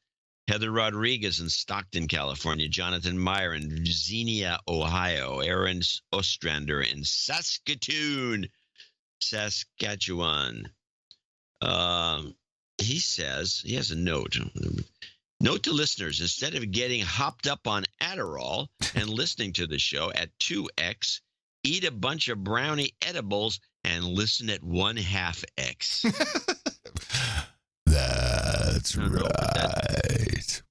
Heather Rodriguez in Stockton, California. Jonathan Meyer in Xenia, Ohio. Aaron Ostrander in Saskatoon, Saskatchewan. He says, he has a note. Note to listeners, instead of getting hopped up on Adderall and listening to the show at 2x, eat a bunch of brownie edibles and listen at 1/2x. That's right.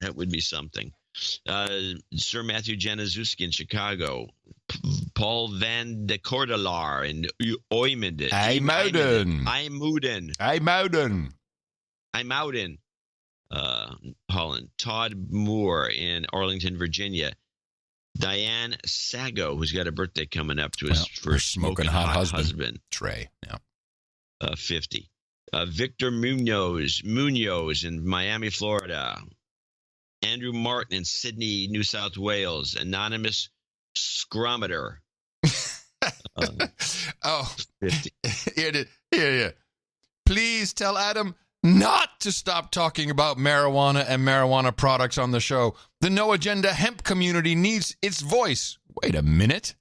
That would be something. Sir Matthew Januszewski in Chicago. Paul Van de Cordelar in IJmuiden. Holland. Todd Moore in Arlington, Virginia. Diane Sago, who's got a birthday coming up to his first smoking hot husband. Trey, 50. Victor Munoz in Miami, Florida. Andrew Martin in Sydney, New South Wales. Anonymous Scrometer. 50. Here. Please tell Adam not to stop talking about marijuana and marijuana products on the show. The No Agenda hemp community needs its voice. Wait a minute.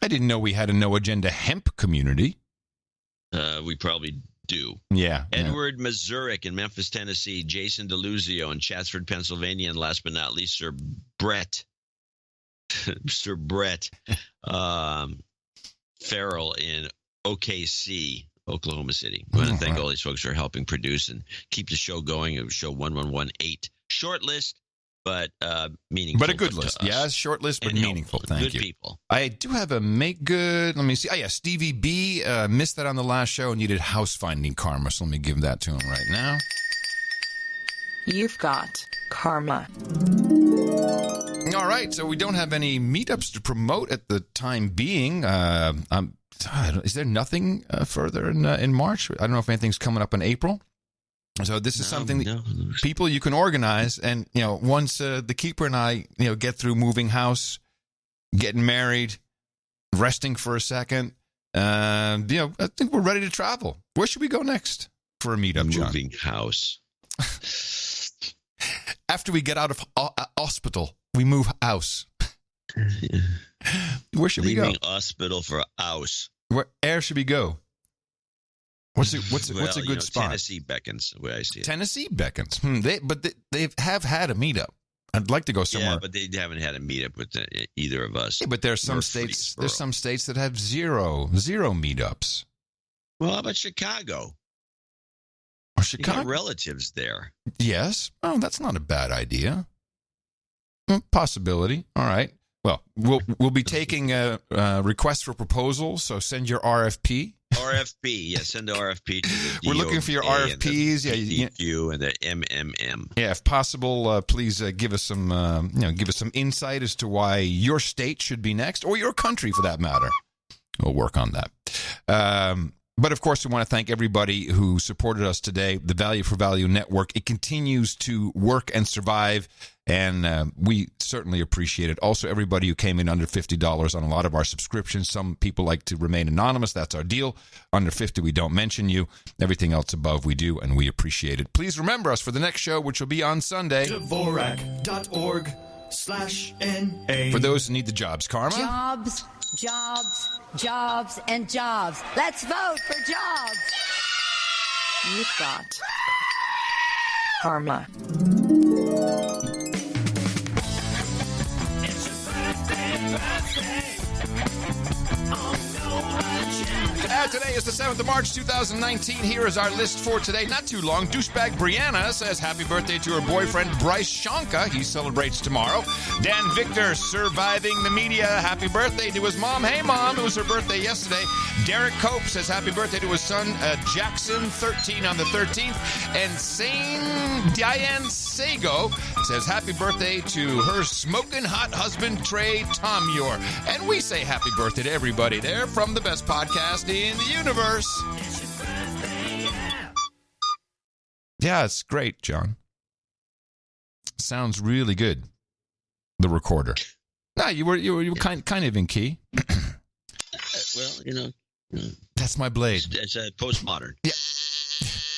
I didn't know we had a No Agenda hemp community. We probably do. Yeah. Edward Mazurek in Memphis, Tennessee. Jason DeLuzio in Chatsford, Pennsylvania. And last but not least, Sir Brett Farrell in OKC, Oklahoma City. I want to thank all these folks who are helping produce and keep the show going. It was show 1118. Short list, but meaningful. But a good list. Yeah, short list, but meaningful. Thank you. Good people. I do have a make good. Let me see. Oh, yeah, Stevie B missed that on the last show and needed house finding karma. So let me give that to him right now. You've got karma. All right, so we don't have any meetups to promote at the time being. is there nothing further in March? I don't know if anything's coming up in April. So this is something that people you can organize. And, once the keeper and I, get through moving house, getting married, resting for a second, I think we're ready to travel. Where should we go next for a meetup, John? Moving house. After we get out of hospital, we move house. Where should we go? Leaving hospital for a house. Where should we go? What's a good spot? Tennessee beckons, the way I see it. Tennessee beckons. They have had a meetup. I'd like to go somewhere. Yeah, but they haven't had a meetup with either of us. Yeah, but there's some states. There's some states that have zero meetups. Well, how about Chicago? Or Chicago? You got relatives there. Yes. Oh, that's not a bad idea. Possibility. All right. Well, we'll be taking requests for proposals. So send your RFP. RFP, yeah. Send the RFP to the We're looking for your RFPs. You and the MMM. Yeah, if possible, please give us some insight as to why your state should be next, or your country for that matter. We'll work on that. But of course, we want to thank everybody who supported us today. The Value for Value Network, it continues to work and survive, and we certainly appreciate it. Also, everybody who came in under $50 on a lot of our subscriptions. Some people like to remain anonymous. That's our deal. Under 50, we don't mention you. Everything else above, we do, and we appreciate it. Please remember us for the next show, which will be on Sunday. Dvorak.org/NA. For those who need the jobs, Karma. Jobs, jobs, jobs, and jobs. Let's vote for jobs. You've got Karma. Today is the 7th of March, 2019. Here is our list for today. Not too long. Douchebag Brianna says happy birthday to her boyfriend, Bryce Shanka. He celebrates tomorrow. Dan Victor, surviving the media. Happy birthday to his mom. Hey, Mom. It was her birthday yesterday. Derek Cope says happy birthday to his son, Jackson, 13 on the 13th. And Diane Sago says happy birthday to her smoking hot husband, Trey Tomure. And we say happy birthday to everybody there from the best podcast in the universe. Yeah, it's great, John. Sounds really good. The recorder. No, you were kind of in key. Well, that's my blade. It's postmodern. Yeah.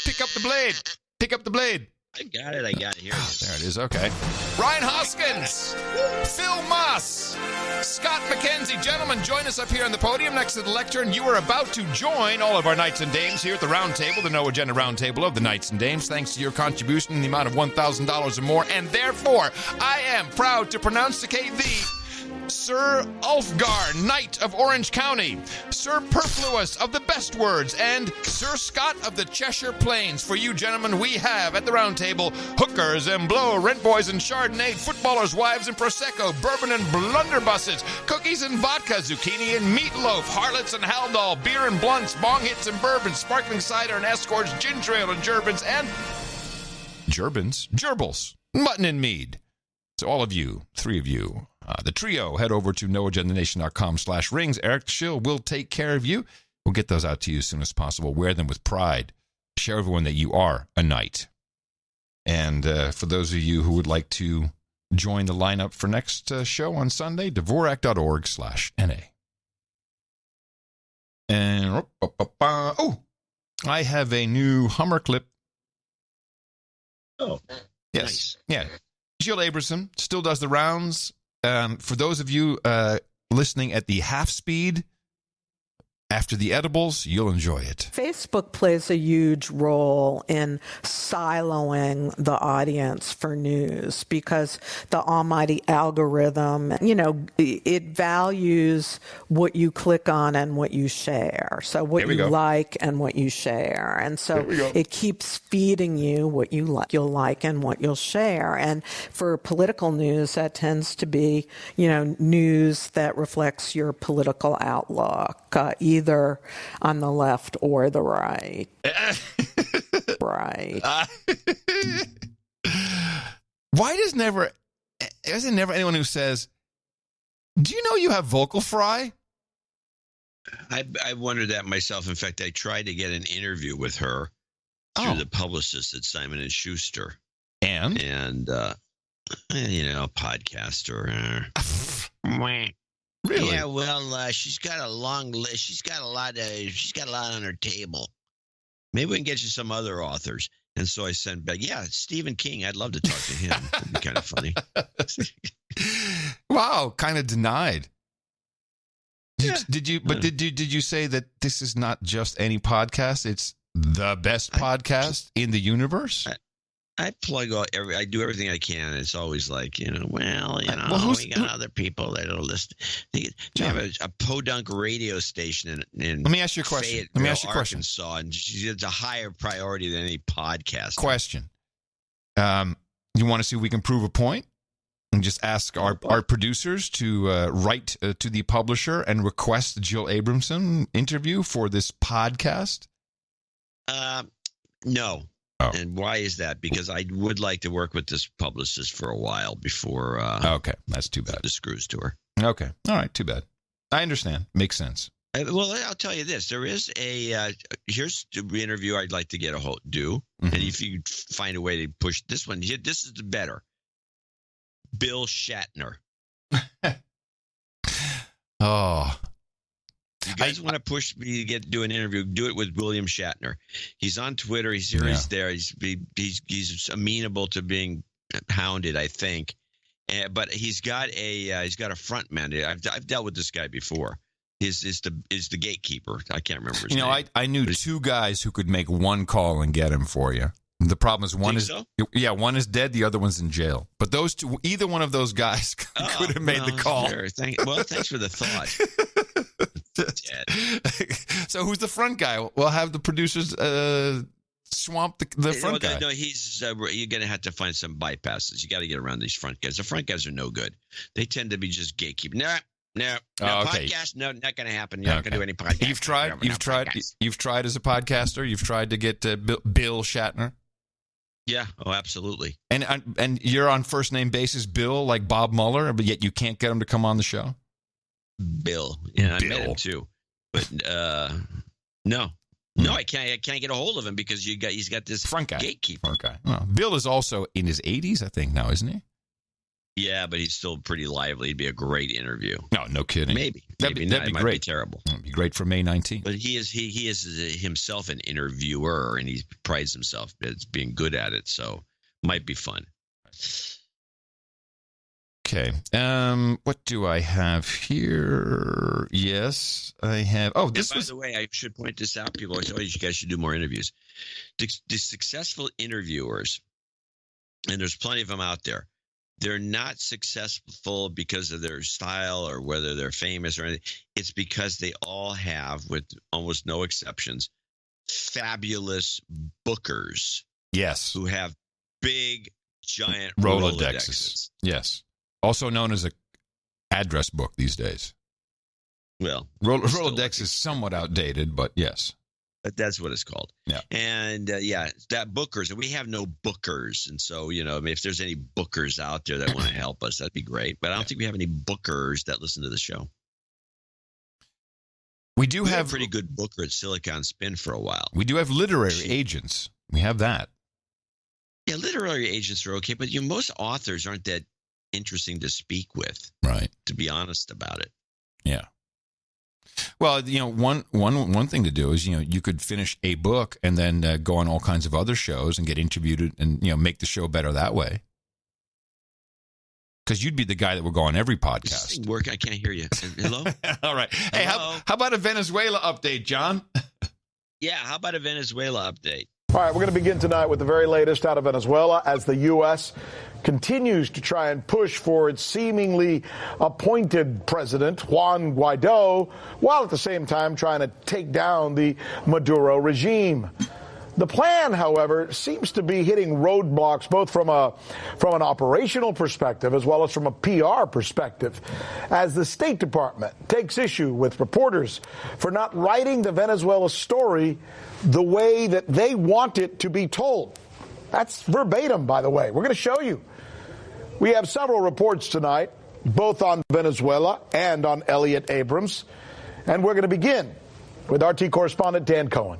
Pick up the blade. Pick up the blade. I got it. Here it is. There it is. Okay. Ryan Hoskins, Phil Moss, Scott McKenzie. Gentlemen, join us up here on the podium next to the lectern. You are about to join all of our Knights and Dames here at the round table, the No Agenda round table of the Knights and Dames, thanks to your contribution in the amount of $1,000 or more. And therefore, I am proud to pronounceate thee Sir Ulfgar, Knight of Orange County, Sir Perfluous of the Best Words, and Sir Scott of the Cheshire Plains. For you, gentlemen, we have at the round table hookers and blow, rent boys and Chardonnay, footballers' wives and Prosecco, bourbon and blunderbusses, cookies and vodka, zucchini and meatloaf, harlots and haldol, beer and blunts, bong hits and bourbon, sparkling cider and escorts, ginger ale and gerbils, mutton and mead. So all of you, three of you, the trio, head over to noagendanation.com/rings. Eric Schill will take care of you. We'll get those out to you as soon as possible. Wear them with pride. Show everyone that you are a knight. And for those of you who would like to join the lineup for next show on Sunday, Dvorak.org/NA. And I have a new Hummer clip. Oh, yes. Nice. Yeah. Jill Aberson still does the rounds. For those of you listening at the half speed, after the edibles, you'll enjoy it. Facebook plays a huge role in siloing the audience for news because the almighty algorithm, it values what you click on and what you share. So what you like and what you share. And so it keeps feeding you what you'll like and what you'll share. And for political news, that tends to be, news that reflects your political outlook, either on the left or the right. Right. Why isn't never anyone who says, do you know you have vocal fry? I wondered that myself. In fact, I tried to get an interview with her through the publicist at Simon & Schuster. And podcaster. Really? Yeah, well, she's got a long list. She's got a lot on her table. Maybe we can get you some other authors. And so I sent back, Stephen King. I'd love to talk to him. It'd be kind of funny. Wow, kind of denied. Did you say that this is not just any podcast? It's the best podcast in the universe? I plug I do everything I can. It's always like, we got other people that will listen. You have a podunk radio station in Let me ask you a question. Arkansas, and it's a higher priority than any podcast. Question. You want to see if we can prove a point? And just ask our producers to write to the publisher and request the Jill Abramson interview for this podcast? No. Oh. And why is that? Because I would like to work with this publicist for a while before. Okay, that's too bad. The screws to her. Okay, all right, too bad. I understand. Makes sense. Well, I'll tell you this: there is here's the interview I'd like to get do, and if you find a way to push this one, this is the better. Bill Shatner. Oh. You guys want to push me to do an interview? Do it with William Shatner. He's on Twitter. He's here. Yeah. He's there. He's amenable to being hounded, I think. But he's got a front man. I've dealt with this guy before. Is the gatekeeper. I can't remember his name. I knew two guys who could make one call and get him for you. The problem is one is dead, the other one's in jail. But those two, either one of those guys could have made the call. Sure. Thanks for the thought. So who's the front guy? We'll have the producers swamp the front guy. No, he's you're going to have to find some bypasses. You got to get around these front guys. The front guys are no good. They tend to be just gatekeepers. No, podcast. No, not going to happen. You're not going to do any podcast. You've tried as a podcaster. You've tried to get Bill Shatner. Yeah. Oh, absolutely. And you're on first name basis, Bill, like Bob Mueller, but yet you can't get him to come on the show. Bill. Yeah, I met him too, but no, I can't get a hold of him because he's got this front guy, gatekeeper. Front guy. Oh, Bill is also in his 80s, I think now, isn't he? Yeah, but he's still pretty lively. It'd be a great interview. No kidding. Maybe that'd be not. It might great. Be terrible. It'd be great for May 19th. But he is himself an interviewer, and he prides himself as being good at it. So might be fun. Okay. What do I have here? Yes, I have. Oh, this by the way, I should point this out. People always say, you guys should do more interviews. The successful interviewers, and there's plenty of them out there, they're not successful because of their style or whether they're famous or anything. It's because they all have, with almost no exceptions, fabulous bookers. Yes. Who have big, giant Rolodexes. Yes. Also known as a address book these days. Well, Rolodex is somewhat outdated, but yes. But that's what it's called. Yeah. And that bookers, and we have no bookers. And so, if there's any bookers out there that want to help us, that'd be great. But I don't think we have any bookers that listen to the show. We have a pretty good booker at Silicon Spin for a while. We do have literary agents. We have that. Yeah, literary agents are okay, but most authors aren't that interesting to speak with. Right. To be honest about it. Yeah. Well, one thing to do is, you could finish a book and then go on all kinds of other shows and get interviewed and, make the show better that way. Because you'd be the guy that would go on every podcast. Work. I can't hear you. Hello? All right. Hey, how about a Venezuela update, John? Yeah, how about a Venezuela update? All right, we're going to begin tonight with the very latest out of Venezuela as the U.S. continues to try and push for its seemingly appointed president, Juan Guaido, while at the same time trying to take down the Maduro regime. The plan, however, seems to be hitting roadblocks both from an operational perspective as well as from a PR perspective, as the State Department takes issue with reporters for not writing the Venezuela story the way that they want it to be told. That's verbatim, by the way. We're going to show you. We have several reports tonight, both on Venezuela and on Elliott Abrams. And we're going to begin with RT correspondent Dan Cohen.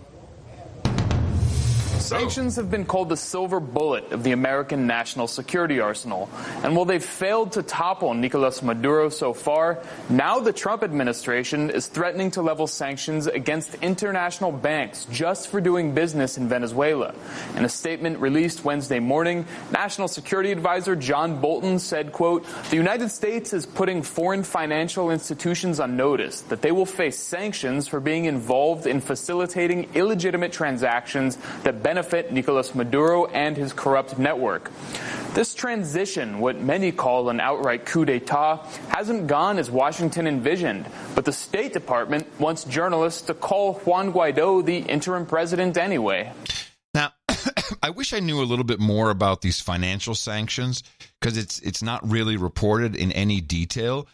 Sanctions have been called the silver bullet of the American national security arsenal. And while they've failed to topple Nicolas Maduro so far, now the Trump administration is threatening to level sanctions against international banks just for doing business in Venezuela. In a statement released Wednesday morning, National Security Advisor John Bolton said, quote, "The United States is putting foreign financial institutions on notice that they will face sanctions for being involved in facilitating illegitimate transactions that benefit Nicolas Maduro and his corrupt network." This transition, what many call an outright coup d'etat, hasn't gone as Washington envisioned, but the State Department wants journalists to call Juan Guaido the interim president anyway. Now, I wish I knew a little bit more about these financial sanctions, because it's not really reported in any detail.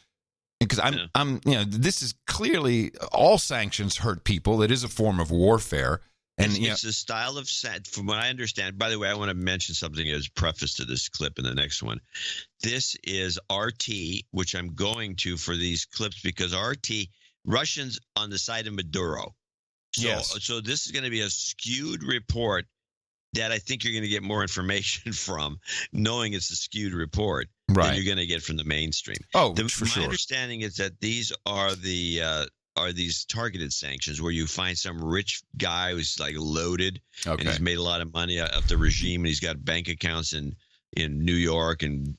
Because I'm this is clearly, all sanctions hurt people. It is a form of warfare. And it's a style of, from what I understand. By the way, I want to mention something as preface to this clip in the next one. This is RT, which I'm going to for these clips because RT, Russians on the side of Maduro. So this is going to be a skewed report that I think you're going to get more information from, knowing it's a skewed report than you're going to get from the mainstream. Oh, for sure. My understanding is that these are these targeted sanctions where you find some rich guy who's like loaded and he's made a lot of money off the regime, and he's got bank accounts in New York and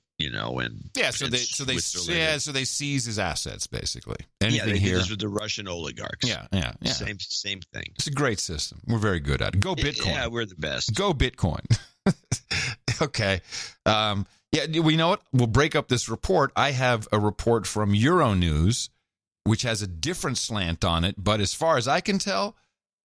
so they seize his assets basically. Anything they here? do this with the Russian oligarchs. Yeah. Same thing. It's a great system. We're very good at it. Go Bitcoin. Yeah, we're the best. Go Bitcoin. Okay. We know it. We'll break up this report. I have a report from Euronews, which has a different slant on it. But as far as I can tell,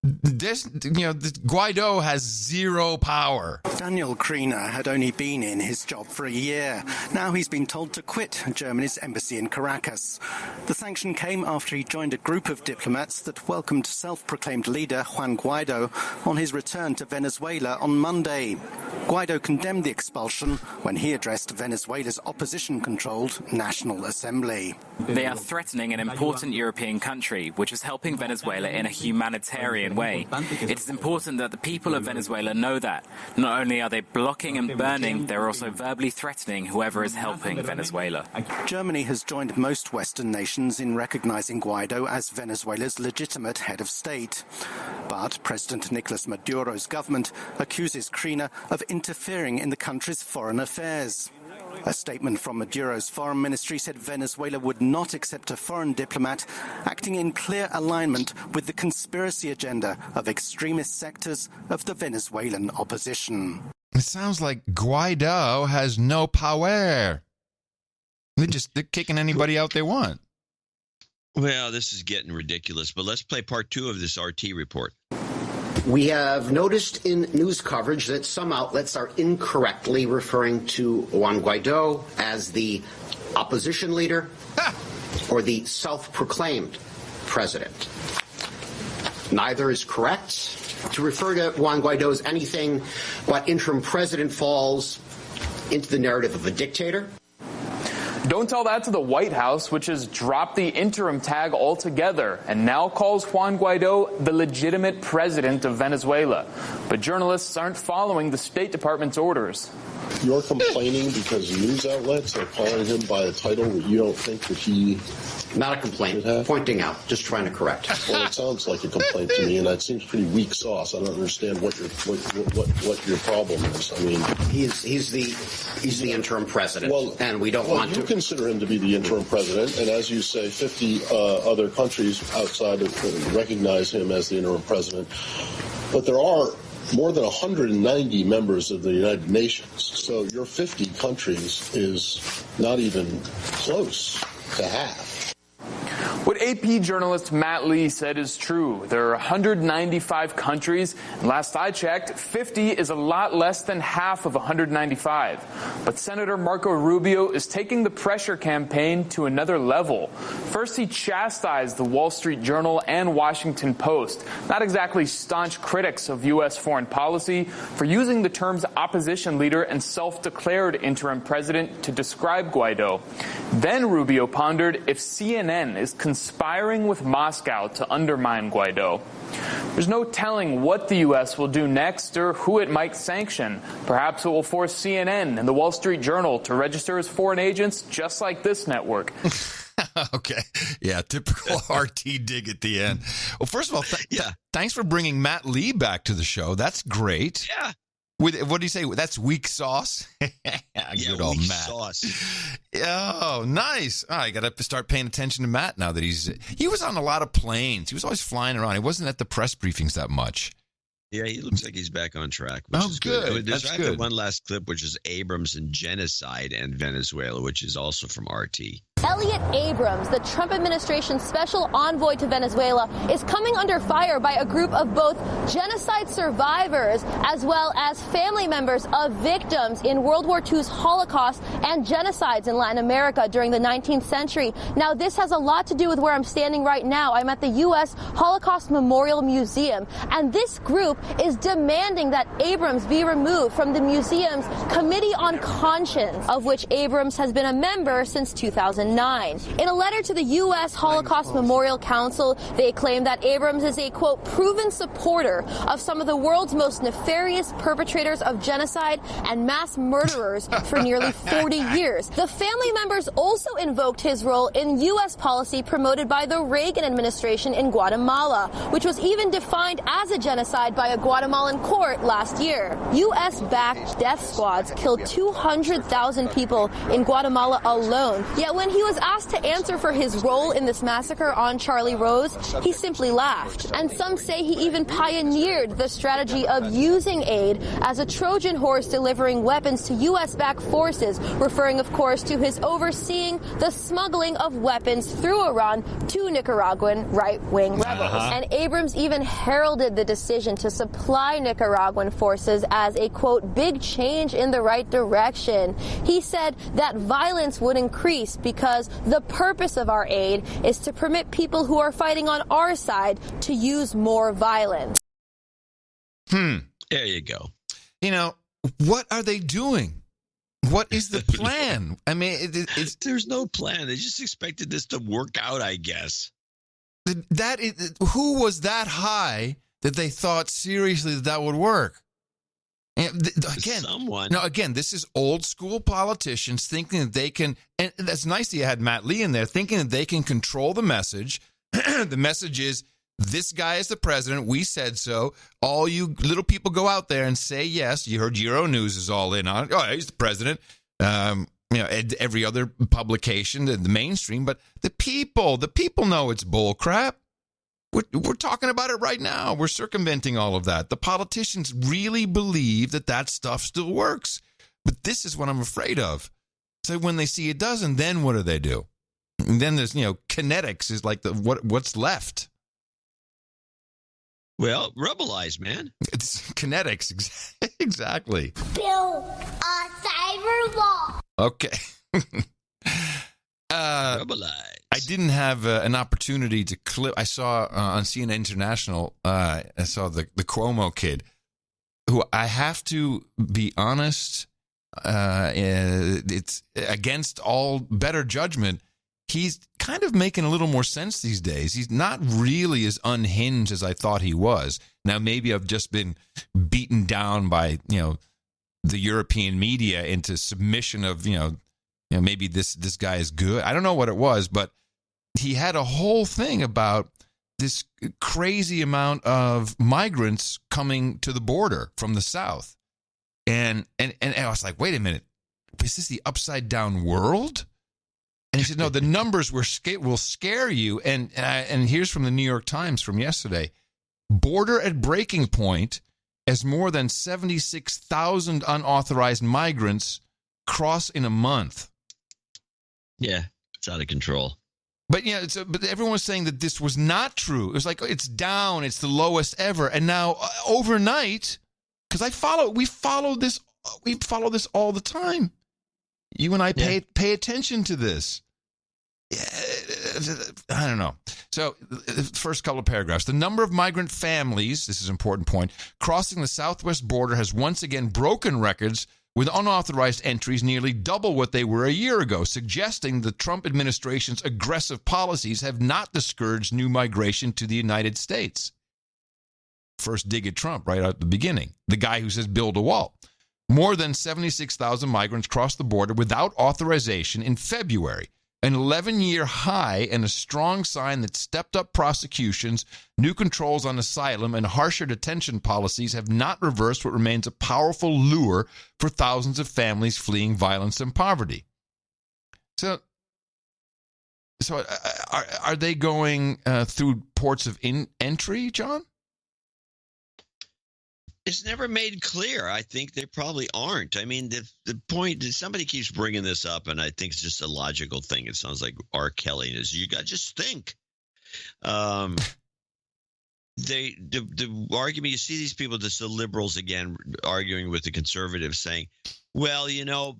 Guaido has zero power. Daniel Kriener had only been in his job for a year. Now he's been told to quit Germany's embassy in Caracas. The sanction came after he joined a group of diplomats that welcomed self-proclaimed leader Juan Guaido on his return to Venezuela on Monday. Guaido condemned the expulsion when he addressed Venezuela's opposition-controlled National Assembly. They are threatening an important European country, which is helping Venezuela in a humanitarian way. It is important that the people of Venezuela know that. Not only are they blocking and burning, they're also verbally threatening whoever is helping Venezuela. Germany has joined most Western nations in recognizing Guaido as Venezuela's legitimate head of state. But President Nicolas Maduro's government accuses Kriener of interfering in the country's foreign affairs. A statement from Maduro's foreign ministry said Venezuela would not accept a foreign diplomat acting in clear alignment with the conspiracy agenda of extremist sectors of the Venezuelan opposition. It sounds like Guaido has no power. They're kicking anybody out they want. Well, this is getting ridiculous, but let's play part 2 of this RT report. We have noticed in news coverage that some outlets are incorrectly referring to Juan Guaido as the opposition leader or the self-proclaimed president. Neither is correct. To refer to Juan Guaido as anything but interim president falls into the narrative of a dictator. Don't tell that to the White House, which has dropped the interim tag altogether and now calls Juan Guaido the legitimate president of Venezuela. But journalists aren't following the State Department's orders. You're complaining because news outlets are calling him by a title that you don't think that he... Not a complaint, pointing out, just trying to correct. Well, it sounds like a complaint to me, and that seems pretty weak sauce. I don't understand what your problem is. I mean, he's the interim president, and we don't want to. You consider him to be the interim president, and as you say, 50 other countries outside of recognize him as the interim president. But there are more than 190 members of the United Nations, so your 50 countries is not even close to half. What AP journalist Matt Lee said is true. There are 195 countries, and last I checked, 50 is a lot less than half of 195. But Senator Marco Rubio is taking the pressure campaign to another level. First, he chastised the Wall Street Journal and Washington Post, not exactly staunch critics of U.S. foreign policy, for using the terms opposition leader and self-declared interim president to describe Guaido. Then Rubio pondered if CNN is concerned conspiring with Moscow to undermine Guaido. There's no telling what the U.S. will do next or who it might sanction. Perhaps it will force CNN and the Wall Street Journal to register as foreign agents, just like this network. Okay. Yeah, typical RT dig at the end. Well, first of all, thanks for bringing Matt Lee back to the show. That's great. Yeah. What do you say? That's weak sauce? Good old weak Matt. Sauce. Oh, nice. Oh, I got to start paying attention to Matt now that he was on a lot of planes. He was always flying around. He wasn't at the press briefings that much. Yeah, he looks like he's back on track, which is good. There's That's good. one last clip, which is Abrams and genocide in Venezuela, which is also from RT. Elliot Abrams, the Trump administration's special envoy to Venezuela, is coming under fire by a group of both genocide survivors as well as family members of victims in World War II's Holocaust and genocides in Latin America during the 19th century. Now, this has a lot to do with where I'm standing right now. I'm at the U.S. Holocaust Memorial Museum, and this group is demanding that Abrams be removed from the museum's Committee on Conscience, of which Abrams has been a member since 2009. In a letter to the U.S. Holocaust Memorial Council, they claim that Abrams is a, quote, proven supporter of some of the world's most nefarious perpetrators of genocide and mass murderers for nearly 40 years. The family members also invoked his role in U.S. policy promoted by the Reagan administration in Guatemala, which was even defined as a genocide by a Guatemalan court last year. U.S.-backed death squads killed 200,000 people in Guatemala alone. Yet when he was asked to answer for his role in this massacre on Charlie Rose, he simply laughed. And some say he even pioneered the strategy of using aid as a Trojan horse delivering weapons to U.S.-backed forces, referring, of course, to his overseeing the smuggling of weapons through Iran to Nicaraguan right-wing rebels. And Abrams even heralded the decision to supply Nicaraguan forces as a, quote, big change in the right direction. He said that violence would increase because the purpose of our aid is to permit people who are fighting on our side to use more violence. There you go. You know, what are they doing? What is the plan? I mean, there's no plan. They just expected this to work out, I guess. Who was that high that they thought seriously that would work? Again, again, this is old school politicians thinking that they can, and that's nice that you had Matt Lee in there, thinking that they can control the message. The message is, this guy is the president. We said so. All you little people go out there and say yes. You heard Euronews is all in on it. Oh, he's the president. Every other publication, the mainstream, but the people know it's bull crap. We're talking about it right now. We're circumventing all of that. The politicians really believe that stuff still works. But this is what I'm afraid of. So when they see it doesn't, then what do? And then there's, kinetics is like what's left. Well, rebelize, man. It's kinetics. Exactly. Build a cyber wall. Okay. Rebelize. I didn't have an opportunity to clip. I saw on CNN International, I saw the Cuomo kid, who I have to be honest, it's against all better judgment. He's kind of making a little more sense these days. He's not really as unhinged as I thought he was. Now, maybe I've just been beaten down by, the European media into submission of, maybe this guy is good. I don't know what it was, but he had a whole thing about this crazy amount of migrants coming to the border from the south. And I was like, wait a minute, is this the upside down world? And he said, no, the numbers will scare you. And here's from the New York Times from yesterday. Border at breaking point as more than 76,000 unauthorized migrants cross in a month. Yeah, it's out of control. But but everyone was saying that this was not true. It was like, it's down, it's the lowest ever. And now overnight, because we follow this all the time. You and I pay attention to this. I don't know. So, first couple of paragraphs. The number of migrant families, this is an important point, crossing the southwest border has once again broken records with unauthorized entries nearly double what they were a year ago, suggesting the Trump administration's aggressive policies have not discouraged new migration to the United States. First dig at Trump right at the beginning, the guy who says build a wall. More than 76,000 migrants crossed the border without authorization in February, an 11-year high and a strong sign that stepped-up prosecutions, new controls on asylum, and harsher detention policies have not reversed what remains a powerful lure for thousands of families fleeing violence and poverty. So are they going through ports of entry, John? It's never made clear. I think they probably aren't. I mean, the point is somebody keeps bringing this up, and I think it's just a logical thing. It sounds like R. Kelly is. You got to just think. The argument, you see these people, just the liberals again arguing with the conservatives, saying, well, you know,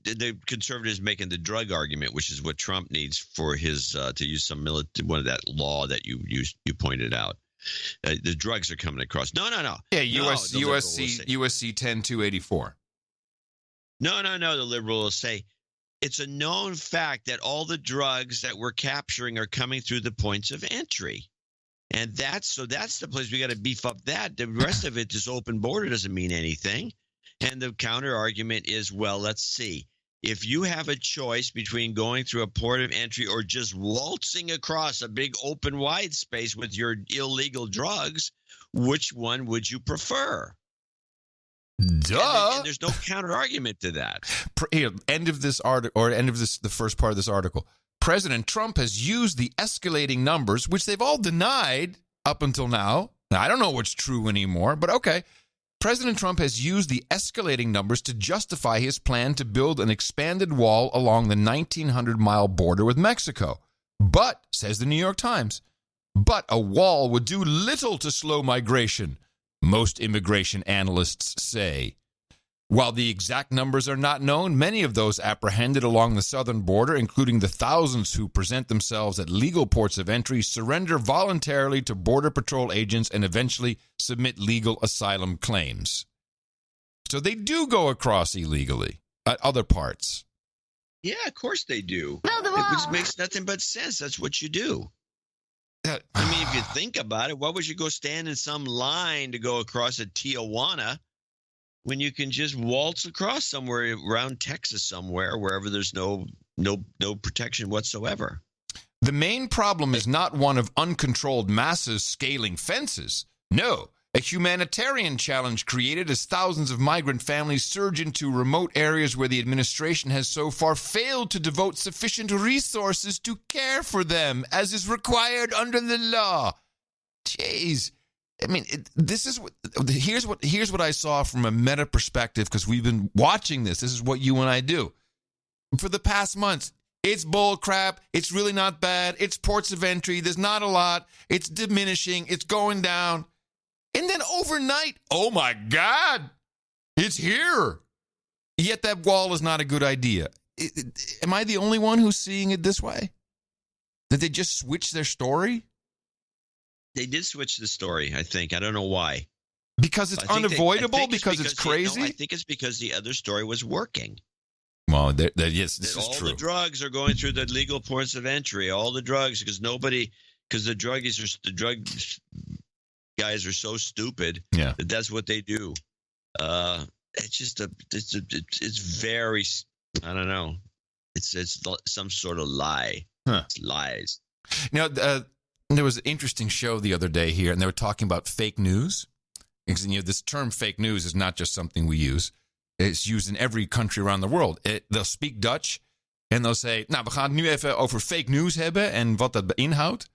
the conservatives making the drug argument, which is what Trump needs for his to use some one of that law that you pointed out. The drugs are coming across. No. Yeah, USC 10284. No. The liberals will say it's a known fact that all the drugs that we're capturing are coming through the points of entry. And that's the place we got to beef up that. The rest of it, this open border doesn't mean anything. And the counter argument is, well, let's see. If you have a choice between going through a port of entry or just waltzing across a big open wide space with your illegal drugs, which one would you prefer? Duh. And there's no counter argument to that. Here, end of this article, or end of this, the first part of this article. President Trump has used the escalating numbers, which they've all denied up until now. Now, I don't know what's true anymore, but okay. President Trump has used the escalating numbers to justify his plan to build an expanded wall along the 1,900-mile border with Mexico. But, says the New York Times, but a wall would do little to slow migration, most immigration analysts say. While the exact numbers are not known, many of those apprehended along the southern border, including the thousands who present themselves at legal ports of entry, surrender voluntarily to Border Patrol agents and eventually submit legal asylum claims. So they do go across illegally at other parts. Yeah, of course they do. It makes nothing but sense. That's what you do. I mean, if you think about it, why would you go stand in some line to go across at Tijuana when you can just waltz across somewhere around Texas somewhere, wherever there's no protection whatsoever? The main problem is not one of uncontrolled masses scaling fences. No, a humanitarian challenge created as thousands of migrant families surge into remote areas where the administration has so far failed to devote sufficient resources to care for them, as is required under the law. Jeez. I mean, here's what I saw from a meta perspective, because we've been watching this. This is what you and I do. For the past months, it's bull crap. It's really not bad. It's ports of entry. There's not a lot. It's diminishing. It's going down. And then overnight, oh my God, it's here. Yet that wall is not a good idea. Am I the only one who's seeing it this way? Did they just switch their story? They did switch the story, I think. I don't know why. Because it's unavoidable? Because it's crazy? No, I think it's because the other story was working. Well, yes, this is true. All the drugs are going through the legal ports of entry. All the drugs, because the drug guys are so stupid that that's what they do. It's very, I don't know. It's some sort of lie. It's lies. Now, there was an interesting show the other day here, and they were talking about fake news. Because, this term fake news is not just something we use. It's used in every country around the world. They'll speak Dutch, en they'll say, nou, we gaan het nu even over fake news hebben en wat dat inhoudt.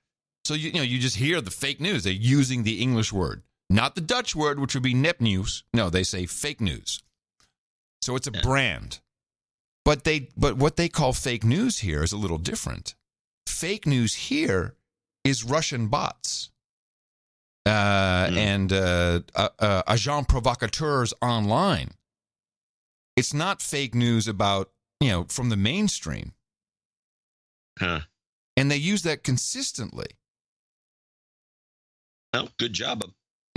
So, you just hear the fake news. They're using the English word. Not the Dutch word, which would be nepnieuws. No, they say fake news. So it's a brand. But what they call fake news here is a little different. Fake news here is Russian bots and agent provocateurs online. It's not fake news about, from the mainstream. Huh. And they use that consistently. Well, good job.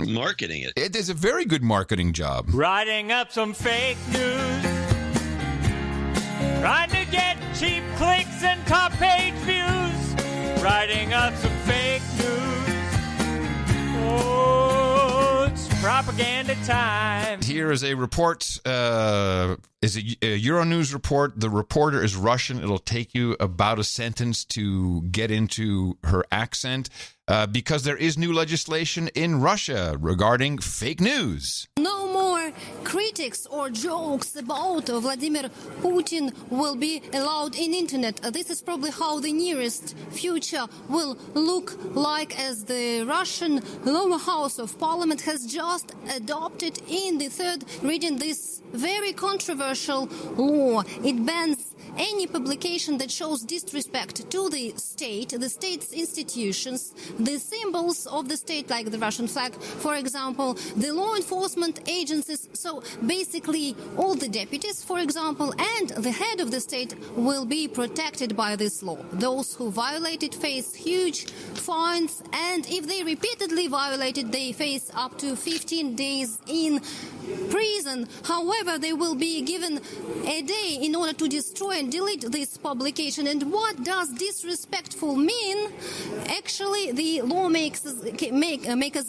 marketing it. It is a very good marketing job. Writing up some fake news. Trying to get cheap clicks and top page views. Writing up some fake news. Oh, it's propaganda time. Here is a report. Is a Euronews report. The reporter is Russian. It'll take you about a sentence to get into her accent because there is new legislation in Russia regarding fake news. No more critics or jokes about Vladimir Putin will be allowed in internet. This is probably how the nearest future will look like, as the Russian lower house of parliament has just adopted in the third reading this very controversial law. It bans any publication that shows disrespect to the state's institutions, the symbols of the state, like the Russian flag, for example, the law enforcement agencies. So basically, all the deputies, for example, and the head of the state will be protected by this law. Those who violate it face huge fines, and if they repeatedly violate it, they face up to 15 days in prison. However, they will be given a day in order to destroy and delete this publication. And what does disrespectful mean? Actually, the lawmakers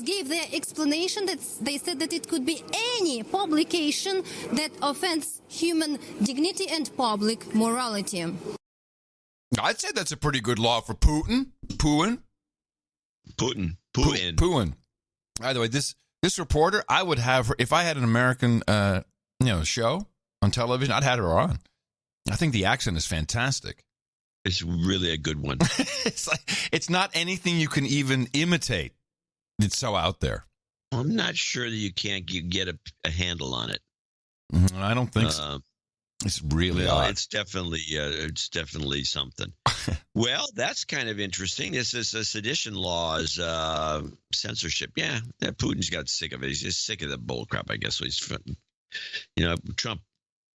gave their explanation that they said that it could be any publication that offends human dignity and public morality. I'd say that's a pretty good law for Putin. By the way, this reporter, I would have her, if I had an American show on television, I'd have her on. I think the accent is fantastic. It's really a good one. It's not anything you can even imitate. It's so out there. I'm not sure that you can't get a handle on it. I don't think so. It's really odd. It's definitely something. Well, that's kind of interesting. This is a sedition laws, censorship. Yeah, Putin's got sick of it. He's just sick of the bull crap, I guess. Trump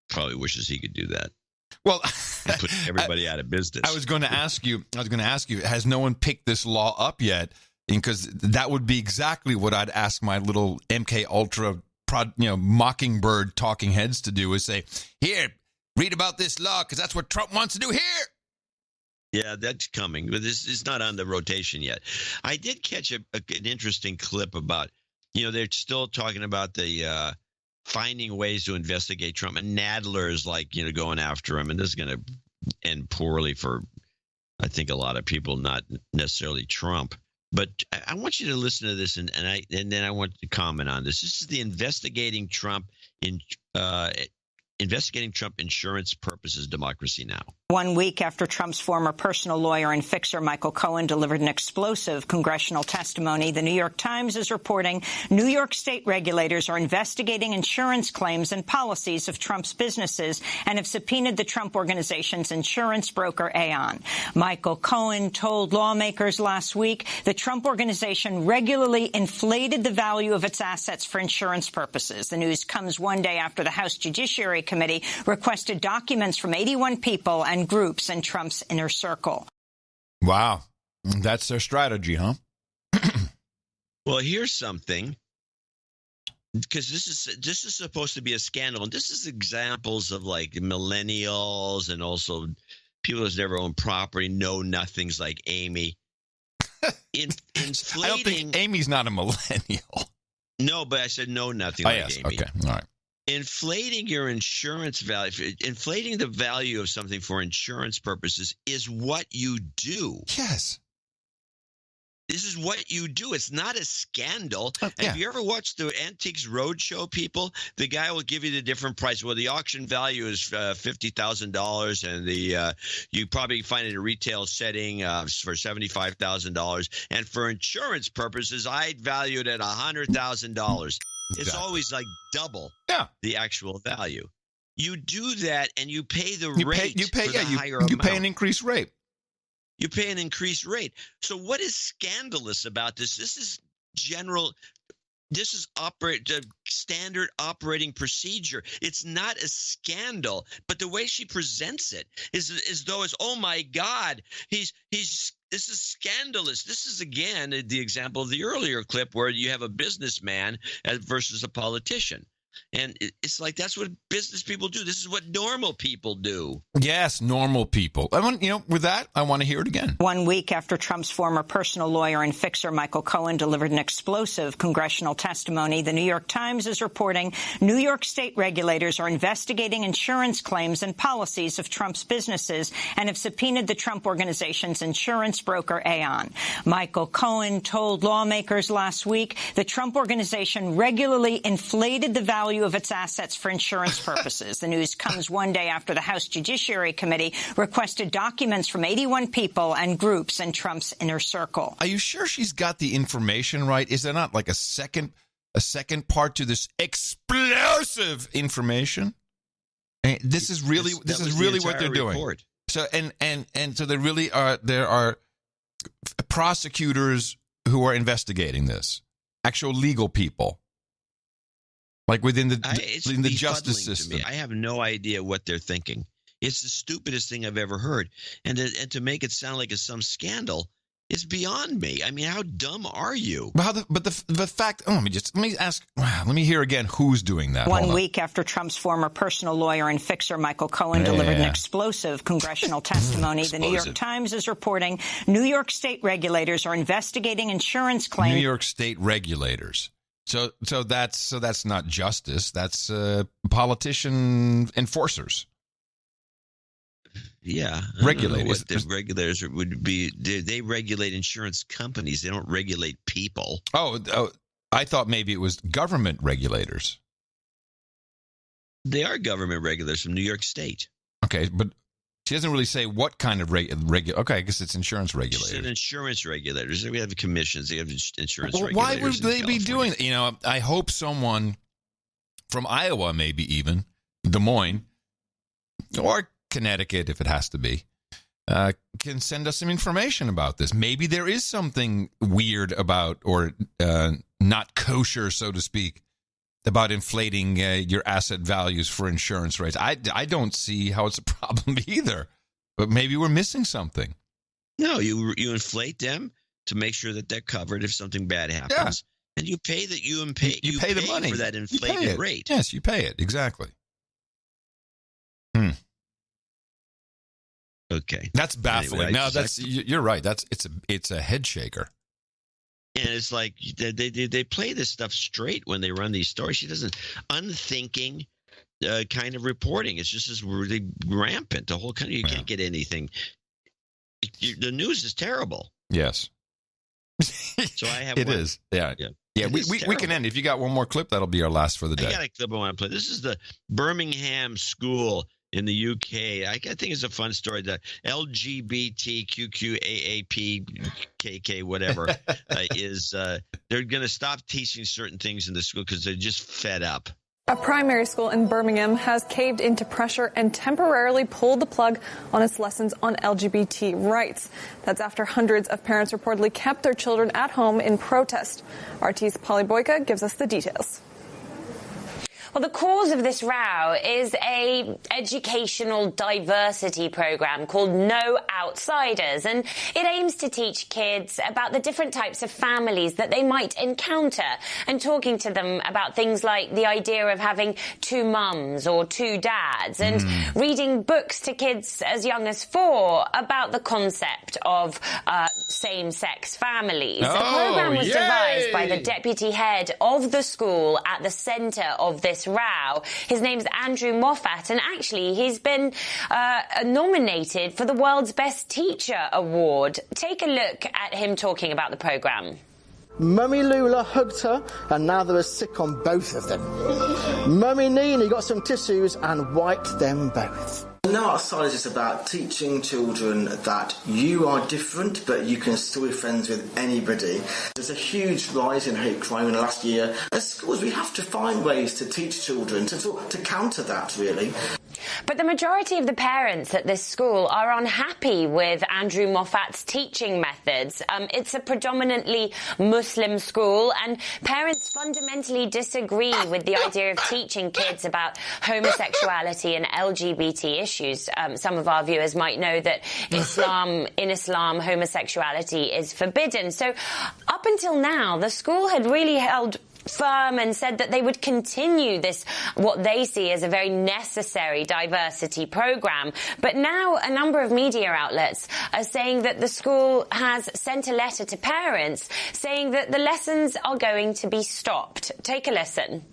probably wishes he could do that. Well, put everybody out of business. I was going to ask you, has no one picked this law up yet? Because that would be exactly what I'd ask my little MK Ultra Mockingbird talking heads to do, is say, here, read about this law, because that's what Trump wants to do here. Yeah, that's coming, but this is not on the rotation yet. I did catch an interesting clip about, they're still talking about the finding ways to investigate Trump, and Nadler is going after him, and this is going to end poorly for, I think, a lot of people, not necessarily Trump. But I want you to listen to this, and then I want to comment on this. This is the investigating Trump insurance purposes democracy now. 1 week after Trump's former personal lawyer and fixer Michael Cohen delivered an explosive congressional testimony, the New York Times is reporting New York state regulators are investigating insurance claims and policies of Trump's businesses and have subpoenaed the Trump Organization's insurance broker, Aon. Michael Cohen told lawmakers last week the Trump Organization regularly inflated the value of its assets for insurance purposes. The news comes one day after the House Judiciary Committee requested documents from 81 people and groups in Trump's inner circle. Wow. That's their strategy, huh? Well, here's something, because this is supposed to be a scandal, and this is examples of millennials and also people who's never owned property, know nothings like Amy. Inflating, I don't think Amy's not a millennial. No, but I said know nothing like yes. Amy. Okay, all right. Inflating your insurance value, inflating the value of something for insurance purposes is what you do. Yes. This is what you do. It's not a scandal. Have you ever watched the Antiques Roadshow, people? The guy will give you the different price. Well, the auction value is $50,000, and you probably find it in a retail setting for $75,000. And for insurance purposes, I'd value it at $100,000. It's always double the actual value. You do that, and you pay the rate. You pay an increased rate. You pay an increased rate. So what is scandalous about this? This is standard operating procedure. It's not a scandal, but the way she presents it is as though it's, oh my God, he's This is scandalous. This is, again, the example of the earlier clip where you have a businessman versus a politician. And it's like that's what business people do. This is what normal people do. Yes, normal people. With that, I want to hear it again. 1 week after Trump's former personal lawyer and fixer Michael Cohen delivered an explosive congressional testimony, the New York Times is reporting New York state regulators are investigating insurance claims and policies of Trump's businesses and have subpoenaed the Trump Organization's insurance broker, Aon. Michael Cohen told lawmakers last week the Trump Organization regularly inflated the value of its assets for insurance purposes. The news comes one day after the House Judiciary Committee requested documents from 81 people and groups in Trump's inner circle. Are you sure she's got the information right? Is there not like a second part to this explosive information? This is really what they're doing. Report. So and so there are prosecutors who are investigating this, actual legal people. Like within the justice system. I have no idea what they're thinking. It's the stupidest thing I've ever heard. And to make it sound like it's some scandal is beyond me. I mean, how dumb are you? But the fact, let me hear again who's doing that. 1 week after Trump's former personal lawyer and fixer Michael Cohen delivered an explosive congressional testimony, the New York Times is reporting New York state regulators are investigating insurance claims. New York state regulators. So that's not justice. That's politician enforcers. Yeah, regulators. What the regulators would be? They regulate insurance companies. They don't regulate people. Oh, I thought maybe it was government regulators. They are government regulators from New York State. Okay, but she doesn't really say what kind of Okay, I guess it's insurance regulators. She said insurance regulators. We have commissions. They have insurance regulators. Why would they be doing it? I hope someone from Iowa, maybe even Des Moines or Connecticut, if it has to be, can send us some information about this. Maybe there is something weird about or not kosher, so to speak, about inflating your asset values for insurance rates. I don't see how it's a problem either, but maybe we're missing something. No, you inflate them to make sure that they're covered if something bad happens, and you pay that you pay the money for that inflated rate. Yes, you pay it exactly. Okay, that's baffling. Anyway, you're right. It's a head shaker. And it's like they play this stuff straight when they run these stories. She doesn't unthinking kind of reporting. It's just as really rampant. The whole country, you can't get anything. The news is terrible. Yes. So I have. It is. Yeah. We can end. If you got one more clip, that'll be our last for the day. I got a clip I want to play. This is the Birmingham school in the UK. I think it's a fun story. The LGBTQAAP whatever is they're going to stop teaching certain things in the school because they're just fed up. A primary school in Birmingham has caved into pressure and temporarily pulled the plug on its lessons on LGBT rights. That's after hundreds of parents reportedly kept their children at home in protest. RT's Polly Boyka gives us the details. Well, the cause of this row is a educational diversity program called No Outsiders, and it aims to teach kids about the different types of families that they might encounter and talking to them about things like the idea of having two mums or two dads and reading books to kids as young as 4 about the concept of same-sex families. The program was devised by the deputy head of the school at the centre of this row. His name's Andrew Moffat, and actually he's been nominated for the World's Best Teacher Award. Take a look at him talking about the programme. Mummy Lula hugged her, and now they were sick on both of them. Mummy Nini got some tissues and wiped them both. No Outsiders is about teaching children that you are different, but you can still be friends with anybody. There's a huge rise in hate crime in the last year. As schools, we have to find ways to teach children to counter that, really. But the majority of the parents at this school are unhappy with Andrew Moffat's teaching methods. It's a predominantly Muslim school, and parents fundamentally disagree with the idea of teaching kids about homosexuality and LGBT issues. Some of our viewers might know that in Islam, homosexuality is forbidden. So up until now, the school had really held firm and said that they would continue this, what they see as a very necessary diversity program. But now a number of media outlets are saying that the school has sent a letter to parents saying that the lessons are going to be stopped. Take a listen.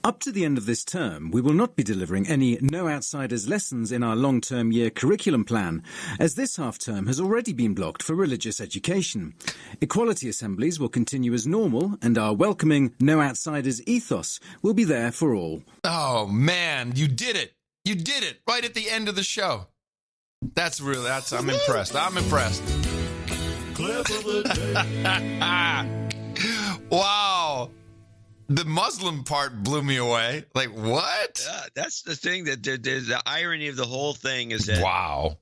Up to the end of this term, we will not be delivering any No Outsiders lessons in our long-term year curriculum plan, as this half-term has already been blocked for religious education. Equality assemblies will continue as normal, and our welcoming No Outsiders ethos will be there for all. Oh, man, you did it. You did it right at the end of the show. I'm impressed. I'm impressed. Clip of the day. Wow. The Muslim part blew me away. Like, what? That's the thing, that the irony of the whole thing is that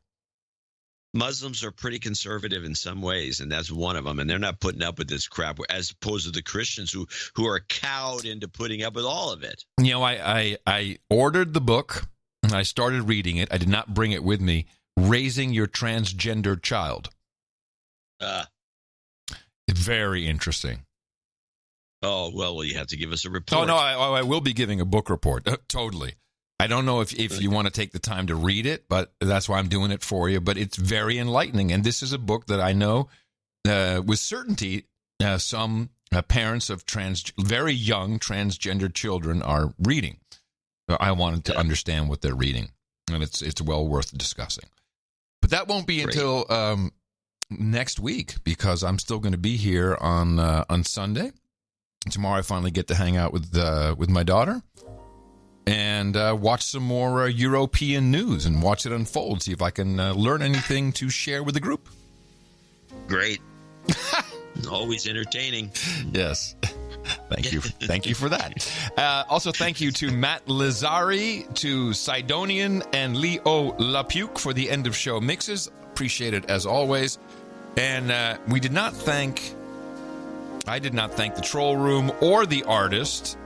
Muslims are pretty conservative in some ways, and that's one of them. And they're not putting up with this crap, as opposed to the Christians who are cowed into putting up with all of it. You know, I ordered the book, and I started reading it. I did not bring it with me. Raising Your Transgender Child. Very interesting. Oh, well, you have to give us a report. Oh, no, I will be giving a book report. Totally. I don't know if you want to take the time to read it, but that's why I'm doing it for you. But it's very enlightening. And this is a book that I know with certainty some parents of very young transgender children are reading. So I wanted to understand what they're reading. And it's well worth discussing. But that won't be until next week, because I'm still going to be here on Sunday. Tomorrow I finally get to hang out with my daughter and watch some more European news and watch it unfold, see if I can learn anything to share with the group. Great. Always entertaining. Yes. Thank you. Thank you for that. Also, thank you to Matt Lazari, to Sidonian, and Leo Lapuke for the end of show mixes. Appreciate it as always. And I did not thank the Troll Room or the artist,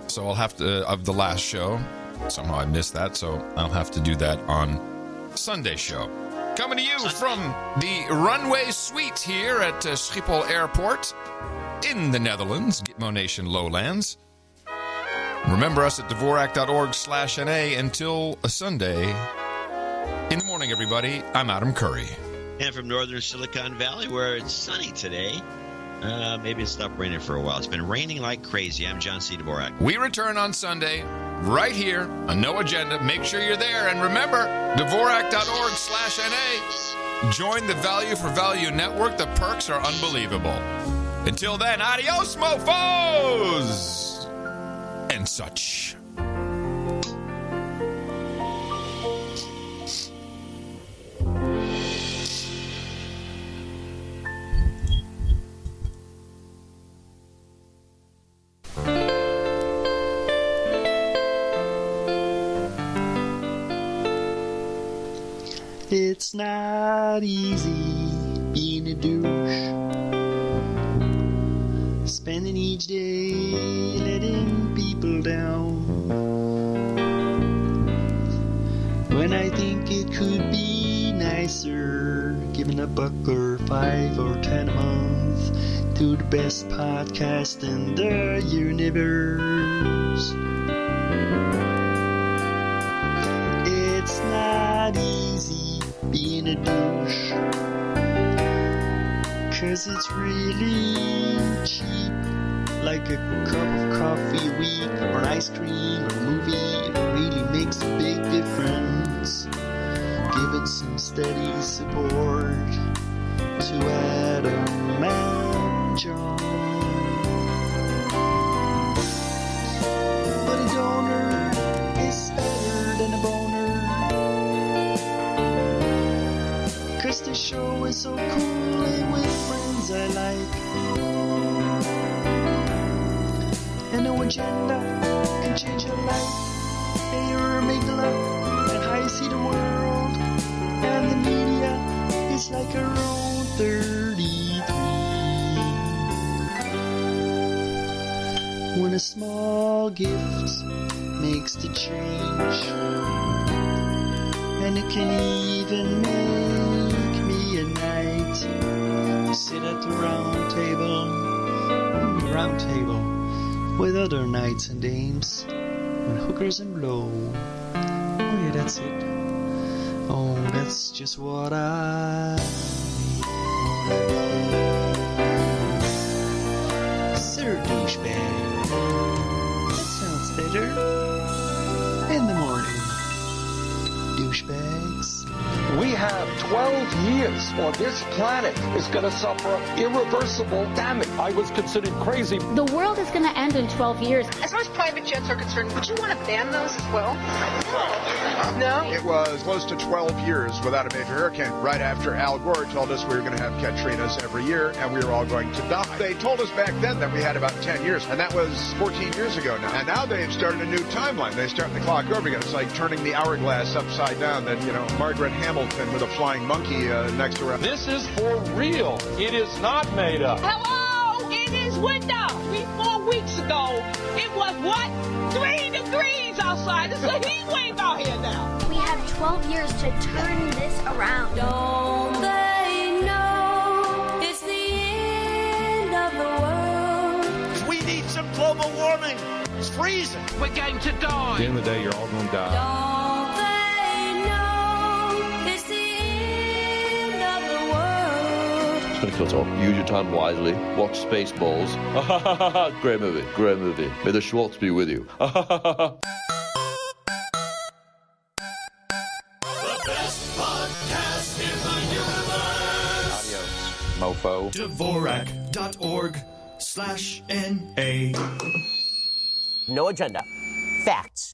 so I'll have to, of the last show. Somehow I missed that, so I'll have to do that on Sunday's show. Coming to you from the runway suite here at Schiphol Airport in the Netherlands, Gitmo Nation Lowlands. Remember us at Dvorak.org/NA until a Sunday. In the morning, everybody, I'm Adam Curry. And from northern Silicon Valley, where it's sunny today. Maybe it stopped raining for a while. It's been raining like crazy. I'm John C. Dvorak. We return on Sunday, right here on No Agenda. Make sure you're there. And remember, Dvorak.org/NA. Join the Value for Value Network. The perks are unbelievable. Until then, adios, mofos! And such. It's not easy being a douche, spending each day letting people down, when I think it could be nicer giving a $1 or $5 or $10 a month to the best podcast in the universe. It's not easy being a douche, 'cause it's really cheap, like a cup of coffee a week, or ice cream, or a movie. It really makes a big difference. Give it some steady support to Adam and John. But a donor is better than a boner, 'cause the show is so cool and with friends I like. And no agenda can change your life, pay or make love. can't see the world, and the media is like a road 33. When a small gift makes the change, and it can even make me a knight. Sit at the round table with other knights and dames, and hookers and blow. Oh yeah, that's it. Oh, that's just what I need. Sir douchebag. That sounds better. In the morning, douchebags. We have 12 years, or this planet is going to suffer irreversible damage. I was considered crazy. The world is going to end in 12 years. As far as private jets are concerned, would you want to ban those as well? No? It was close to 12 years without a major hurricane, right after Al Gore told us we were going to have Katrinas every year and we were all going to die. They told us back then that we had about 10 years, and that was 14 years ago now. And now they've started a new timeline. They start the clock over again. It's like turning the hourglass upside down. Then, Margaret Hamilton with a flying monkey next to her. This is for real. It is not made up. Hello, it is winter. 3-4 weeks ago, it was what? 3 degrees outside. It's a heat wave out here now. We have 12 years to turn this around. Don't they know it's the end of the world? We need some global warming. It's freezing. We're going to die. At the end of the day, you're all going to die. Don't they know it's the end of the world? It's going to cut off. Use your time wisely. Watch Spaceballs. Great movie. Great movie. May the Schwartz be with you. Mofo. Dvorak.org/NA. No agenda. Facts.